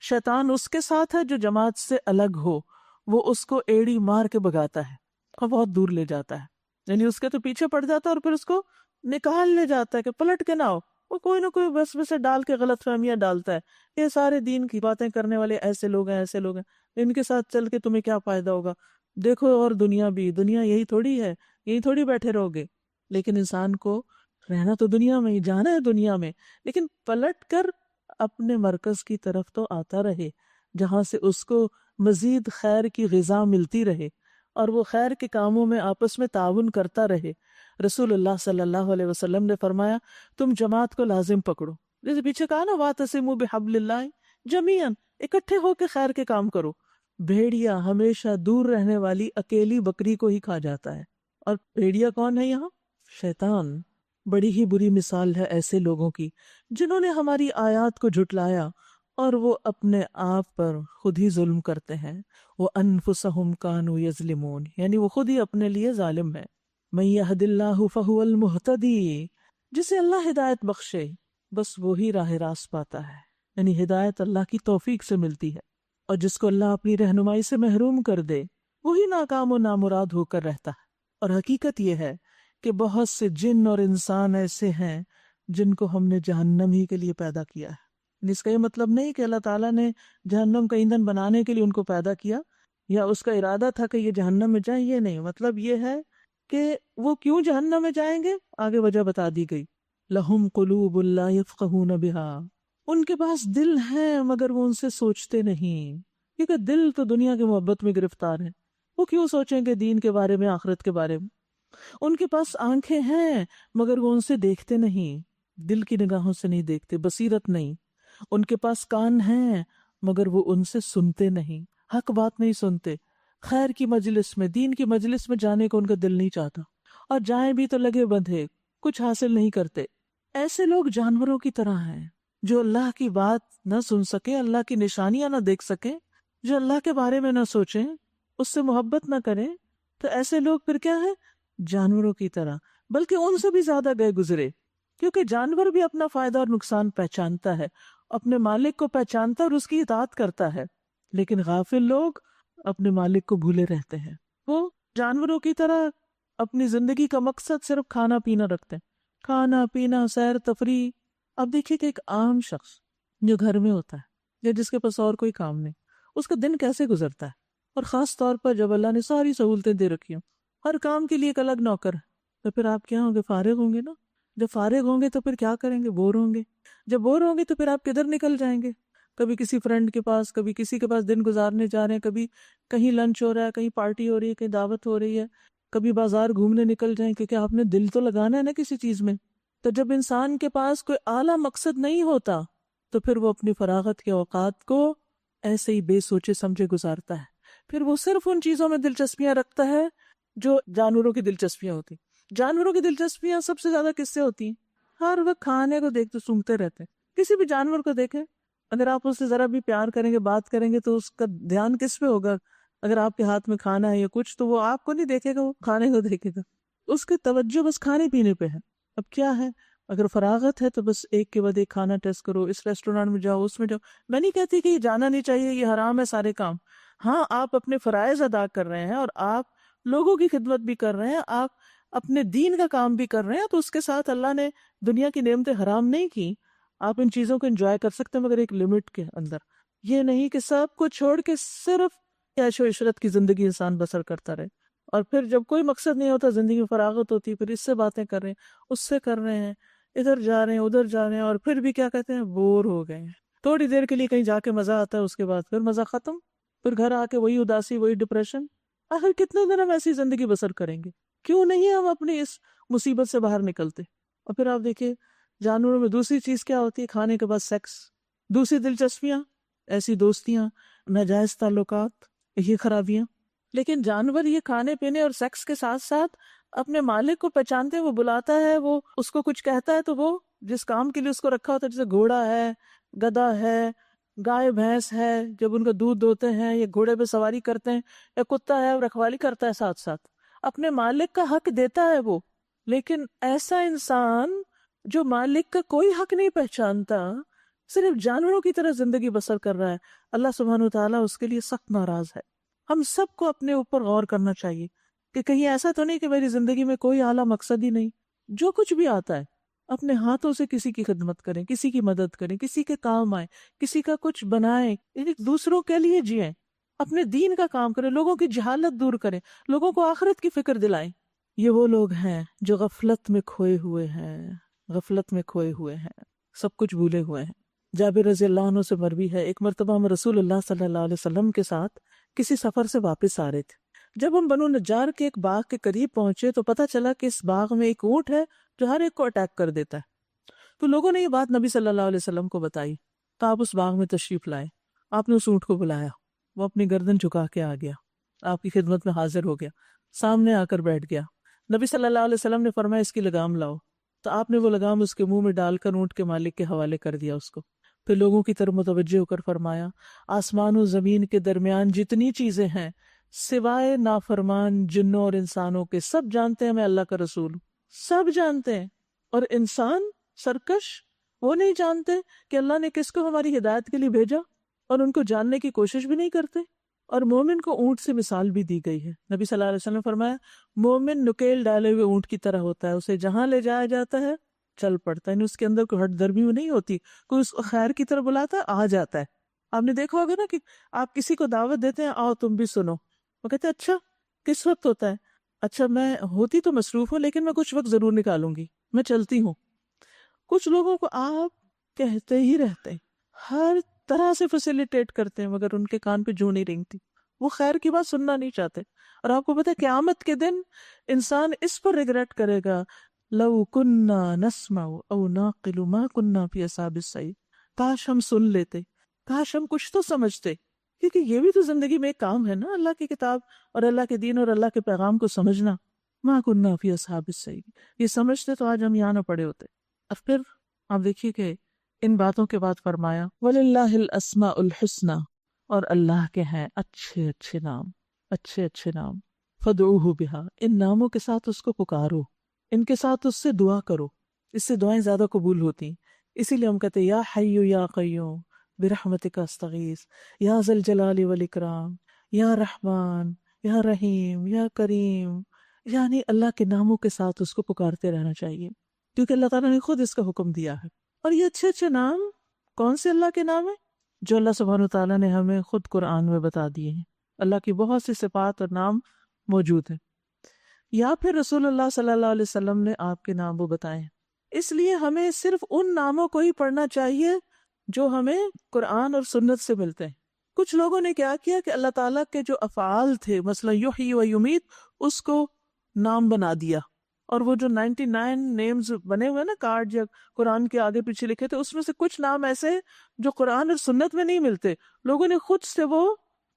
شیطان اس کے ساتھ ہے جو جماعت سے الگ ہو، وہ اس کو ایڑی مار کے بھگاتا ہے اور بہت دور لے جاتا ہے. یعنی اس کے تو پیچھے پڑ جاتا ہے اور پھر اس کو نکال لے جاتا ہے کہ پلٹ کے نہ ہو. وہ کوئی نہ کوئی وسوسے ڈال کے غلط فہمیاں ڈالتا ہے، یہ سارے دین کی باتیں کرنے والے ایسے لوگ ہیں ایسے لوگ ہیں، ان کے ساتھ چل کے تمہیں کیا فائدہ ہوگا، دیکھو اور دنیا بھی، دنیا یہی تھوڑی ہے، یہی تھوڑی بیٹھے رہو گے. لیکن انسان کو رہنا تو دنیا میں ہی، جانا ہے دنیا میں، لیکن پلٹ کر اپنے مرکز کی طرف تو آتا رہے جہاں سے اس کو مزید خیر کی غذا ملتی رہے. اور وہ خیر کے کاموں میں آپس میں تعاون کرتا رہے۔ رسول اللہ صلی اللہ علیہ وسلم نے فرمایا تم جماعت کو لازم پکڑو، جیسے پیچھے کہا نا وَاعْتَصِمُوا بِحَبْلِ اللَّهِ جَمِيعًا، اکٹھے ہو کے خیر کے کام کرو۔ بھیڑیا ہمیشہ دور رہنے والی اکیلی بکری کو ہی کھا جاتا ہے، اور بھیڑیا کون ہے یہاں؟ شیطان۔ بڑی ہی بری مثال ہے ایسے لوگوں کی جنہوں نے ہماری آیات کو جھٹلایا اور وہ اپنے آپ پر خود ہی ظلم کرتے ہیں۔ وَأَنفُسَهُمْ كَانُوا يَظْلِمُونَ، یعنی وہ خود ہی اپنے لیے ظالم ہے۔ مَن يَهْدِ اللَّهُ فَهُوَ الْمُهْتَدِي، جسے اللہ ہدایت بخشے بس وہی راہ راست پاتا ہے، یعنی ہدایت اللہ کی توفیق سے ملتی ہے، اور جس کو اللہ اپنی رہنمائی سے محروم کر دے وہی ناکام و نامراد ہو کر رہتا ہے۔ اور حقیقت یہ ہے کہ بہت سے جن اور انسان ایسے ہیں جن کو ہم نے جہنم ہی کے لیے پیدا کیا ہے۔ اس کا یہ مطلب نہیں کہ اللہ تعالیٰ نے جہنم کا ایندھن بنانے کے لیے ان کو پیدا کیا یا اس کا ارادہ تھا کہ یہ جہنم میں جائیں، یہ نہیں، مطلب یہ ہے کہ وہ کیوں جہنم میں جائیں گے آگے وجہ بتا دی گئی۔ لہم قلوب لا یفقہون بہا، ان کے پاس دل ہیں مگر وہ ان سے سوچتے نہیں، کیونکہ دل تو دنیا کی محبت میں گرفتار ہے، وہ کیوں سوچیں گے دین کے بارے میں، آخرت کے بارے میں۔ ان کے پاس آنکھیں ہیں مگر وہ ان سے دیکھتے نہیں، دل کی نگاہوں سے نہیں دیکھتے، بصیرت نہیں۔ ان کے پاس کان ہیں مگر وہ ان سے سنتے نہیں، حق بات نہیں سنتے، خیر کی مجلس میں، دین کی مجلس میں جانے کو ان کا دل نہیں چاہتا، اور جائیں بھی تو لگے بندھے، کچھ حاصل نہیں کرتے۔ ایسے لوگ جانوروں کی طرح ہیں جو اللہ کی بات نہ سن سکیں، اللہ کی نشانیاں نہ دیکھ سکیں، جو اللہ کے بارے میں نہ سوچیں، اس سے محبت نہ کریں، تو ایسے لوگ پھر کیا ہے؟ جانوروں کی طرح، بلکہ ان سے بھی زیادہ گئے گزرے، کیونکہ جانور بھی اپنا فائدہ اور نقصان پہچانتا ہے، اپنے مالک کو پہچانتا اور اس کی اطاعت کرتا ہے، لیکن غافل لوگ اپنے مالک کو بھولے رہتے ہیں۔ وہ جانوروں کی طرح اپنی زندگی کا مقصد صرف کھانا پینا رکھتے ہیں، کھانا پینا، سیر تفریح۔ اب دیکھیے کہ ایک عام شخص جو گھر میں ہوتا ہے یا جس کے پاس اور کوئی کام نہیں، اس کا دن کیسے گزرتا ہے، اور خاص طور پر جب اللہ نے ساری سہولتیں دے رکھی ہوں، ہر کام کے لیے ایک الگ نوکر ہے، تو پھر آپ کیا ہوں گے؟ فارغ ہوں گے نا۔ جب فارغ ہوں گے تو پھر کیا کریں گے؟ بور ہوں گے۔ جب بور ہوں گے تو پھر آپ کدھر نکل جائیں گے؟ کبھی کسی فرینڈ کے پاس، کبھی کسی کے پاس دن گزارنے جا رہے ہیں، کبھی کہیں لنچ ہو رہا ہے، کہیں پارٹی ہو رہی ہے، کہیں دعوت ہو رہی ہے، کبھی بازار گھومنے نکل جائیں، کیونکہ آپ نے دل تو لگانا ہے نا کسی چیز میں۔ تو جب انسان کے پاس کوئی اعلیٰ مقصد نہیں ہوتا تو پھر وہ اپنی فراغت کے اوقات کو ایسے ہی بے سوچے سمجھے گزارتا ہے، پھر وہ صرف ان چیزوں میں دلچسپیاں رکھتا ہے جو جانوروں کی دلچسپیاں ہوتی۔ جانوروں کی دلچسپیاں سب سے زیادہ کس سے ہوتی ہیں؟ ہر وقت کھانے کو دیکھتے سونگتے رہتے ہیں۔ کسی بھی جانور کو دیکھیں، اگر آپ اس سے ذرا بھی پیار کریں گے، بات کریں گے، تو اس کا دھیان کس پہ ہوگا؟ اگر آپ کے ہاتھ میں کھانا ہے یا کچھ، تو وہ آپ کو نہیں دیکھے گا، وہ کھانے کو دیکھے گا، اس کی توجہ بس کھانے پینے پہ ہے۔ اب کیا ہے، اگر فراغت ہے تو بس ایک کے بعد ایک کھانا ٹیسٹ کرو، اس ریسٹورینٹ میں جاؤ، اس میں جاؤ۔ میں نہیں کہتی کہ یہ جانا نہیں چاہیے، یہ حرام ہے سارے کام، ہاں آپ اپنے فرائض ادا کر رہے ہیں اور آپ لوگوں کی خدمت بھی کر رہے ہیں، آپ اپنے دین کا کام بھی کر رہے ہیں، تو اس کے ساتھ اللہ نے دنیا کی نعمتیں حرام نہیں کی، آپ ان چیزوں کو انجوائے کر سکتے ہیں، مگر ایک لمٹ کے اندر۔ یہ نہیں کہ سب کو چھوڑ کے صرف عیش و عشرت کی زندگی انسان بسر کرتا رہے، اور پھر جب کوئی مقصد نہیں ہوتا، زندگی میں فراغت ہوتی، پھر اس سے باتیں کر رہے ہیں، اس سے کر رہے ہیں، ادھر جا رہے ہیں، ادھر جا رہے ہیں، اور پھر بھی کیا کہتے ہیں؟ بور ہو گئے ہیں۔ تھوڑی دیر کے لیے کہیں جا کے مزہ آتا ہے، اس کے بعد پھر مزہ ختم، پھر گھر آ کے وہی اداسی، وہی ڈپریشن۔ آخر کتنے دن ہم ایسی زندگی بسر کریں گے؟ کیوں نہیں ہم اپنی اس مصیبت سے باہر نکلتے؟ اور پھر آپ دیکھیں جانوروں میں دوسری چیز کیا ہوتی ہے؟ کھانے کے بعد سیکس، دوسری دلچسپیاں، ایسی دوستیاں، ناجائز تعلقات، یہ خرابیاں۔ لیکن جانور یہ کھانے پینے اور سیکس کے ساتھ ساتھ اپنے مالک کو پہچانتے ہیں، وہ بلاتا ہے، وہ اس کو کچھ کہتا ہے تو وہ جس کام کے لیے اس کو رکھا ہوتا ہے، جیسے گھوڑا ہے، گدھا ہے، گائے بھینس ہے، جب ان کا دودھ دوتے ہیں یا گھوڑے پہ سواری کرتے ہیں، یا کتا ہے رکھوالی کرتا ہے، ساتھ ساتھ اپنے مالک کا حق دیتا ہے وہ۔ لیکن ایسا انسان جو مالک کا کوئی حق نہیں پہچانتا، صرف جانوروں کی طرح زندگی بسر کر رہا ہے، اللہ سبحانہ وتعالیٰ اس کے لیے سخت ناراض ہے۔ ہم سب کو اپنے اوپر غور کرنا چاہیے کہ کہیں ایسا تو نہیں کہ میری زندگی میں کوئی اعلیٰ مقصد ہی نہیں۔ جو کچھ بھی آتا ہے اپنے ہاتھوں سے کسی کی خدمت کریں، کسی کی مدد کریں، کسی کے کام آئیں، کسی کا کچھ بنائیں، دوسروں کے لیے جئیں، اپنے دین کا کام کریں، لوگوں کی جہالت دور کریں، لوگوں کو آخرت کی فکر دلائیں۔ یہ وہ لوگ ہیں جو غفلت میں کھوئے ہوئے ہیں، غفلت میں کھوئے ہوئے ہیں، سب کچھ بھولے ہوئے ہیں۔ جابر رضی اللہ عنہ سے مروی ہے، ایک مرتبہ ہم رسول اللہ صلی اللہ علیہ وسلم کے ساتھ کسی سفر سے واپس آ رہے تھے، جب ہم بنو نجار کے ایک باغ کے قریب پہنچے تو پتہ چلا کہ اس باغ میں ایک اونٹ ہے جو ہر ایک کو اٹیک کر دیتا ہے. تو لوگوں نے یہ بات نبی صلی اللہ علیہ وسلم کو بتائی تو آپ اس باغ میں تشریف لائے. آپ نے اس اونٹ کو بلایا، وہ اپنی گردن جھکا کے آ گیا، آپ کی خدمت میں حاضر ہو گیا، سامنے آ کر بیٹھ گیا. نبی صلی اللہ علیہ وسلم نے فرمایا اس کی لگام لاؤ، تو آپ نے وہ لگام اس کے منہ میں ڈال کر اونٹ کے مالک کے حوالے کر دیا اس کو. پھر لوگوں کی طرف متوجہ ہو کر فرمایا آسمان و زمین کے درمیان جتنی چیزیں ہیں سوائے نافرمان جنوں اور انسانوں کے سب جانتے ہیں میں اللہ کا رسول ہوں، سب جانتے ہیں. اور انسان سرکش وہ نہیں جانتے کہ اللہ نے کس کو ہماری ہدایت کے لیے بھیجا اور ان کو جاننے کی کوشش بھی نہیں کرتے. اور مومن کو اونٹ سے مثال بھی دی گئی ہے. نبی صلی اللہ علیہ وسلم نے فرمایا مومن نکیل ڈالے ہوئے اونٹ کی طرح ہوتا ہے، اسے جہاں لے جایا جاتا ہے چل پڑتا ہے، یعنی اس کے اندر کوئی ہٹ درمی نہیں ہوتی، کوئی اس کو خیر کی طرف بلاتا ہے آ جاتا ہے. آپ نے دیکھا ہوگا نا کہ آپ کسی کو دعوت دیتے ہیں آؤ تم بھی سنو، وہ کہتے ہیں اچھا کس وقت ہوتا ہے، اچھا میں ہوتی تو مصروف ہوں لیکن میں کچھ وقت ضرور نکالوں گی، میں چلتی ہوں. کچھ لوگوں کو آپ کہتے ہی رہتے ہیں، ہر طرح سے فیسیلیٹیٹ کرتے ہیں مگر ان کے کان پہ جوں نہیں رینگتی، وہ خیر کی بات سننا نہیں چاہتے. اور آپ کو پتہ ہے قیامت کے دن انسان اس پر ریگریٹ کرے گا لو کننا نسمع او ناقل ما کننا فی اصحاب السعیر، کاش ہم سن لیتے، کاش ہم کچھ تو سمجھتے، کیونکہ یہ بھی تو زندگی میں ایک کام ہے نا، اللہ کی کتاب اور اللہ کے دین اور اللہ کے پیغام کو سمجھنا. ما کننا فی اصحاب السعیر، یہ سمجھتے تو آج ہم یہاں نہ پڑے ہوتے. اب پھر آپ دیکھیے کہ ان باتوں کے بعد فرمایا وَلِلَّهِ الْأَسْمَاءُ الْحُسْنَى، اور اللہ کے ہیں اچھے اچھے نام، اچھے اچھے نام. فَادْعُوهُ بِهَا، ان ناموں کے ساتھ اس کو پکارو، ان کے ساتھ اس سے دعا کرو، اس سے دعائیں زیادہ قبول ہوتی. اسی لیے ہم کہتے ہیں یا حی یا قیوم برحمتک استغیث، یا ذا الجلال والاکرام، یا رحمان یا رحیم یا کریم. یعنی اللہ کے ناموں کے ساتھ اس کو پکارتے رہنا چاہیے کیونکہ اللہ تعالیٰ نے خود اس کا حکم دیا ہے. اور یہ اچھے اچھے نام کون سے اللہ کے نام ہیں جو اللہ سبحانہ وتعالیٰ نے ہمیں خود قرآن میں بتا دیے ہیں. اللہ کی بہت سی صفات اور نام موجود ہیں، یا پھر رسول اللہ صلی اللہ علیہ وسلم نے آپ کے نام وہ بتائے ہیں. اس لیے ہمیں صرف ان ناموں کو ہی پڑھنا چاہیے جو ہمیں قرآن اور سنت سے ملتے ہیں. کچھ لوگوں نے کیا کیا کہ اللہ تعالیٰ کے جو افعال تھے مثلا یحیی و یمیت اس کو نام بنا دیا، اور وہ جو 99 نیمز بنے ہوئے نا کارڈ یا قرآن کے آگے پیچھے لکھے تھے اس میں سے کچھ نام ایسے ہیں جو قرآن اور سنت میں نہیں ملتے، لوگوں نے خود سے وہ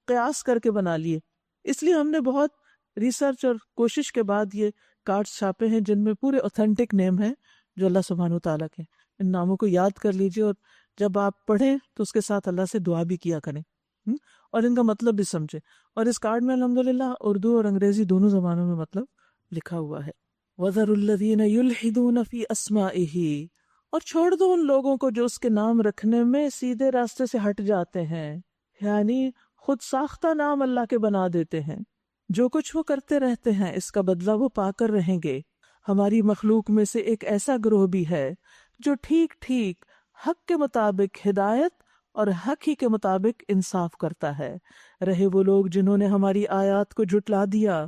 قیاس کر کے بنا لیے. اس لیے ہم نے بہت ریسرچ اور کوشش کے بعد یہ کارڈز چھاپے ہیں جن میں پورے اوتھینٹک نیم ہیں جو اللہ سبحانہ وتعالیٰ کے. ان ناموں کو یاد کر لیجئے اور جب آپ پڑھیں تو اس کے ساتھ اللہ سے دعا بھی کیا کریں اور ان کا مطلب بھی سمجھیں. اور اس کارڈ میں الحمدللہ اردو اور انگریزی دونوں زبانوں میں مطلب لکھا ہوا ہے. وَذَرُوا الَّذِينَ يُلْحِدُونَ فِي أَسْمَائِهِ، اور چھوڑ دو ان لوگوں کو جو اس کے نام رکھنے میں سیدھے راستے سے ہٹ جاتے ہیں، یعنی خود ساختہ نام اللہ کے بنا دیتے ہیں. جو کچھ وہ کرتے رہتے ہیں اس کا بدلہ وہ پا کر رہیں گے. ہماری مخلوق میں سے ایک ایسا گروہ بھی ہے جو ٹھیک ٹھیک حق کے مطابق ہدایت اور حق ہی کے مطابق انصاف کرتا ہے. رہے وہ لوگ جنہوں نے ہماری آیات کو جھٹلا دیا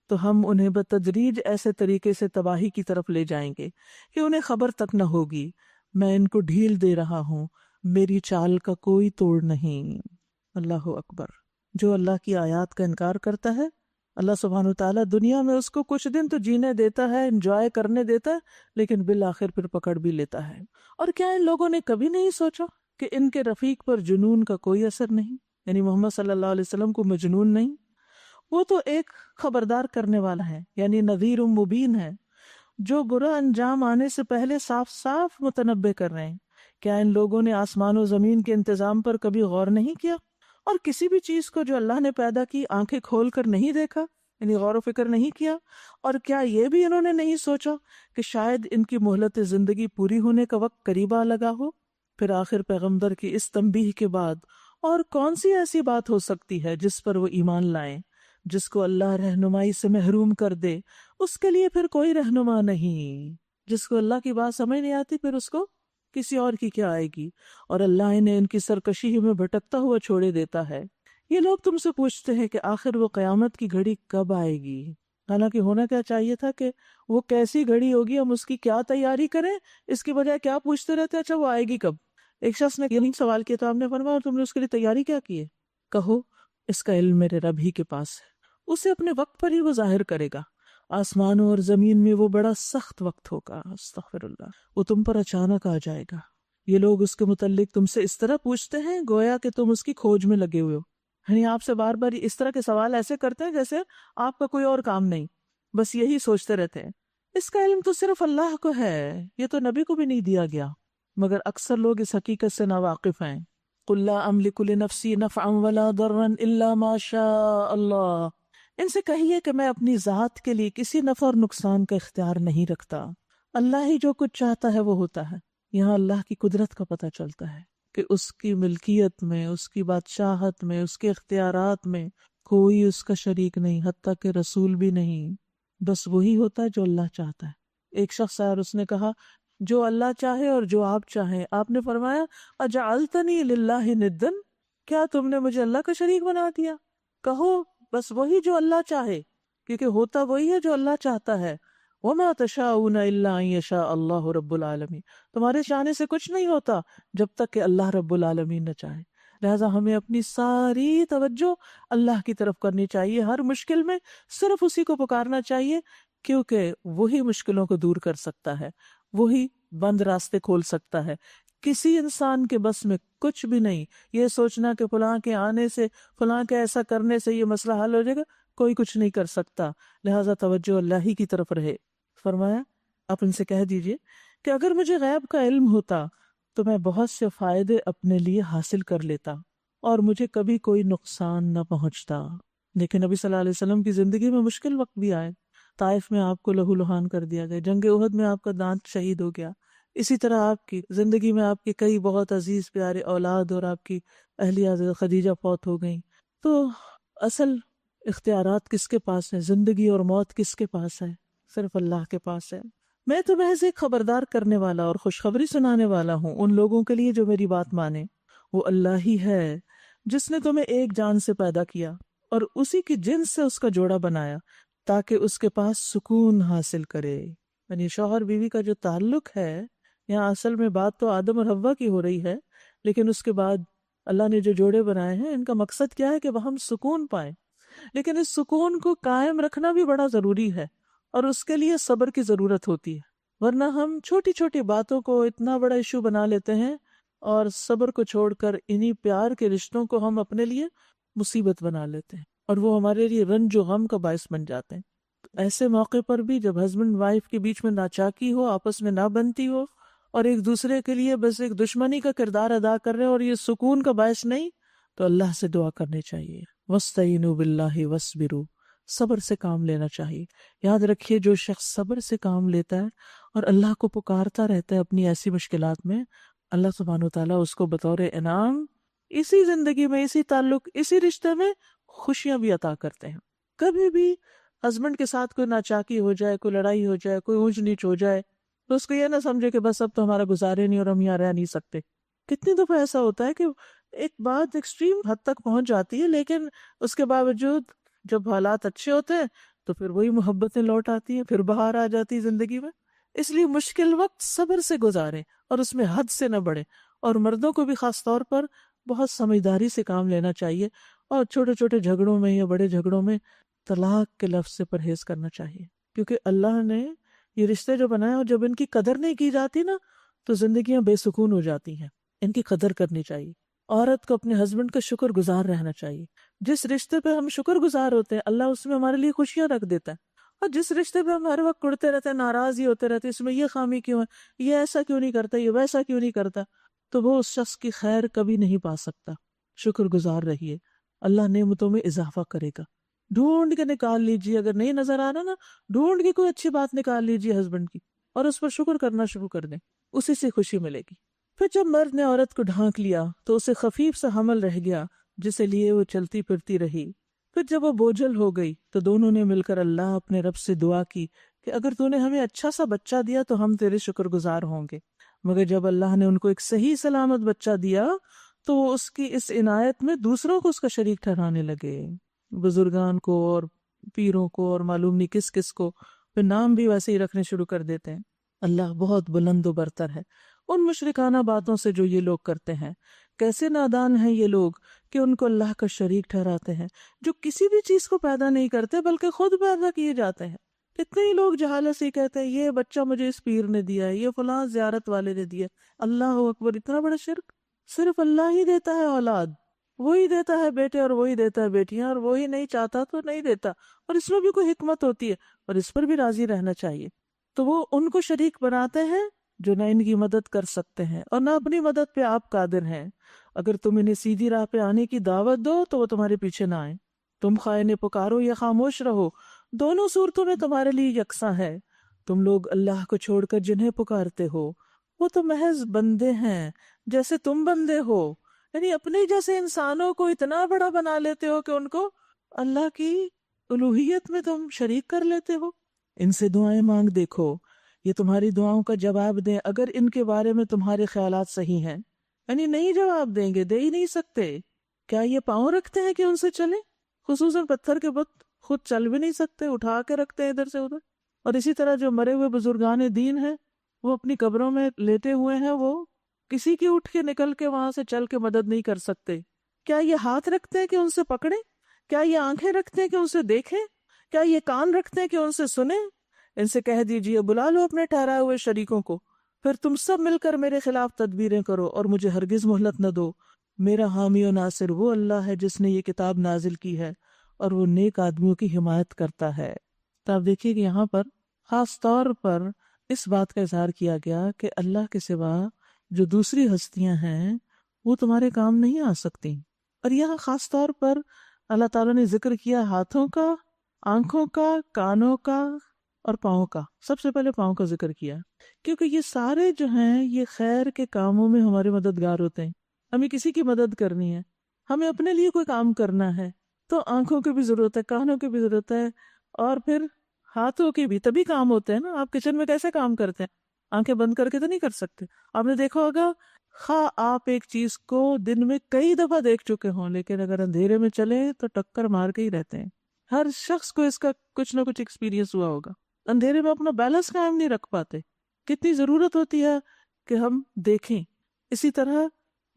تو ہم انہیں بتدریج ایسے طریقے سے تباہی کی طرف لے جائیں گے کہ انہیں خبر تک نہ ہوگی. میں ان کو ڈھیل دے رہا ہوں، میری چال کا کوئی توڑ نہیں. اللہ اکبر. جو اللہ کی آیات کا انکار کرتا ہے اللہ سبحانہ وتعالیٰ دنیا میں اس کو کچھ دن تو جینے دیتا ہے، انجوائے کرنے دیتا ہے، لیکن بالآخر پھر پکڑ بھی لیتا ہے. اور کیا ان لوگوں نے کبھی نہیں سوچا کہ ان کے رفیق پر جنون کا کوئی اثر نہیں، یعنی محمد صلی اللہ علیہ وسلم کو مجنون نہیں، وہ تو ایک خبردار کرنے والا ہے، یعنی نذیر مبین ہے جو برا انجام آنے سے پہلے صاف صاف متنبع کر رہے ہیں. کیا ان لوگوں نے آسمان و زمین کے انتظام پر کبھی غور نہیں کیا اور کسی بھی چیز کو جو اللہ نے پیدا کی آنکھیں کھول کر نہیں دیکھا، یعنی غور و فکر نہیں کیا؟ اور کیا یہ بھی انہوں نے نہیں سوچا کہ شاید ان کی مہلت زندگی پوری ہونے کا وقت قریب آ لگا ہو؟ پھر آخر پیغمبر کی اس تنبیہ کے بعد اور کون سی ایسی بات ہو سکتی ہے جس پر وہ ایمان لائیں؟ جس کو اللہ رہنمائی سے محروم کر دے اس کے لیے پھر کوئی رہنما نہیں. جس کو اللہ کی بات سمجھ نہیں آتی پھر اس کو کسی اور کی کیا آئے گی، اور اللہ انہیں ان کی سرکشی میں بھٹکتا ہوا چھوڑے دیتا ہے. یہ لوگ تم سے پوچھتے ہیں کہ آخر وہ قیامت کی گھڑی کب آئے گی، حالانکہ ہونا کیا چاہیے تھا کہ وہ کیسی گھڑی ہوگی، ہم اس کی کیا تیاری کریں، اس کی بجائے کیا پوچھتے رہتے اچھا وہ آئے گی کب. ایک شخص نے یہی سوال کیا تو آپ نے فرمایا تم نے اس کے لیے تیاری کیا کی ہے؟ کہو اس کا علم میرے رب ہی کے پاس ہے، اسے اپنے وقت پر ہی وہ ظاہر کرے گا. آسمانوں اور زمین میں وہ بڑا سخت وقت ہوگا، استغفر اللہ، وہ تم پر اچانک آ جائے گا. یہ لوگ اس کے متعلق تم سے اس طرح پوچھتے ہیں گویا کہ تم اس کی کھوج میں لگے ہوئے ہو. یعنی آپ سے بار بار اس طرح کے سوال ایسے کرتے ہیں جیسے آپ کا کوئی اور کام نہیں، بس یہی سوچتے رہتے ہیں. اس کا علم تو صرف اللہ کو ہے، یہ تو نبی کو بھی نہیں دیا گیا. مگر اکثر لوگ اس حقیقت سے ناواقف ہیں. قُلْ لَا أَمْلِكُ لِنَفْسِي نَفْعًا وَلَا ضَرًّا إِلَّا مَا شَاءَ اللَّهُ. ان سے کہیے کہ میں اپنی ذات کے لیے کسی نفع اور نقصان کا اختیار نہیں رکھتا. اللہ ہی جو کچھ چاہتا ہے وہ ہوتا ہے. یہاں اللہ کی قدرت کا پتہ چلتا ہے کہ اس کی ملکیت میں، اس کی بادشاہت میں، اس کے اختیارات میں کوئی اس کا شریک نہیں، حتیٰ کہ رسول بھی نہیں. بس وہی ہوتا ہے جو اللہ چاہتا ہے. ایک شخص آیا اور اس نے کہا جو اللہ چاہے اور جو آپ چاہیں. آپ نے فرمایا اجعلتنی للہ ندن، کیا تم نے مجھے اللہ کا شریک بنا دیا؟ کہو بس وہی جو اللہ چاہے، کیونکہ ہوتا وہی ہے جو اللہ چاہتا ہے. وما تشاءون الا ان یشاء اللہ رب العالمین. تمہارے چاہنے سے کچھ نہیں ہوتا جب تک کہ اللہ رب العالمین نہ چاہے. لہٰذا ہمیں اپنی ساری توجہ اللہ کی طرف کرنی چاہیے. ہر مشکل میں صرف اسی کو پکارنا چاہیے، کیونکہ وہی مشکلوں کو دور کر سکتا ہے، وہی بند راستے کھول سکتا ہے. کسی انسان کے بس میں کچھ بھی نہیں. یہ سوچنا کہ فلاں کے آنے سے، فلاں کے ایسا کرنے سے یہ مسئلہ حل ہو جائے گا، کوئی کچھ نہیں کر سکتا. لہٰذا توجہ اللہ ہی کی طرف رہے. فرمایا آپ ان سے کہہ دیجئے کہ اگر مجھے غیب کا علم ہوتا تو میں بہت سے فائدے اپنے لیے حاصل کر لیتا اور مجھے کبھی کوئی نقصان نہ پہنچتا. لیکن نبی صلی اللہ علیہ وسلم کی زندگی میں مشکل وقت بھی آئے. طائف میں آپ کو لہو لہان کر دیا گیا، جنگ احد میں آپ کا دانت شہید ہو گیا. اسی طرح آپ کی زندگی میں آپ کے کئی بہت عزیز پیارے اولاد اور آپ کی اہلیہ خدیجہ فوت ہو گئیں. تو اصل اختیارات کس کے پاس ہیں؟ زندگی اور موت کس کے پاس ہے؟ صرف اللہ کے پاس ہے. میں تو محض ایک خبردار کرنے والا اور خوشخبری سنانے والا ہوں ان لوگوں کے لیے جو میری بات مانے. وہ اللہ ہی ہے جس نے تمہیں ایک جان سے پیدا کیا اور اسی کی جنس سے اس کا جوڑا بنایا تاکہ اس کے پاس سکون حاصل کرے. یعنی شوہر بیوی کا جو تعلق ہے، یہاں اصل میں بات تو آدم اور حوا کی ہو رہی ہے، لیکن اس کے بعد اللہ نے جو جوڑے بنائے ہیں ان کا مقصد کیا ہے کہ وہ ہم سکون پائیں. لیکن اس سکون کو قائم رکھنا بھی بڑا ضروری ہے اور اس کے لیے صبر کی ضرورت ہوتی ہے. ورنہ ہم چھوٹی چھوٹی باتوں کو اتنا بڑا ایشو بنا لیتے ہیں اور صبر کو چھوڑ کر انہی پیار کے رشتوں کو ہم اپنے لیے مصیبت بنا لیتے ہیں اور وہ ہمارے لیے رنج و غم کا باعث بن جاتے ہیں. تو ایسے موقع پر بھی جب ہسبینڈ وائف کے بیچ میں ناچاکی ہو، آپس میں نہ بنتی ہو اور ایک دوسرے کے لیے بس ایک دشمنی کا کردار ادا کر رہے ہیں اور یہ سکون کا باعث نہیں، تو اللہ سے دعا کرنی چاہیے. وَاسْتَعِينُوا بِاللَّهِ وَاصْبِرُوا. صبر سے کام لینا چاہیے. یاد رکھیے جو شخص صبر سے کام لیتا ہے اور اللہ کو پکارتا رہتا ہے اپنی ایسی مشکلات میں، اللہ سبحانہ وتعالیٰ اس کو بطور انعام اسی زندگی میں، اسی تعلق، اسی رشتے میں خوشیاں بھی عطا کرتے ہیں. کبھی بھی ہسبینڈ کے ساتھ کوئی ناچاکی ہو جائے، کوئی لڑائی ہو جائے، کوئی اونچ نیچ ہو جائے تو اس کو یہ نہ سمجھے کہ بس اب تو ہمارا گزارے نہیں اور ہم یہاں رہ نہیں سکتے. کتنی دفعہ ایسا ہوتا ہے کہ ایک بات ایکسٹریم حد تک پہنچ جاتی ہے، لیکن اس کے باوجود جب حالات اچھے ہوتے ہیں تو پھر وہی محبتیں لوٹ آتی ہیں، پھر بہار آ جاتی ہے زندگی میں. اس لیے مشکل وقت صبر سے گزاریں اور اس میں حد سے نہ بڑھیں. اور مردوں کو بھی خاص طور پر بہت سمجھداری سے کام لینا چاہیے اور چھوٹے چھوٹے جھگڑوں میں یا بڑے جھگڑوں میں طلاق کے لفظ سے پرہیز کرنا چاہیے. کیونکہ اللہ نے یہ رشتے جو بنائے اور جب ان کی قدر نہیں کی جاتی نا تو زندگیاں بے سکون ہو جاتی ہیں. ان کی قدر کرنی چاہیے. عورت کو اپنے ہسبینڈ کا شکر گزار رہنا چاہیے. جس رشتے پہ ہم شکر گزار ہوتے ہیں اللہ اس میں ہمارے لیے خوشیاں رکھ دیتا ہے. اور جس رشتے پہ ہم ہر وقت کڑتے رہتے ہیں، ناراض ہی ہوتے رہتے ہیں، اس میں یہ خامی کیوں ہے، یہ ایسا کیوں نہیں کرتا، یہ ویسا کیوں نہیں کرتا، تو وہ اس شخص کی خیر کبھی نہیں پا سکتا. شکر گزار رہیے، اللہ نعمتوں میں اضافہ کرے گا. ڈھونڈ کے نکال لیجیے، اگر نہیں نظر آ رہا نا، ڈھونڈ کے کوئی اچھی بات نکال لیجیے ہسبینڈ کی اور اس پر شکر کرنا شروع کر دیں، اسی سے خوشی ملے گی. پھر جب مرد نے عورت کو ڈھانک لیا تو اسے خفیف سا حمل رہ گیا جسے لیے وہ چلتی پھرتی رہی. پھر جب وہ بوجھل ہو گئی تو دونوں نے مل کر اللہ اپنے رب سے دعا کی کہ اگر تو نے ہمیں اچھا سا بچہ دیا تو ہم تیرے شکر گزار ہوں گے. مگر جب اللہ نے ان کو ایک صحیح سلامت بچہ دیا تو وہ اس کی اس عنایت میں دوسروں کو اس کا شریک ٹھہرانے لگے، بزرگان کو اور پیروں کو اور معلوم نہیں کس کس کو. پھر نام بھی ویسے ہی رکھنے شروع کر دیتے ہیں. اللہ بہت بلند و برتر ہے ان مشرکانہ باتوں سے جو یہ لوگ کرتے ہیں. کیسے نادان ہیں یہ لوگ کہ ان کو اللہ کا شریک ٹھہراتے ہیں، جو کسی بھی چیز کو پیدا نہیں کرتے بلکہ خود پیدا کیے جاتے ہیں۔ کتنے ہی لوگ جہالت سے کہتے ہیں یہ بچہ مجھے اس پیر نے دیا ہے، یہ فلاں زیارت والے نے دیا۔ اللہ اکبر، اتنا بڑا شرک! صرف اللہ ہی دیتا ہے اولاد، وہی دیتا ہے بیٹے اور وہی دیتا ہے بیٹیاں، اور وہی نہیں چاہتا تو نہیں دیتا، اور اس میں بھی کوئی حکمت ہوتی ہے اور اس پر بھی راضی رہنا چاہیے۔ تو وہ ان کو شریک بناتے ہیں جو نہ ان کی مدد کر سکتے ہیں اور نہ اپنی مدد پہ آپ قادر ہیں۔ اگر تم انہیں سیدھی راہ پہ آنے کی دعوت دو تو وہ تمہارے پیچھے نہ آئیں، تم خواہ انہیں پکارو یا خاموش رہو، دونوں صورتوں میں تمہارے لیے یکساں ہے۔ تم لوگ اللہ کو چھوڑ کر جنہیں پکارتے ہو وہ تو محض بندے ہیں جیسے تم بندے ہو، یعنی اپنے جیسے انسانوں کو اتنا بڑا بنا لیتے ہو کہ ان کو اللہ کی الوہیت میں تم شریک کر لیتے ہو۔ ان سے دعائیں مانگ دیکھو، یہ تمہاری دعاؤں کا جواب دیں اگر ان کے بارے میں تمہارے خیالات صحیح ہیں، یعنی نہیں جواب دیں گے، دے ہی نہیں سکتے۔ کیا یہ پاؤں رکھتے ہیں کہ ان سے چلیں؟ خصوصاً پتھر کے بت خود چل بھی نہیں سکتے، اٹھا کے رکھتے ہیں ادھر سے ادھر۔ اور اسی طرح جو مرے ہوئے بزرگان دین ہیں وہ اپنی قبروں میں لیٹے ہوئے ہیں، وہ کسی کی اٹھ کے نکل کے وہاں سے چل کے مدد نہیں کر سکتے۔ کیا یہ ہاتھ رکھتے ہیں کہ ان سے پکڑیں؟ کیا یہ آنکھیں رکھتے ہیں کہ ان سے دیکھیں؟ کیا یہ کان رکھتے ہیں کہ ان سے سنیں؟ ان سے کہہ دیجئے بلا لو اپنے ٹھہرائے ہوئے شریکوں کو، پھر تم سب مل کر میرے خلاف تدبیریں کرو اور مجھے ہرگز مہلت نہ دو۔ میرا حامی و ناصر وہ اللہ ہے جس نے یہ کتاب نازل کی ہے اور وہ نیک آدمیوں کی حمایت کرتا ہے۔ تو آپ دیکھیے کہ یہاں پر خاص طور پر اس بات کا اظہار کیا گیا کہ اللہ کے سوا جو دوسری ہستیاں ہیں وہ تمہارے کام نہیں آ سکتی۔ اور یہاں خاص طور پر اللہ تعالیٰ نے ذکر کیا ہاتھوں کا، آنکھوں کا، کانوں کا اور پاؤں کا۔ سب سے پہلے پاؤں کا ذکر کیا کیونکہ یہ سارے جو ہیں یہ خیر کے کاموں میں ہمارے مددگار ہوتے ہیں۔ ہمیں کسی کی مدد کرنی ہے، ہمیں اپنے لیے کوئی کام کرنا ہے تو آنکھوں کی بھی ضرورت ہے، کانوں کی بھی ضرورت ہے، اور پھر ہاتھوں کی بھی، تبھی کام ہوتے ہیں نا۔ آپ کچن میں کیسے کام کرتے ہیں؟ آنکھیں بند کر کے تو نہیں کر سکتے۔ آپ نے دیکھا ہوگا خواہ آپ ایک چیز کو دن میں کئی دفعہ دیکھ چکے ہوں لیکن اگر اندھیرے میں چلے تو ٹکر مار کے ہی رہتے ہیں۔ ہر شخص کو اس کا کچھ نہ کچھ ایکسپیرینس ہوا ہوگا۔ اندھیرے میں اپنا بیلنس قائم نہیں رکھ پاتے، کتنی ضرورت ہوتی ہے کہ ہم دیکھیں۔ اسی طرح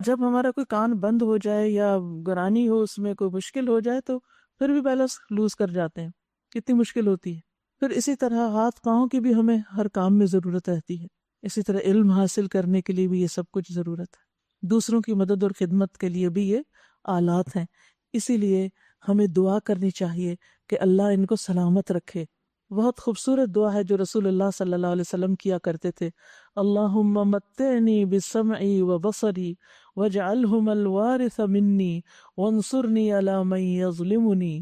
جب ہمارا کوئی کان بند ہو جائے یا گرانی ہو، اس میں کوئی مشکل ہو جائے تو پھر بھی بیلنس لوز کر جاتے ہیں، کتنی مشکل ہوتی ہے۔ پھر اسی طرح ہاتھ پاؤں کی بھی ہمیں ہر کام میں ضرورت رہتی ہے۔ اسی طرح علم حاصل کرنے کے لیے بھی یہ سب کچھ ضرورت ہے، دوسروں کی مدد اور خدمت کے لیے بھی یہ آلات ہیں۔ اسی لیے ہمیں دعا کرنی چاہیے کہ اللہ ان کو سلامت رکھے۔ بہت خوبصورت دعا ہے جو رسول اللہ صلی اللہ علیہ وسلم کیا کرتے تھے، اللہم متعنی بسمعی وبصری واجعلہم الوارث منی وانصرنی علی من یظلمنی۔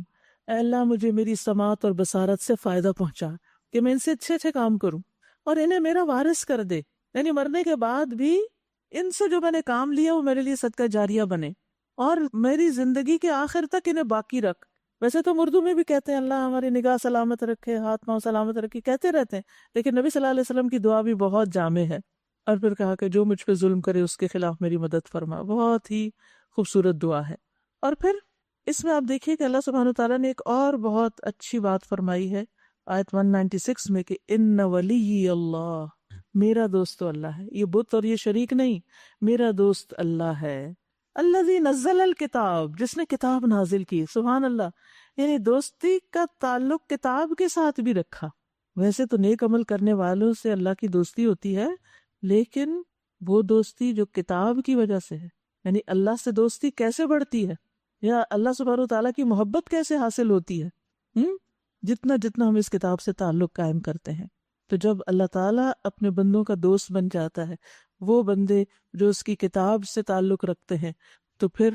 اے اللہ مجھے میری سماعت اور بصارت سے فائدہ پہنچا کہ میں ان سے اچھے اچھے کام کروں اور انہیں میرا وارث کر دے، یعنی مرنے کے بعد بھی ان سے جو میں نے کام لیا وہ میرے لیے صدقہ جاریہ بنے، اور میری زندگی کے آخر تک انہیں باقی رکھ۔ ویسے تو اردو میں بھی کہتے ہیں اللہ ہماری نگاہ سلامت رکھے، ہاتھ پاؤں سلامت رکھے، کہتے رہتے ہیں، لیکن نبی صلی اللہ علیہ وسلم کی دعا بھی بہت جامع ہے۔ اور پھر کہا کہ جو مجھ پہ ظلم کرے اس کے خلاف میری مدد فرما، بہت ہی خوبصورت دعا ہے۔ اور پھر اس میں آپ دیکھیے کہ اللہ سبحانہ وتعالیٰ نے ایک اور بہت اچھی بات فرمائی ہے آیت 196 میں کہ ان ولی اللہ، میرا دوست تو اللہ ہے، یہ بت اور یہ شریک نہیں، میرا دوست اللہ ہے۔ الذی نزل الکتاب، جس نے کتاب نازل کی، سبحان اللہ، یعنی دوستی کا تعلق کتاب کے ساتھ بھی رکھا۔ ویسے تو نیک عمل کرنے والوں سے اللہ کی دوستی ہوتی ہے، لیکن وہ دوستی جو کتاب کی وجہ سے ہے، یعنی اللہ سے دوستی کیسے بڑھتی ہے یا اللہ سبحانہ وتعالیٰ کی محبت کیسے حاصل ہوتی ہے، جتنا جتنا ہم اس کتاب سے تعلق قائم کرتے ہیں۔ تو جب اللہ تعالیٰ اپنے بندوں کا دوست بن جاتا ہے، وہ بندے جو اس کی کتاب سے تعلق رکھتے ہیں، تو پھر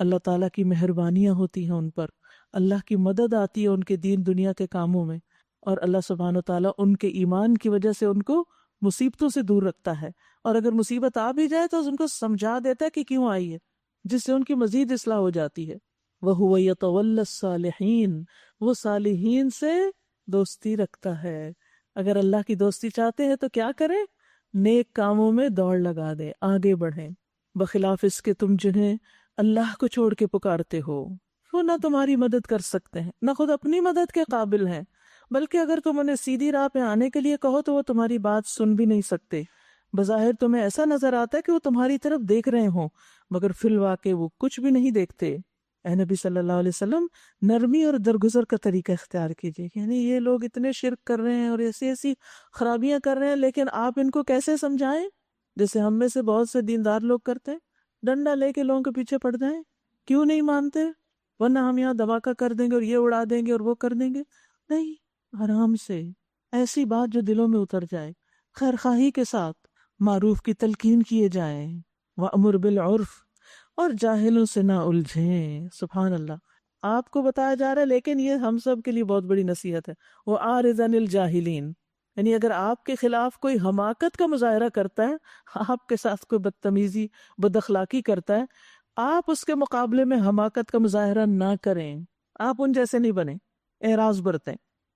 اللہ تعالیٰ کی مہربانیاں ہوتی ہیں ان پر، اللہ کی مدد آتی ہے ان کے دین دنیا کے کاموں میں، اور اللہ سبحانہ وتعالیٰ ان کے ایمان کی وجہ سے ان کو مصیبتوں سے دور رکھتا ہے، اور اگر مصیبت آ بھی جائے تو ان کو سمجھا دیتا ہے کہ کیوں آئی ہے، جس سے ان کی مزید اصلاح ہو جاتی ہے۔ وَهُوَ يَتَوَلَّى الصَّالِحِينَ، وہ صالحین سے دوستی رکھتا ہے۔ اگر اللہ کی دوستی چاہتے ہیں تو کیا کریں؟ نیک کاموں میں دوڑ لگا دیں، آگے بڑھیں، بخلاف اس کے تم جنہیں اللہ کو چھوڑ کے پکارتے ہو، وہ نہ تمہاری مدد کر سکتے ہیں، نہ خود اپنی مدد کے قابل ہیں، بلکہ اگر تم انہیں سیدھی راہ پہ آنے کے لیے کہو تو وہ تمہاری بات سن بھی نہیں سکتے، بظاہر تمہیں ایسا نظر آتا ہے کہ وہ تمہاری طرف دیکھ رہے ہوں، مگر فی الواقع وہ کچھ بھی نہیں دیکھتے۔ اے نبی صلی اللہ علیہ وسلم، نرمی اور درگزر کا طریقہ اختیار کیجیے، یعنی یہ لوگ اتنے شرک کر رہے ہیں اور ایسی ایسی خرابیاں کر رہے ہیں، لیکن آپ ان کو کیسے سمجھائیں؟ جیسے ہم میں سے بہت سے دیندار لوگ کرتے ہیں، ڈنڈا لے کے لوگوں کے پیچھے پڑ جائیں، کیوں نہیں مانتے؟ ورنہ ہم یہاں دھماکہ کر دیں گے اور یہ اڑا دیں گے اور وہ کر دیں گے۔ نہیں، آرام سے ایسی بات جو دلوں میں اتر جائے، خیر خواہی کے ساتھ معروف کی تلقین کیے جائیں، وَأْمُرْ بِالْعُرْفِ، اور جاہلوں سے نہ الجھیں۔ سبحان اللہ، آپ کو بتایا جا رہا ہے، لیکن یہ ہم سب کے لیے بہت بڑی نصیحت ہے۔ وَأَعْرِضْ عَنِ الْجَاهِلِينَ، یعنی اگر آپ کے خلاف کوئی حماقت کا مظاہرہ کرتا ہے، آپ کے ساتھ کوئی بدتمیزی بد اخلاقی کرتا ہے، آپ اس کے مقابلے میں حماقت کا مظاہرہ نہ کریں، آپ ان جیسے نہیں بنیں، اعراض برتیں۔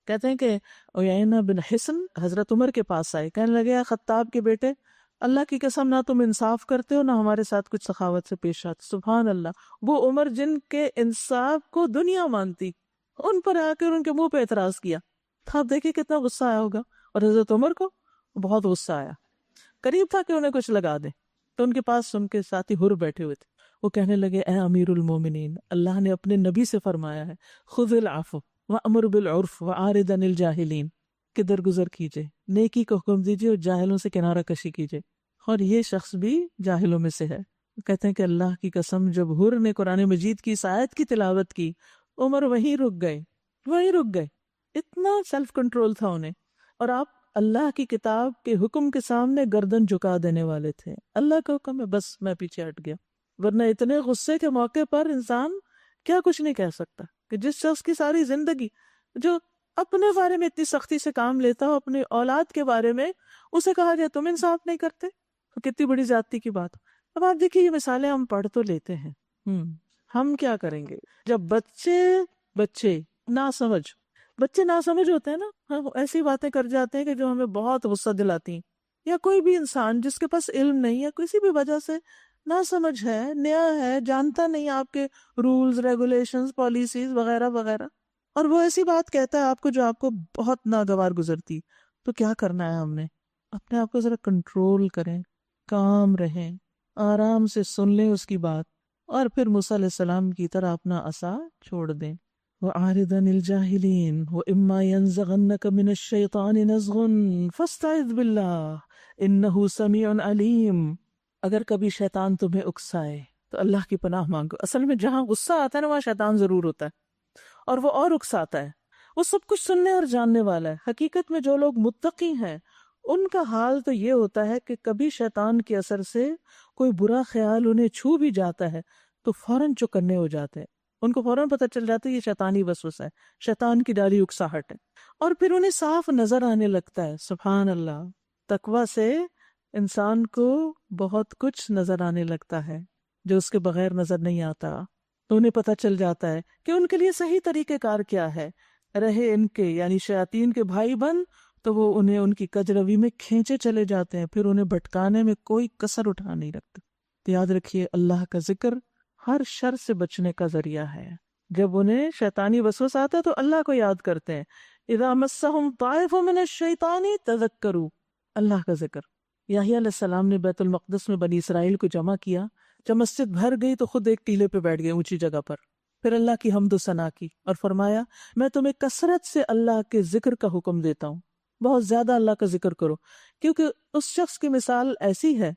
کہتے ہیں کہ عیینہ بن حصن حضرت عمر کے پاس آئے، کہنے لگے اے خطاب کے بیٹے، اللہ کی قسم نہ تم انصاف کرتے ہو نہ ہمارے ساتھ کچھ سخاوت سے پیش آتے۔ سبحان اللہ، وہ عمر جن کے انصاف کو دنیا مانتی، ان پر آ کر ان کے منہ پہ اعتراض کیا، تو آپ دیکھیں کتنا غصہ آیا ہوگا۔ اور حضرت عمر کو بہت غصہ آیا، قریب تھا کہ انہیں کچھ لگا دیں، تو ان کے پاس ان کے ساتھی حر بیٹھے ہوئے تھے، وہ کہنے لگے اے امیر المومنین، اللہ نے اپنے نبی سے فرمایا ہے خذ العفو وامر بالعرف واعرض عن الجاہلین، کہ درگزر کیجئے، نیکی کو حکم دیجئے اور جاہلوں سے کنارہ کشی کیجئے، اور یہ شخص بھی جاہلوں میں سے ہے۔ کہتے ہیں کہ اللہ کی قسم جب حر نے قرآن مجید کی اس آیت کی تلاوت کی، عمر وہیں رک گئے، اتنا سیلف کنٹرول تھا انہیں، اور آپ اللہ کی کتاب کے حکم کے سامنے گردن جھکا دینے والے تھے۔ اللہ کا حکم ہے، بس میں پیچھے ہٹ گیا، ورنہ اتنے غصے کے موقع پر انسان کیا کچھ نہیں کہہ سکتا، کہ جس شخص کی ساری زندگی جو اپنے بارے میں اتنی سختی سے کام لیتا ہو، اپنی اولاد کے بارے میں اسے کہا جائے تم انصاف نہیں کرتے، تو کتنی بڑی زیادتی کی بات۔ اب آپ دیکھیے یہ مثالیں ہم پڑھ تو لیتے ہیں، ہم کیا کریں گے جب بچے ناسمجھ ہوتے ہیں نا، ہم ایسی باتیں کر جاتے ہیں کہ جو ہمیں بہت غصہ دلاتی ہیں، یا کوئی بھی انسان جس کے پاس علم نہیں ہے، کسی بھی وجہ سے ناسمجھ ہے، نیا ہے، جانتا نہیں آپ کے رولز ریگولیشنز پالیسیز وغیرہ وغیرہ، اور وہ ایسی بات کہتا ہے آپ کو جو آپ کو بہت ناگوار گزرتی، تو کیا کرنا ہے ہم نے؟ اپنے آپ کو ذرا کنٹرول کریں، کام رہیں، آرام سے سن لیں اس کی بات، اور پھر موسیٰ علیہ السلام کی طرح اپنا عصا چھوڑ دیں۔ وَأَعْرِضْ عَنِ الْجَاهِلِينَ وَإِمَّا يَنزَغَنَّكَ مِنَ الشَّيْطَانِ نَزْغٌ فَاسْتَعِذْ بِاللَّهِ إِنَّهُ سَمِيعٌ عَلِيمٌ، اگر کبھی شیطان تمہیں اکسائے تو اللہ کی پناہ مانگو۔ اصل میں جہاں غصہ آتا ہے نا وہاں شیطان ضرور ہوتا ہے، اور وہ اور اکساتا ہے، وہ سب کچھ سننے اور جاننے والا ہے۔ حقیقت میں جو لوگ متقی ہیں ان کا حال تو یہ ہوتا ہے کہ کبھی شیطان کے اثر سے کوئی برا خیال انہیں چھو بھی جاتا ہے تو فوراً چکنے ہو جاتے ہیں، ان کو فوراً پتہ چل جاتا ہے یہ شیطانی وسوسہ ہے، شیطان کی ڈالی اکساہٹ ہے، اور پھر انہیں صاف نظر آنے لگتا ہے۔ سبحان اللہ، تقویٰ سے انسان کو بہت کچھ نظر آنے لگتا ہے جو اس کے بغیر نظر نہیں آتا، تو انہیں پتہ چل جاتا ہے کہ ان کے لیے صحیح طریقہ کار کیا ہے۔ رہے ان کے یعنی شیاطین کے بھائی بن تو وہ انہیں ان کی کجروی میں کھینچے چلے جاتے ہیں، پھر انہیں بھٹکانے میں کوئی کسر اٹھا نہیں رکھتے۔ تو یاد رکھیے اللہ کا ذکر ہر شر سے بچنے کا ذریعہ ہے۔ جب انہیں شیطانی وسوسہ آتا ہے تو اللہ کو یاد کرتے ہیں، اذا مسہم طائف من الشیطان تذکروا، اللہ کا ذکر۔ یحییٰ علیہ السلام نے بیت المقدس میں بنی اسرائیل کو جمع کیا، جب مسجد بھر گئی تو خود ایک ٹیلے پہ بیٹھ گئے اونچی جگہ پر، پھر اللہ کی حمد و ثنا کی اور فرمایا میں تمہیں کثرت سے اللہ کے ذکر کا حکم دیتا ہوں، بہت زیادہ اللہ کا ذکر کرو، کیونکہ اس شخص کی مثال ایسی ہے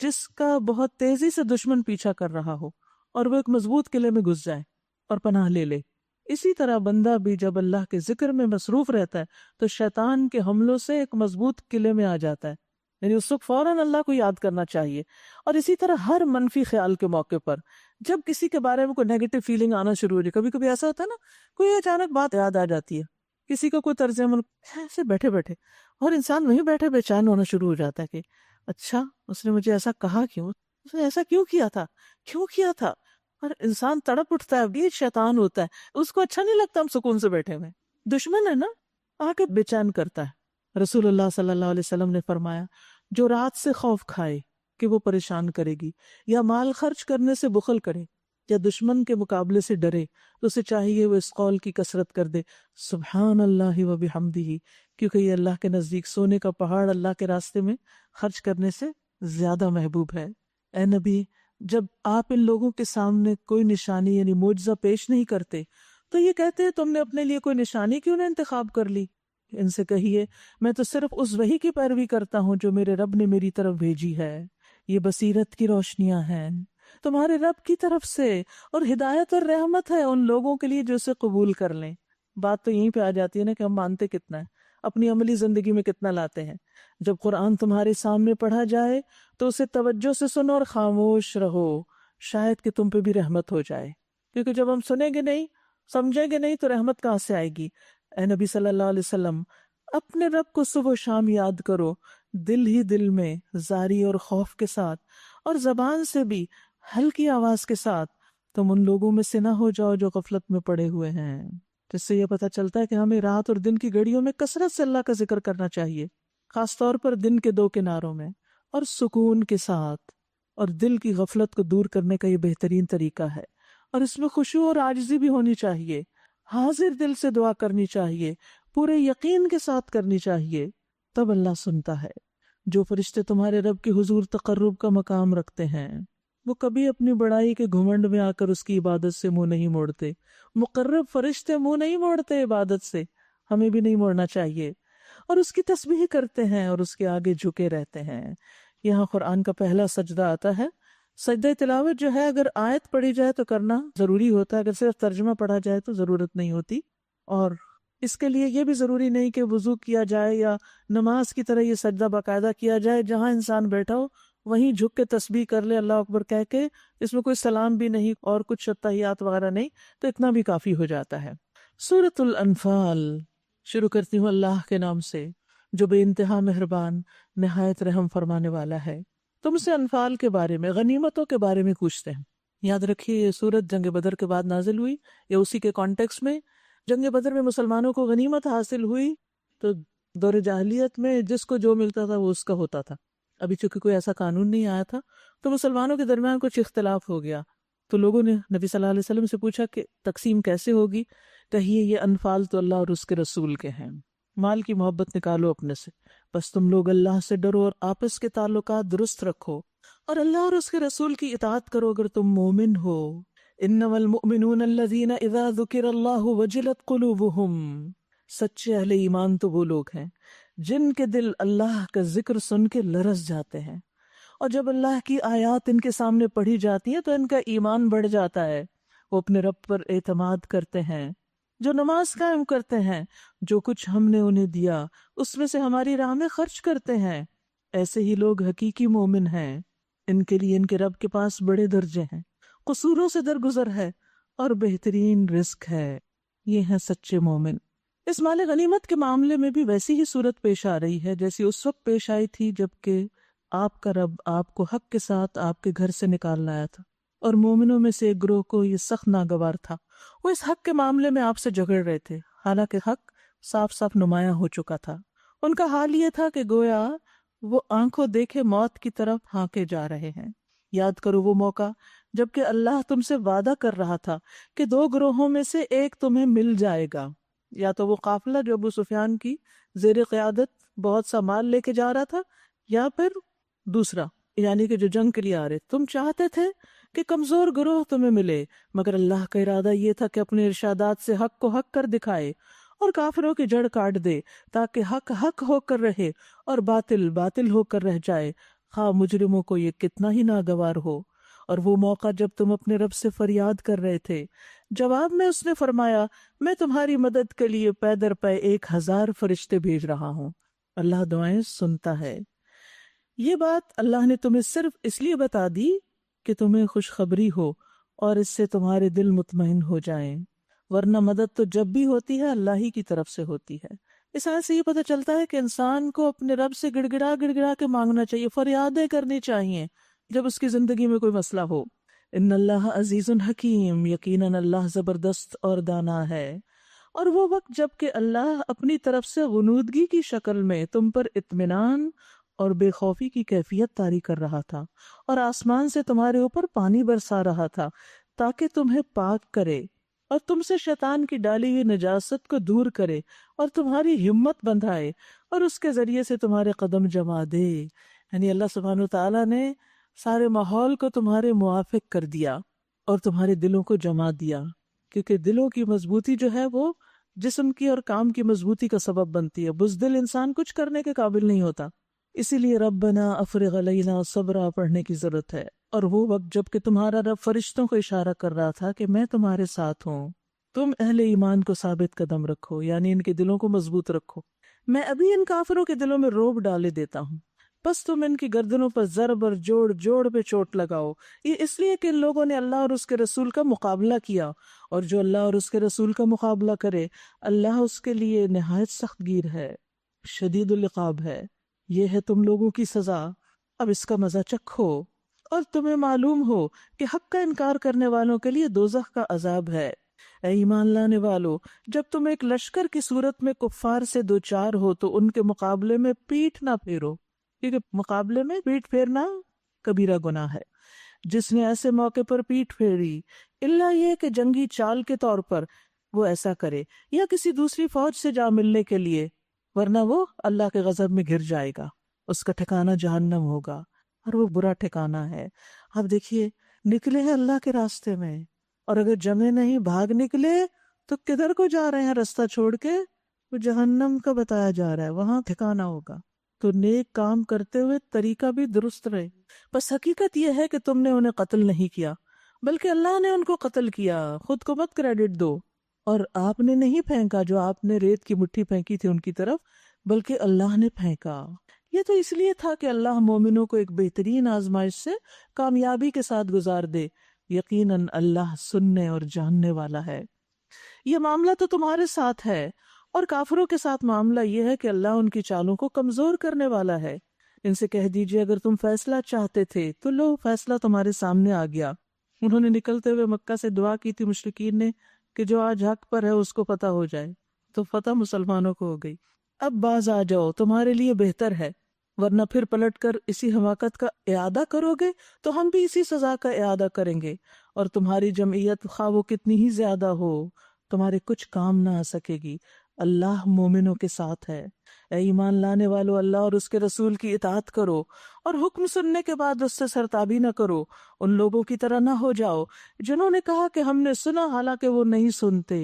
جس کا بہت تیزی سے دشمن پیچھا کر رہا ہو اور وہ ایک مضبوط قلعے میں گھس جائے اور پناہ لے لے۔ اسی طرح بندہ بھی جب اللہ کے ذکر میں مصروف رہتا ہے تو شیطان کے حملوں سے ایک مضبوط قلعے میں آ جاتا ہے، یعنی اس وقت فوراً اللہ کو یاد کرنا چاہیے۔ اور اسی طرح ہر منفی خیال کے موقع پر جب کسی کے بارے میں کوئی نیگیٹو فیلنگ آنا شروع ہو جائے، کبھی کبھی ایسا ہوتا ہے نا، کوئی اچانک بات یاد آ جاتی ہے، کسی کو کوئی طرز عمل ایسے بیٹھے بیٹھے، اور انسان وہیں بیٹھے بے چین ہونا شروع ہو جاتا ہے کہ اچھا اس نے مجھے ایسا کہا کیوں، اس نے ایسا کیوں کیا تھا، اور انسان تڑپ اٹھتا ہے۔ یہ شیطان ہوتا ہے، اس کو اچھا نہیں لگتا ہم سکون سے بیٹھے ہوئے، دشمن ہے نا، آ کے بے چین کرتا ہے۔ رسول اللہ صلی اللہ علیہ وسلم نے فرمایا جو رات سے خوف کھائے کہ وہ پریشان کرے گی، یا مال خرچ کرنے سے بخل کرے، یا دشمن کے مقابلے سے ڈرے تو اسے چاہیے وہ اس قول کی کثرت کر دے سبحان اللہ و بحمدہ، کیونکہ یہ اللہ کے نزدیک سونے کا پہاڑ اللہ کے راستے میں خرچ کرنے سے زیادہ محبوب ہے۔ اے نبی، جب آپ ان لوگوں کے سامنے کوئی نشانی یعنی معجزہ پیش نہیں کرتے تو یہ کہتے ہیں تم نے اپنے لیے کوئی نشانی کیوں نہ انتخاب کر لی؟ ان سے کہیے میں تو صرف اس وحی کی پیروی کرتا ہوں جو میرے رب نے میری طرف بھیجی ہے، یہ بصیرت کی روشنیاں ہیں تمہارے رب کی طرف سے، اور ہدایت اور رحمت ہے ان لوگوں کے لیے جو اسے قبول کر لیں۔ بات تو یہیں پہ آ جاتی ہے نا کہ ہم مانتے کتنا ہے، اپنی عملی زندگی میں کتنا لاتے ہیں۔ جب قرآن تمہارے سامنے پڑھا جائے تو اسے توجہ سے سنو اور خاموش رہو، شاید کہ تم پہ بھی رحمت ہو جائے، کیونکہ جب ہم سنیں گے نہیں، سمجھیں گے نہیں تو رحمت کہاں سے آئے گی؟ اے نبی صلی اللہ علیہ وسلم، اپنے رب کو صبح و شام یاد کرو، دل ہی دل میں، زاری اور خوف کے ساتھ، اور زبان سے بھی ہلکی آواز کے ساتھ۔ تم ان لوگوں میں سے نہ ہو جاؤ جو غفلت میں پڑے ہوئے ہیں۔ جس سے یہ پتہ چلتا ہے کہ ہمیں رات اور دن کی گھڑیوں میں کثرت سے اللہ کا ذکر کرنا چاہیے، خاص طور پر دن کے دو کناروں میں، اور سکون کے ساتھ، اور دل کی غفلت کو دور کرنے کا یہ بہترین طریقہ ہے۔ اور اس میں خشوع اور عاجزی بھی ہونی چاہیے، حاضر دل سے دعا کرنی چاہیے، پورے یقین کے ساتھ کرنی چاہیے، تب اللہ سنتا ہے۔ جو فرشتے تمہارے رب کے حضور تقرب کا مقام رکھتے ہیں وہ کبھی اپنی بڑائی کے گھمنڈ میں آ کر اس کی عبادت سے منہ نہیں موڑتے۔ مقرب فرشتے منہ نہیں موڑتے عبادت سے، ہمیں بھی نہیں موڑنا چاہیے، اور اس کی تسبیح کرتے ہیں اور اس کے آگے جھکے رہتے ہیں۔ یہاں قرآن کا پہلا سجدہ آتا ہے۔ سجدہ تلاوت جو ہے اگر آیت پڑھی جائے تو کرنا ضروری ہوتا ہے، اگر صرف ترجمہ پڑھا جائے تو ضرورت نہیں ہوتی، اور اس کے لیے یہ بھی ضروری نہیں کہ وضو کیا جائے یا نماز کی طرح یہ سجدہ باقاعدہ کیا جائے، جہاں انسان بیٹھا ہو وہیں جھک کے تسبیح کر لے اللہ اکبر کہہ کے، اس میں کوئی سلام بھی نہیں اور کچھ تحیات وغیرہ نہیں، تو اتنا بھی کافی ہو جاتا ہے۔ سورۃ الانفال شروع کرتی ہوں اللہ کے نام سے جو بے انتہا مہربان نہایت رحم فرمانے والا ہے۔ تم سے انفال کے بارے میں، غنیمتوں کے بارے میں پوچھتے ہیں۔ یاد رکھیے یہ سورت جنگ بدر کے بعد نازل ہوئی، یا اسی کے کانٹیکس میں۔ جنگ بدر میں مسلمانوں کو غنیمت حاصل ہوئی تو دور جاہلیت میں جس کو جو ملتا تھا وہ اس کا ہوتا تھا۔ ابھی چونکہ کوئی ایسا قانون نہیں آیا تھا تو مسلمانوں کے درمیان کچھ اختلاف ہو گیا، تو لوگوں نے نبی صلی اللہ علیہ وسلم سے پوچھا کہ تقسیم کیسے ہوگی؟ کہیے یہ انفال تو اللہ اور اس کے رسول کے ہیں، مال کی محبت نکالو اپنے سے، بس تم لوگ اللہ سے ڈرو اور آپس کے تعلقات درست رکھو، اور اللہ اور اس کے رسول کی اطاعت کرو اگر تم مومن ہو۔ انما المؤمنون الذین اذا ذکر اللہ وجلت قلوبہم، سچے اہل ایمان تو وہ لوگ ہیں جن کے دل اللہ کا ذکر سن کے لرز جاتے ہیں، اور جب اللہ کی آیات ان کے سامنے پڑھی جاتی ہیں تو ان کا ایمان بڑھ جاتا ہے، وہ اپنے رب پر اعتماد کرتے ہیں، جو نماز قائم کرتے ہیں، جو کچھ ہم نے انہیں دیا اس میں سے ہماری راہ میں خرچ کرتے ہیں، ایسے ہی لوگ حقیقی مومن ہیں، ان کے لیے ان کے رب کے پاس بڑے درجے ہیں، قصوروں سے درگزر ہے اور بہترین رزق ہے، یہ ہیں سچے مومن۔ اس مال غنیمت کے معاملے میں بھی ویسی ہی صورت پیش آ رہی ہے جیسی اس وقت پیش آئی تھی جبکہ آپ کا رب آپ کو حق کے ساتھ آپ کے گھر سے نکال لایا تھا، اور مومنوں میں سے ایک گروہ کو یہ سخت ناگوار تھا، وہ اس حق کے معاملے میں آپ سے جھگڑ رہے تھے، حالانکہ حق صاف صاف نمایاں ہو چکا تھا۔ ان کا حال یہ تھا کہ گویا وہ آنکھوں دیکھے موت کی طرف ہانکے جا رہے ہیں۔ یاد کرو وہ موقع جبکہ اللہ تم سے وعدہ کر رہا تھا کہ دو گروہوں میں سے ایک تمہیں مل جائے گا، یا تو وہ قافلہ جو ابو سفیان کی زیر قیادت بہت سا مال لے کے جا رہا تھا، یا پھر دوسرا یعنی کہ جو جنگ کے لیے آ رہے۔ تم چاہتے تھے کہ کمزور گروہ تمہیں ملے، مگر اللہ کا ارادہ یہ تھا کہ اپنے ارشادات سے حق کو حق کر دکھائے اور کافروں کی جڑ کاٹ دے، تاکہ حق حق ہو کر رہے اور باطل باطل ہو کر رہ جائے، خواہ مجرموں کو یہ کتنا ہی ناگوار ہو۔ اور وہ موقع جب تم اپنے رب سے فریاد کر رہے تھے، جواب میں اس نے فرمایا میں تمہاری مدد کے لیے پے در پے 1000 فرشتے بھیج رہا ہوں۔ اللہ دعائیں سنتا ہے۔ یہ بات اللہ نے تمہیں صرف اس لیے بتا دی کہ تمہیں خوشخبری ہو اور اس سے تمہارے دل مطمئن ہو جائیں، ورنہ مدد تو جب بھی ہوتی ہے اللہ ہی کی طرف سے ہوتی ہے۔ اس آیت سے یہ پتہ چلتا ہے کہ انسان کو اپنے رب سے گڑ گڑا کے مانگنا چاہیے، فریادیں کرنی چاہیے جب اس کی زندگی میں کوئی مسئلہ ہو۔ ان اللہ عزیز حکیم، یقیناً اللہ زبردست اور دانا ہے۔ اور وہ وقت جب کہ اللہ اپنی طرف سے غنودگی کی شکل میں تم پر اطمینان اور بے خوفی کی کیفیت طاری کر رہا تھا، اور آسمان سے تمہارے اوپر پانی برسا رہا تھا تاکہ تمہیں پاک کرے اور تم سے شیطان کی ڈالی ہوئی نجاست کو دور کرے اور تمہاری ہمت بندھائے اور اس کے ذریعے سے تمہارے قدم جما دے۔ یعنی اللہ سبحانہ وتعالیٰ نے سارے ماحول کو تمہارے موافق کر دیا اور تمہارے دلوں کو جما دیا، کیونکہ دلوں کی مضبوطی جو ہے وہ جسم کی اور کام کی مضبوطی کا سبب بنتی ہے۔ بزدل انسان کچھ کرنے کے قابل نہیں ہوتا، اسی لیے ربنا افرغ علینا صبرا پڑھنے کی ضرورت ہے۔ اور وہ وقت جب کہ تمہارا رب فرشتوں کو اشارہ کر رہا تھا کہ میں تمہارے ساتھ ہوں، تم اہل ایمان کو ثابت قدم رکھو، یعنی ان کے دلوں کو مضبوط رکھو، میں ابھی ان کافروں کے دلوں میں رعب ڈالے دیتا ہوں، بس تم ان کی گردنوں پر ضرب اور جوڑ جوڑ پہ چوٹ لگاؤ۔ یہ اس لیے کہ ان لوگوں نے اللہ اور اس کے رسول کا مقابلہ کیا، اور جو اللہ اور اس کے رسول کا مقابلہ کرے اللہ اس کے لیے نہایت سخت گیر ہے، شدید العقاب ہے۔ یہ ہے تم لوگوں کی سزا، اب اس کا مزہ چکھو، اور تمہیں معلوم ہو کہ حق کا انکار کرنے والوں کے لیے دوزخ کا عذاب ہے۔ اے ایمان لانے والو، جب تم ایک لشکر کی صورت میں کفار سے دوچار ہو تو ان کے مقابلے میں پیٹھ نہ پھیرو، کیونکہ مقابلے میں پیٹھ پھیرنا کبیرہ گناہ ہے۔ جس نے ایسے موقع پر پیٹھ پھیری، الا یہ کہ جنگی چال کے طور پر وہ ایسا کرے یا کسی دوسری فوج سے جا ملنے کے لیے، ورنہ وہ اللہ کے غضب میں گر جائے گا، اس کا ٹھکانہ جہنم ہوگا اور وہ برا ٹھکانہ ہے۔ اب دیکھیے، نکلے ہیں اللہ کے راستے میں، اور اگر جمے نہیں بھاگ نکلے تو کدھر کو جا رہے ہیں؟ رستہ چھوڑ کے وہ جہنم کا بتایا جا رہا ہے، وہاں ٹھکانہ ہوگا۔ تو نیک کام کرتے ہوئے طریقہ بھی درست رہے۔ بس حقیقت یہ ہے کہ تم نے انہیں قتل نہیں کیا، بلکہ اللہ نے ان کو قتل کیا، خود کو مت کریڈٹ دو۔ اور آپ نے نہیں پھینکا جو آپ نے ریت کی مٹھی پھینکی تھی ان کی طرف، بلکہ اللہ نے پھینکا۔ یہ تو اس لیے تھا کہ اللہ مومنوں کو ایک بہترین آزمائش سے کامیابی کے ساتھ گزار دے۔ یقیناً اللہ سننے اور جاننے والا ہے۔ یہ معاملہ تو تمہارے ساتھ ہے، اور کافروں کے ساتھ معاملہ یہ ہے کہ اللہ ان کی چالوں کو کمزور کرنے والا ہے۔ ان سے کہہ دیجئے اگر تم فیصلہ چاہتے تھے تو لو، فیصلہ تمہارے سامنے آ گیا۔ انہوں نے نکلتے ہوئے مکہ سے دعا کی تھی مشرکین نے کہ جو آج حق پر ہے اس کو پتہ ہو جائے، تو فتح مسلمانوں کو ہو گئی۔ اب باز آ جاؤ، تمہارے لیے بہتر ہے، ورنہ پھر پلٹ کر اسی حماقت کا اعادہ کرو گے تو ہم بھی اسی سزا کا اعادہ کریں گے، اور تمہاری جمعیت خواہ وہ کتنی ہی زیادہ ہو تمہارے کچھ کام نہ آ سکے گی۔ اللہ مومنوں کے ساتھ ہے۔ اے ایمان لانے والو، اللہ اور اس کے رسول کی اطاعت کرو، اور حکم سننے کے بعد اس سے سرتابی نہ کرو۔ ان لوگوں کی طرح نہ ہو جاؤ جنہوں نے کہا کہ ہم نے سنا، حالانکہ وہ نہیں سنتے۔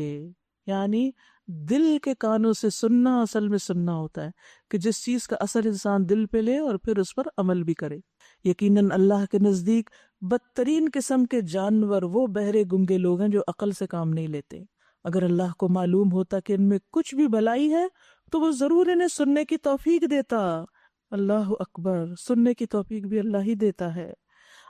یعنی دل کے کانوں سے سننا اصل میں سننا ہوتا ہے کہ جس چیز کا اثر انسان دل پہ لے اور پھر اس پر عمل بھی کرے۔ یقیناً اللہ کے نزدیک بدترین قسم کے جانور وہ بہرے گنگے لوگ ہیں جو عقل سے کام نہیں لیتے۔ اگر اللہ کو معلوم ہوتا کہ ان میں کچھ بھی بھلائی ہے تو وہ ضرور انہیں سننے کی توفیق دیتا۔ اللہ اکبر، سننے کی توفیق بھی اللہ ہی دیتا ہے۔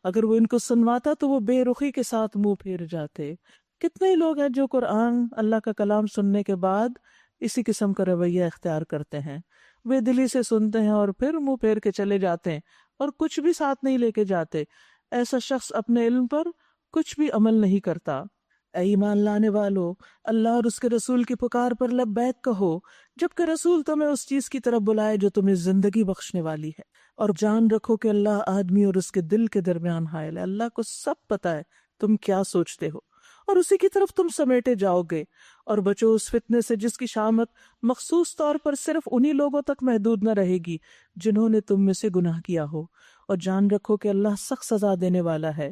اگر وہ ان کو سنواتا تو وہ بے رخی کے ساتھ منہ پھیر جاتے۔ کتنے ہی لوگ ہیں جو قرآن، اللہ کا کلام سننے کے بعد اسی قسم کا رویہ اختیار کرتے ہیں، بے دلی سے سنتے ہیں اور پھر منہ پھیر کے چلے جاتے ہیں اور کچھ بھی ساتھ نہیں لے کے جاتے۔ ایسا شخص اپنے علم پر کچھ بھی عمل نہیں کرتا۔ اے ایمان لانے والو، اللہ اور اس کے رسول کی پکار پر لبیک کہو، جبکہ رسول تمہیں اس چیز کی طرف بلائے جو تمہیں زندگی بخشنے والی ہے، اور جان رکھو کہ اللہ آدمی اور اس کے دل کے درمیان حائل ہے۔ اللہ کو سب پتہ ہے تم کیا سوچتے ہو، اور اسی کی طرف تم سمیٹے جاؤ گے۔ اور بچو اس فتنے سے جس کی شامت مخصوص طور پر صرف انہی لوگوں تک محدود نہ رہے گی جنہوں نے تم میں سے گناہ کیا ہو، اور جان رکھو کہ اللہ سخت سزا دینے والا ہے۔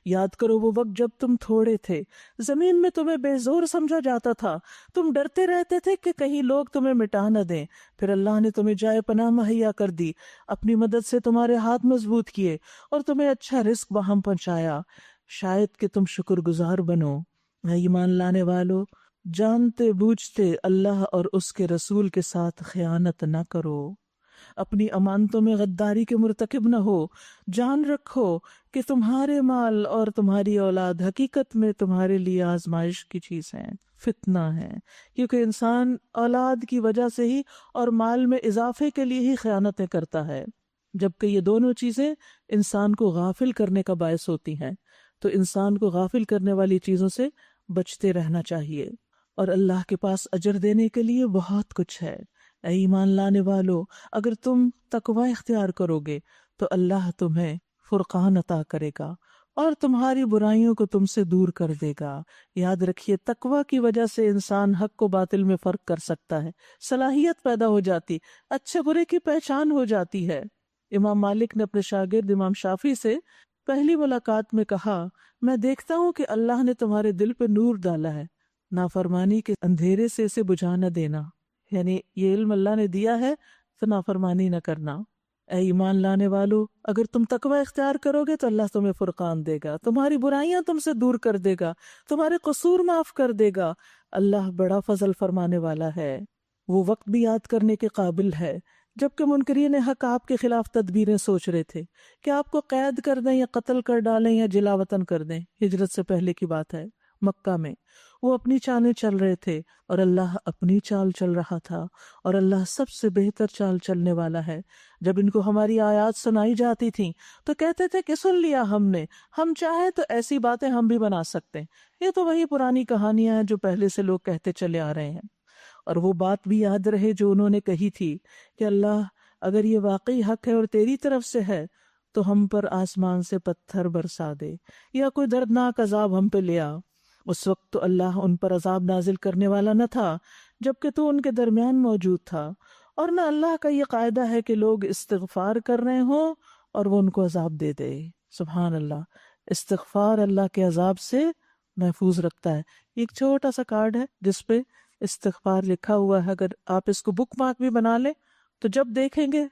یاد کرو وہ وقت جب تم تھوڑے تھے، زمین میں تمہیں بے زور سمجھا جاتا تھا، تم ڈرتے رہتے تھے کہ کہیں لوگ تمہیں مٹا نہ دیں، پھر اللہ نے تمہیں جائے پناہ مہیا کر دی، اپنی مدد سے تمہارے ہاتھ مضبوط کیے اور تمہیں اچھا رزق باہم پہنچایا، شاید کہ تم شکر گزار بنو۔ اے ایمان لانے والو، جانتے بوجھتے اللہ اور اس کے رسول کے ساتھ خیانت نہ کرو، اپنی امانتوں میں غداری کے مرتکب نہ ہو۔ جان رکھو کہ تمہارے مال اور تمہاری اولاد حقیقت میں تمہارے لیے آزمائش کی چیز ہے، فتنہ ہے، کیونکہ انسان اولاد کی وجہ سے ہی اور مال میں اضافے کے لیے ہی خیانتیں کرتا ہے، جبکہ یہ دونوں چیزیں انسان کو غافل کرنے کا باعث ہوتی ہیں۔ تو انسان کو غافل کرنے والی چیزوں سے بچتے رہنا چاہیے، اور اللہ کے پاس اجر دینے کے لیے بہت کچھ ہے۔ اے ایمان لانے والو، اگر تم تقوی اختیار کرو گے تو اللہ تمہیں فرقان عطا کرے گا اور تمہاری برائیوں کو تم سے دور کر دے گا۔ یاد رکھیے تقوی کی وجہ سے انسان حق کو باطل میں فرق کر سکتا ہے، صلاحیت پیدا ہو جاتی، اچھے برے کی پہچان ہو جاتی ہے۔ امام مالک نے اپنے شاگرد امام شافعی سے پہلی ملاقات میں کہا، میں دیکھتا ہوں کہ اللہ نے تمہارے دل پہ نور ڈالا ہے، نافرمانی کے اندھیرے سے اسے بجھا نہ دینا، یعنی یہ علم اللہ نے دیا ہے تو نافرمانی نہ کرنا۔ اے ایمان لانے والو، اگر تم تقوی اختیار کرو گے تو اللہ تمہیں فرقان دے گا، تمہاری برائیاں تم سے دور کر دے گا، تمہارے قصور معاف کر دے گا۔ اللہ بڑا فضل فرمانے والا ہے، وہ وقت بھی یاد کرنے کے قابل ہے جبکہ منکرین حق آپ کے خلاف تدبیریں سوچ رہے تھے کہ آپ کو قید کر دیں یا قتل کر ڈالیں یا جلا وطن کر دیں۔ ہجرت سے پہلے کی بات ہے، مکہ میں وہ اپنی چالیں چل رہے تھے اور اللہ اپنی چال چل رہا تھا، اور اللہ سب سے بہتر چال چلنے والا ہے۔ جب ان کو ہماری آیات سنائی جاتی تھیں تو کہتے تھے کہ سن لیا ہم نے، ہم چاہیں تو ایسی باتیں ہم بھی بنا سکتے ہیں۔ یہ تو وہی پرانی کہانیاں ہیں جو پہلے سے لوگ کہتے چلے آ رہے ہیں۔ اور وہ بات بھی یاد رہے جو انہوں نے کہی تھی کہ اللہ اگر یہ واقعی حق ہے اور تیری طرف سے ہے تو ہم پر آسمان سے پتھر برسا دے یا کوئی دردناک عذاب ہم پہ لے آ۔ اس وقت تو اللہ ان پر عذاب نازل کرنے والا نہ تھا جبکہ تو ان کے درمیان موجود تھا، اور نہ اللہ کا یہ قاعدہ ہے کہ لوگ استغفار کر رہے ہوں اور وہ ان کو عذاب دے دے۔ سبحان اللہ، استغفار اللہ کے عذاب سے محفوظ رکھتا ہے۔ ایک چھوٹا سا کارڈ ہے جس پہ استغفار لکھا ہوا ہے، اگر آپ اس کو بک مارک بھی بنا لیں تو جب دیکھیں گے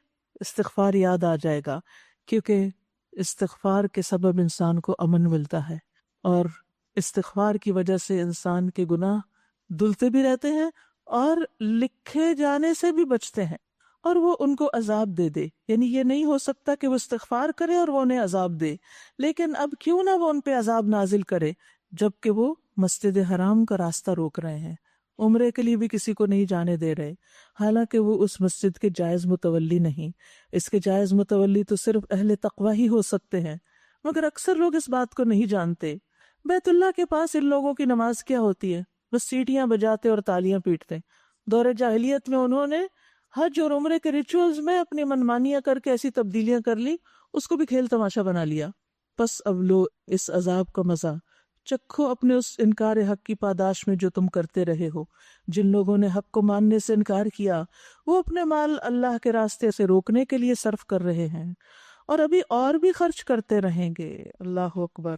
استغفار یاد آ جائے گا، کیونکہ استغفار کے سبب انسان کو امن ملتا ہے، اور استغفار کی وجہ سے انسان کے گناہ دھلتے بھی رہتے ہیں اور لکھے جانے سے بھی بچتے ہیں، اور وہ ان کو عذاب دے دے۔ یعنی یہ نہیں ہو سکتا کہ وہ استغفار کرے اور وہ انہیں عذاب دے، لیکن اب کیوں نہ وہ ان پہ عذاب نازل کرے جبکہ وہ مسجد حرام کا راستہ روک رہے ہیں، عمرے کے لیے بھی کسی کو نہیں جانے دے رہے، حالانکہ وہ اس مسجد کے جائز متولی نہیں۔ اس کے جائز متولی تو صرف اہل تقوی ہی ہو سکتے ہیں، مگر اکثر لوگ اس بات کو نہیں جانتے۔ بیت اللہ کے پاس ان لوگوں کی نماز کیا ہوتی ہے؟ بس سیٹیاں بجاتے اور تالیاں پیٹتے۔ دور جاہلیت میں انہوں نے حج اور عمرے کے ریچولز میں اپنی منمانیاں کر کے ایسی تبدیلیاں کر لی، اس کو بھی کھیل تماشا بنا لیا۔ بس اب لو اس عذاب کا مزہ چکھو اپنے اس انکار حق کی پاداش میں جو تم کرتے رہے ہو۔ جن لوگوں نے حق کو ماننے سے انکار کیا وہ اپنے مال اللہ کے راستے سے روکنے کے لیے صرف کر رہے ہیں، اور ابھی اور بھی خرچ کرتے رہیں گے۔ اللہ اکبر۔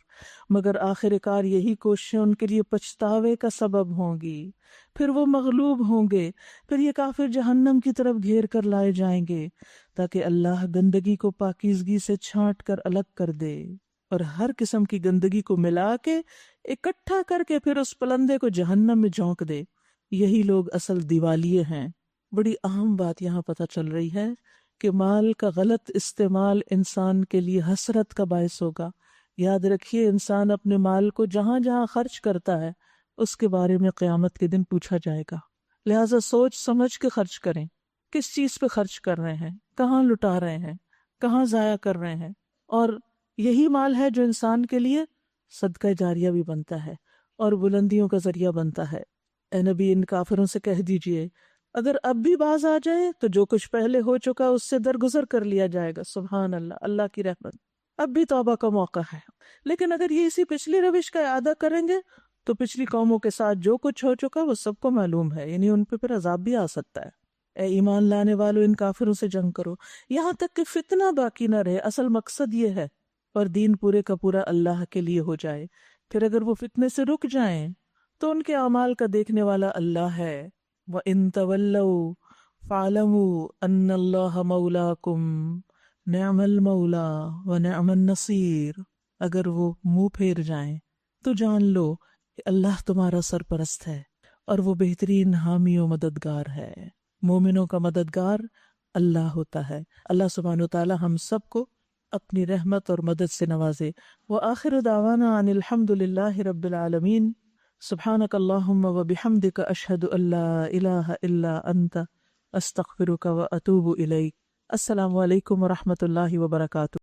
مگر آخر کار یہی کوششیں ان کے لیے پچھتاوے کا سبب ہوں گی، پھر وہ مغلوب ہوں گے، پھر یہ کافر جہنم کی طرف گھیر کر لائے جائیں گے تاکہ اللہ گندگی کو پاکیزگی سے چھانٹ کر الگ کر دے، اور ہر قسم کی گندگی کو ملا کے اکٹھا کر کے پھر اس پلندے کو جہنم میں جھونک دے۔ یہی لوگ اصل دیوالیے ہیں۔ بڑی اہم بات یہاں پتہ چل رہی ہے کہ مال کا غلط استعمال انسان کے لیے حسرت کا باعث ہوگا۔ یاد رکھیے انسان اپنے مال کو جہاں جہاں خرچ کرتا ہے اس کے بارے میں قیامت کے دن پوچھا جائے گا، لہٰذا سوچ سمجھ کے خرچ کریں، کس چیز پہ خرچ کر رہے ہیں، کہاں لٹا رہے ہیں، کہاں ضائع کر رہے ہیں۔ اور یہی مال ہے جو انسان کے لیے صدقہ جاریہ بھی بنتا ہے اور بلندیوں کا ذریعہ بنتا ہے۔ اے نبی ان کافروں سے کہہ دیجئے اگر اب بھی باز آ جائے تو جو کچھ پہلے ہو چکا اس سے درگزر کر لیا جائے گا۔ سبحان اللہ، اللہ کی رحمت، اب بھی توبہ کا موقع ہے۔ لیکن اگر یہ اسی پچھلی روش کا اعادہ کریں گے تو پچھلی قوموں کے ساتھ جو کچھ ہو چکا وہ سب کو معلوم ہے، یعنی ان پہ پھر عذاب بھی آ سکتا ہے۔ اے ایمان لانے والو ان کافروں سے جنگ کرو یہاں تک کہ فتنہ باقی نہ رہے۔ اصل مقصد یہ ہے، اور دین پورے کا پورا اللہ کے لیے ہو جائے۔ پھر اگر وہ فتنے سے رک جائیں تو ان کے اعمال کا دیکھنے والا اللہ ہے۔ وَإِن تَوَلَّوْا فَاعْلَمُوا أَنَّ اللَّهَ مَوْلَاكُمْ نِعْمَ الْمَوْلَى وَنِعْمَ النَّصِيرُ، اگر وہ منہ پھیر جائیں تو جان لو کہ اللہ تمہارا سرپرست ہے اور وہ بہترین حامی و مددگار ہے۔ مومنوں کا مددگار اللہ ہوتا ہے۔ اللہ سبحانہ وتعالی ہم سب کو اپنی رحمت اور مدد سے نوازے۔ وآخر دعوانا ان الحمد للہ رب العالمین۔ سبحانک اللہم وبحمدک اشہد ان لا الہ الا انت استغفرک واتوب الیک۔ السلام علیکم ورحمۃ اللہ وبرکاتہ۔